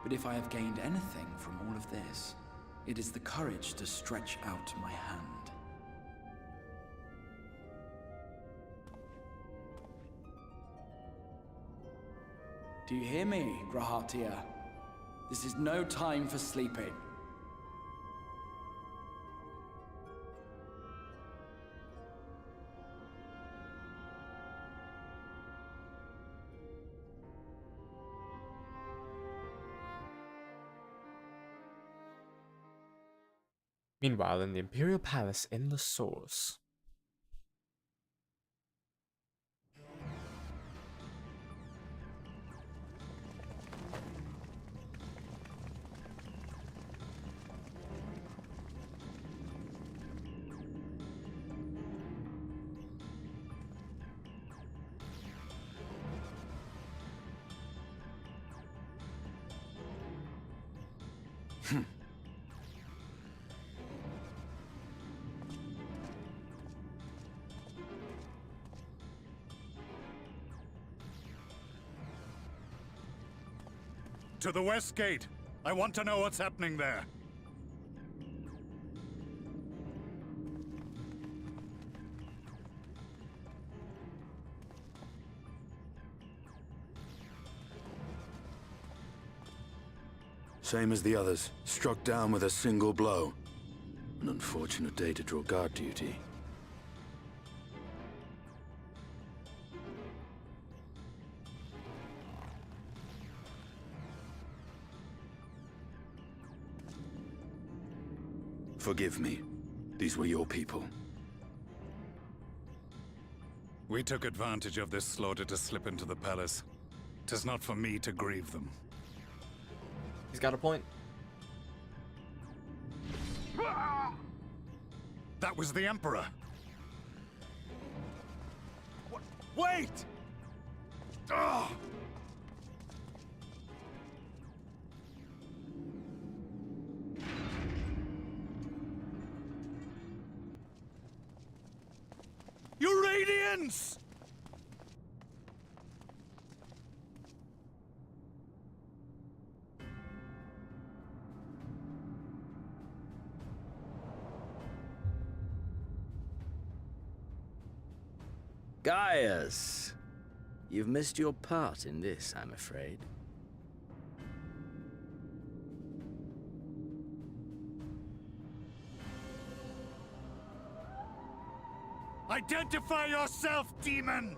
But if I have gained anything from all of this, it is the courage to stretch out my hand. Do you hear me, Grahatia? This is no time for sleeping. Meanwhile, in the Imperial Palace in the Source. To the West Gate. I want to know what's happening there. Same as the others. Struck down with a single blow. An unfortunate day to draw guard duty. Forgive me. These were your people. We took advantage of this slaughter to slip into the palace. 'Tis not for me to grieve them. He's got a point. That was the Emperor. Wait! Ugh. Your radiance! Gaius, you've missed your part in this, I'm afraid. Identify yourself, demon!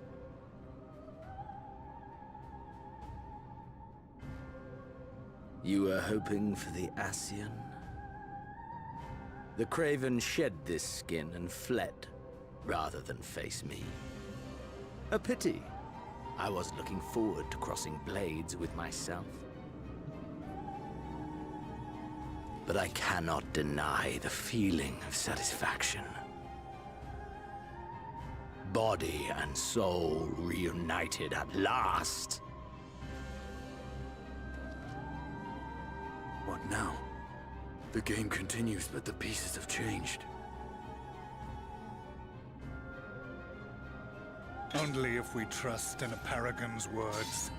You were hoping for the Ascian? The Craven shed this skin and fled, rather than face me. A pity. I was looking forward to crossing blades with myself. But I cannot deny the feeling of satisfaction. Body and soul reunited at last. What now? The game continues, but the pieces have changed. Only if we trust in a paragon's words.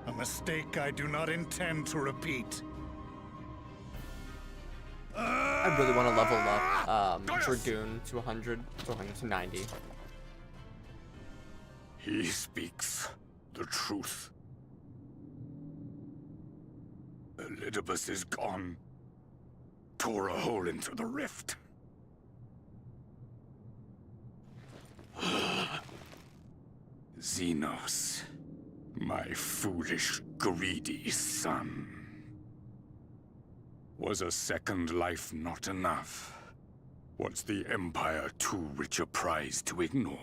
A mistake I do not intend to repeat. I really want to level up Dragoon to 100, to 90. He speaks the truth. Elidibus is gone. Tore a hole into the rift. Xenos, my foolish, greedy son. Was a second life not enough? Was the Empire too rich a prize to ignore?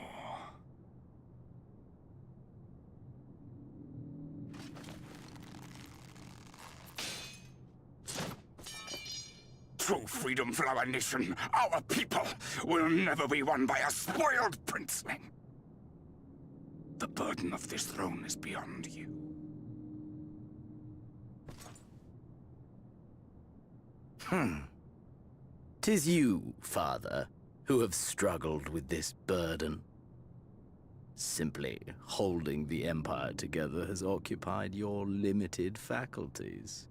True freedom for our nation, our people, will never be won by a spoiled princeling. The burden of this throne is beyond you. 'Tis you, father, who have struggled with this burden. Simply holding the Empire together has occupied your limited faculties.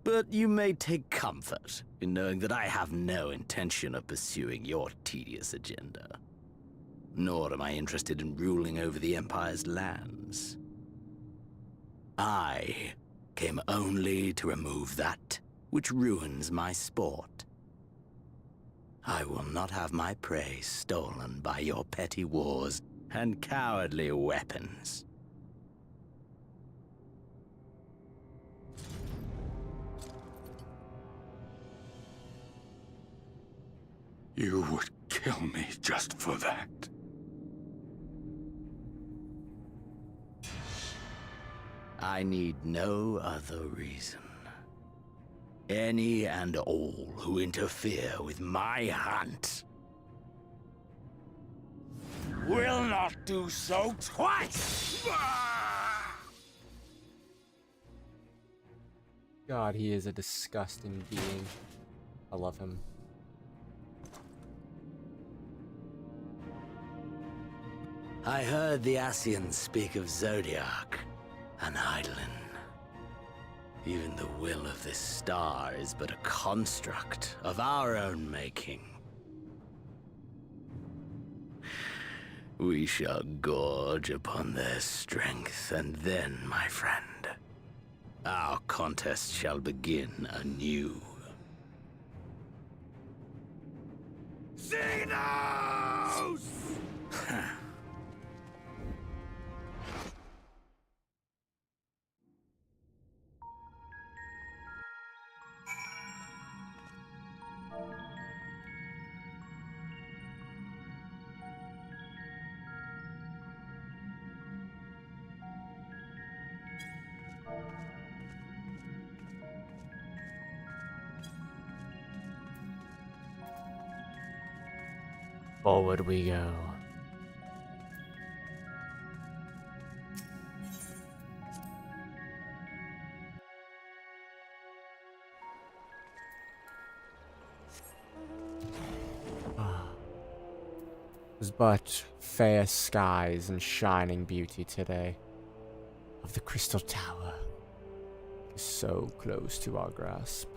But you may take comfort in knowing that I have no intention of pursuing your tedious agenda. Nor am I interested in ruling over the Empire's lands. I came only to remove that which ruins my sport. I will not have my prey stolen by your petty wars and cowardly weapons. You would kill me just for that. I need no other reason. Any and all who interfere with my hunt will not do so twice! God, he is a disgusting being. I love him. I heard the Ascians speak of Zodiac and Hydaelyn. Even the will of this star is but a construct of our own making. We shall gorge upon their strength, and then, my friend, our contest shall begin anew. Xenos! Forward we go. was but fair skies and shining beauty today. Of the crystal tower is so close to our grasp.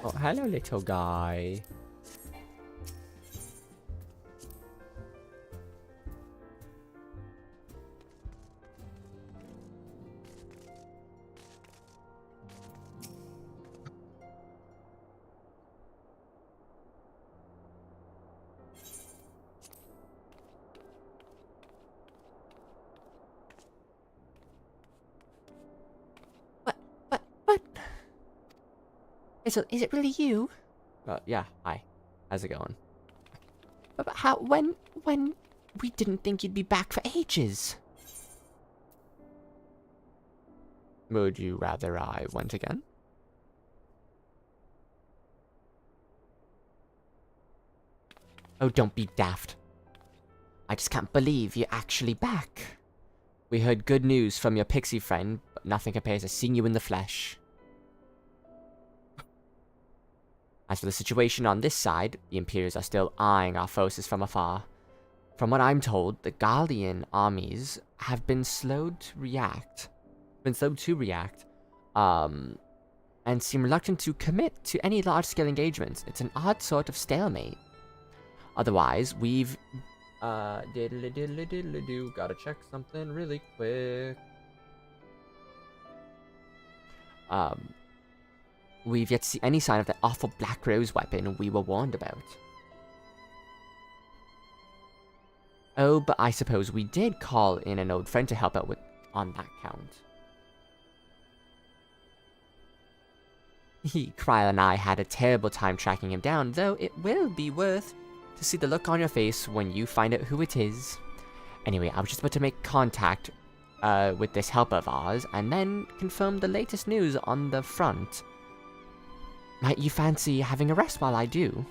Oh, hello, little guy. What? Is it really you? Yeah, hi. How's it going? But how, when, we didn't think you'd be back for ages. Would you rather I went again? Oh, don't be daft. I just can't believe you're actually back. We heard good news from your pixie friend, but nothing compares to seeing you in the flesh. As for the situation on this side, the Imperials are still eyeing our forces from afar. From what I'm told, the Gallian armies have been slow to react, and seem reluctant to commit to any large-scale engagements. It's an odd sort of stalemate. Otherwise, we've diddly-diddly-diddly-do. Gotta check something really quick. We've yet to see any sign of that awful Black Rose weapon we were warned about. Oh, but I suppose we did call in an old friend to help out with on that count. Kryl and I had a terrible time tracking him down, though it will be worth to see the look on your face when you find out who it is. Anyway, I was just about to make contact with this helper of ours, and then confirm the latest news on the front. Might you fancy having a rest while I do?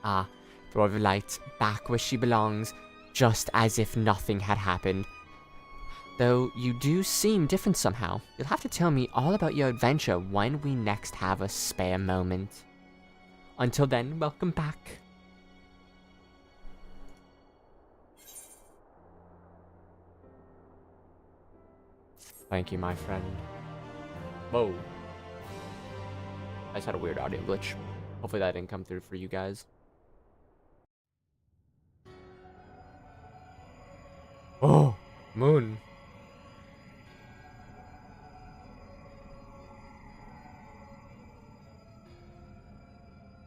Ah, throw of light, back where she belongs, just as if nothing had happened. Though you do seem different somehow. You'll have to tell me all about your adventure when we next have a spare moment. Until then, welcome back. Thank you, my friend. Whoa. I just had a weird audio glitch. Hopefully that didn't come through for you guys. Oh, moon.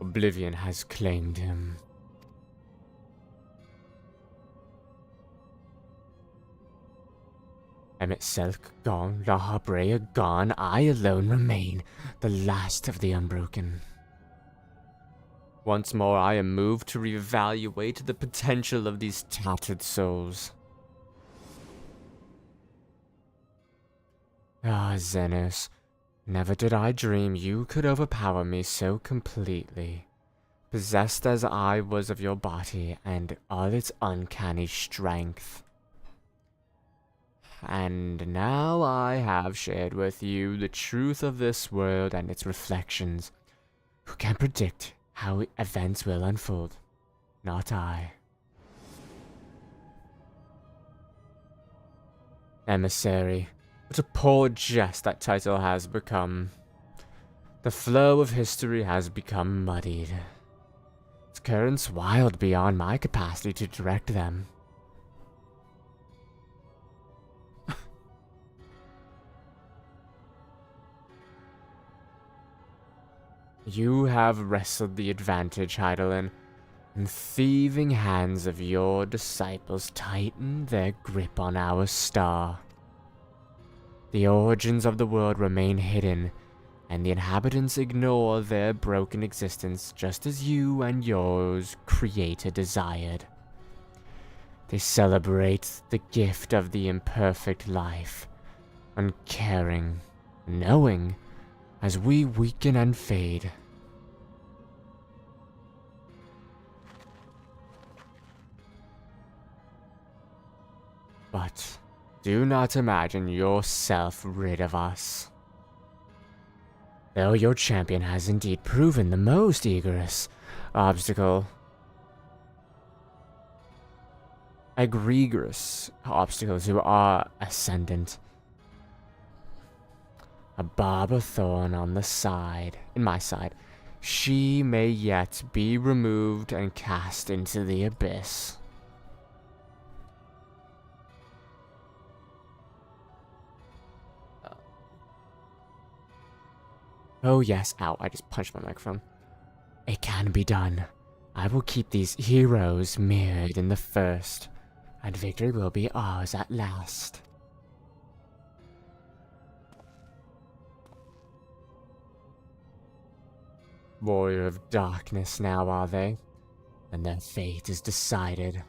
Oblivion has claimed him. Eorzea gone, Hydaelyn gone, I alone remain, the last of the Unbroken. Once more I am moved to reevaluate the potential of these tattered souls. Ah, Xenos, never did I dream you could overpower me so completely, possessed as I was of your body and all its uncanny strength. And now I have shared with you the truth of this world and its reflections. Who can predict how events will unfold? Not I. Emissary, what a poor jest that title has become. The flow of history has become muddied. Its currents wild beyond my capacity to direct them. You have wrestled the advantage, Hydaelyn, and thieving hands of your disciples tighten their grip on our star. The origins of the world remain hidden, and the inhabitants ignore their broken existence just as you and yours Creator desired. They celebrate the gift of the imperfect life, uncaring, knowing, as we weaken and fade. But do not imagine yourself rid of us. Though your champion has indeed proven the most egregious obstacle to our ascendant. A barb of thorn on the side, in my side. She may yet be removed and cast into the abyss. Oh yes, ow, I just punched my microphone. It can be done. I will keep these heroes mirrored in the first, and victory will be ours at last. Warrior of darkness now, are they? And their fate is decided.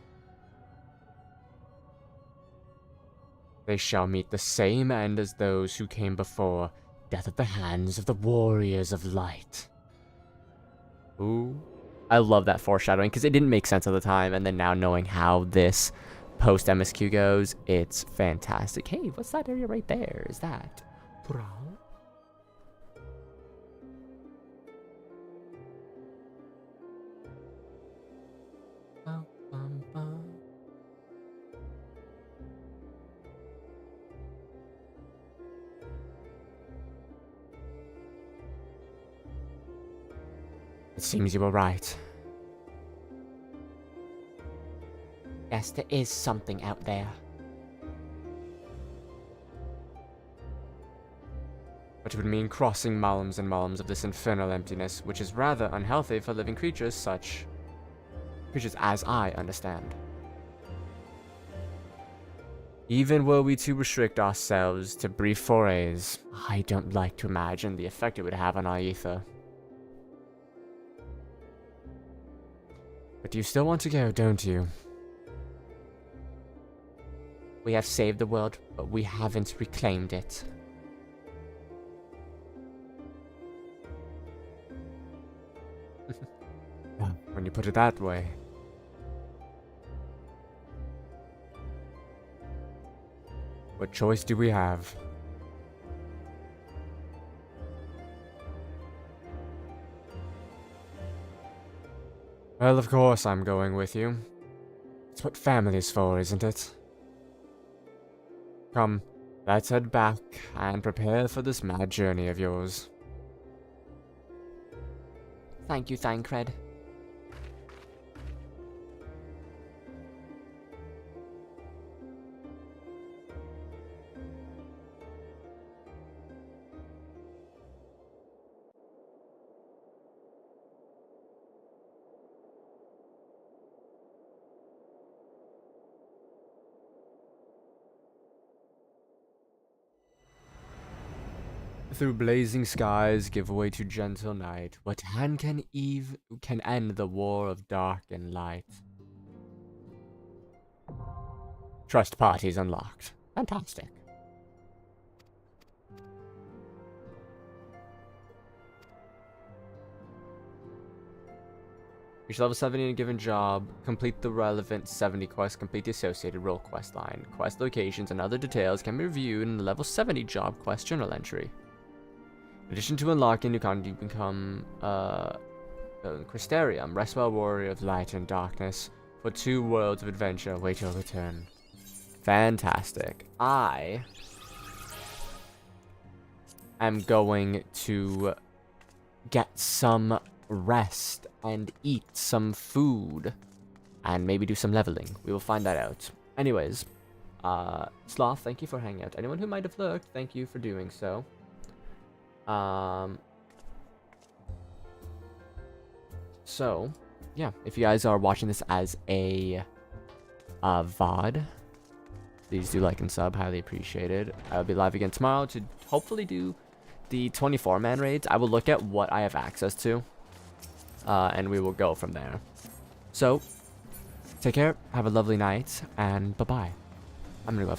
They shall meet the same end as those who came before, death at the hands of the warriors of light. Ooh. I love that foreshadowing, because it didn't make sense at the time, and then now knowing how this post-MSQ goes, it's fantastic. Hey, what's that area right there? Is that... It seems you were right. Yes, there is something out there. Which would mean crossing malums and malums of this infernal emptiness, which is rather unhealthy for living creatures as I understand. Even were we to restrict ourselves to brief forays, I don't like to imagine the effect it would have on our ether. But you still want to go, don't you? We have saved the world, but we haven't reclaimed it. When you put it that way. What choice do we have? Well, of course I'm going with you. It's what family's for, isn't it? Come, let's head back and prepare for this mad journey of yours. Thank you, Thancred. Through blazing skies give way to gentle night. What hand can end the war of dark and light? Trust parties unlocked. Fantastic. Reach level 70 in a given job. Complete the relevant 70 quests. Complete the associated role quest line. Quest locations and other details can be reviewed in the level 70 job quest journal entry. In addition to unlocking new content, you become Crystarium, Restwell Warrior of Light and Darkness, for 2 worlds of adventure. Wait your return. Fantastic. I am going to get some rest and eat some food and maybe do some leveling. We will find that out. Anyways, Sloth, thank you for hanging out. Anyone who might have lurked, thank you for doing so. So, yeah, if you guys are watching this as a VOD, please do like and sub, highly appreciated. I'll be live again tomorrow to hopefully do the 24-man raids. I will look at what I have access to, and we will go from there. So, take care, have a lovely night, and bye-bye. I'm gonna go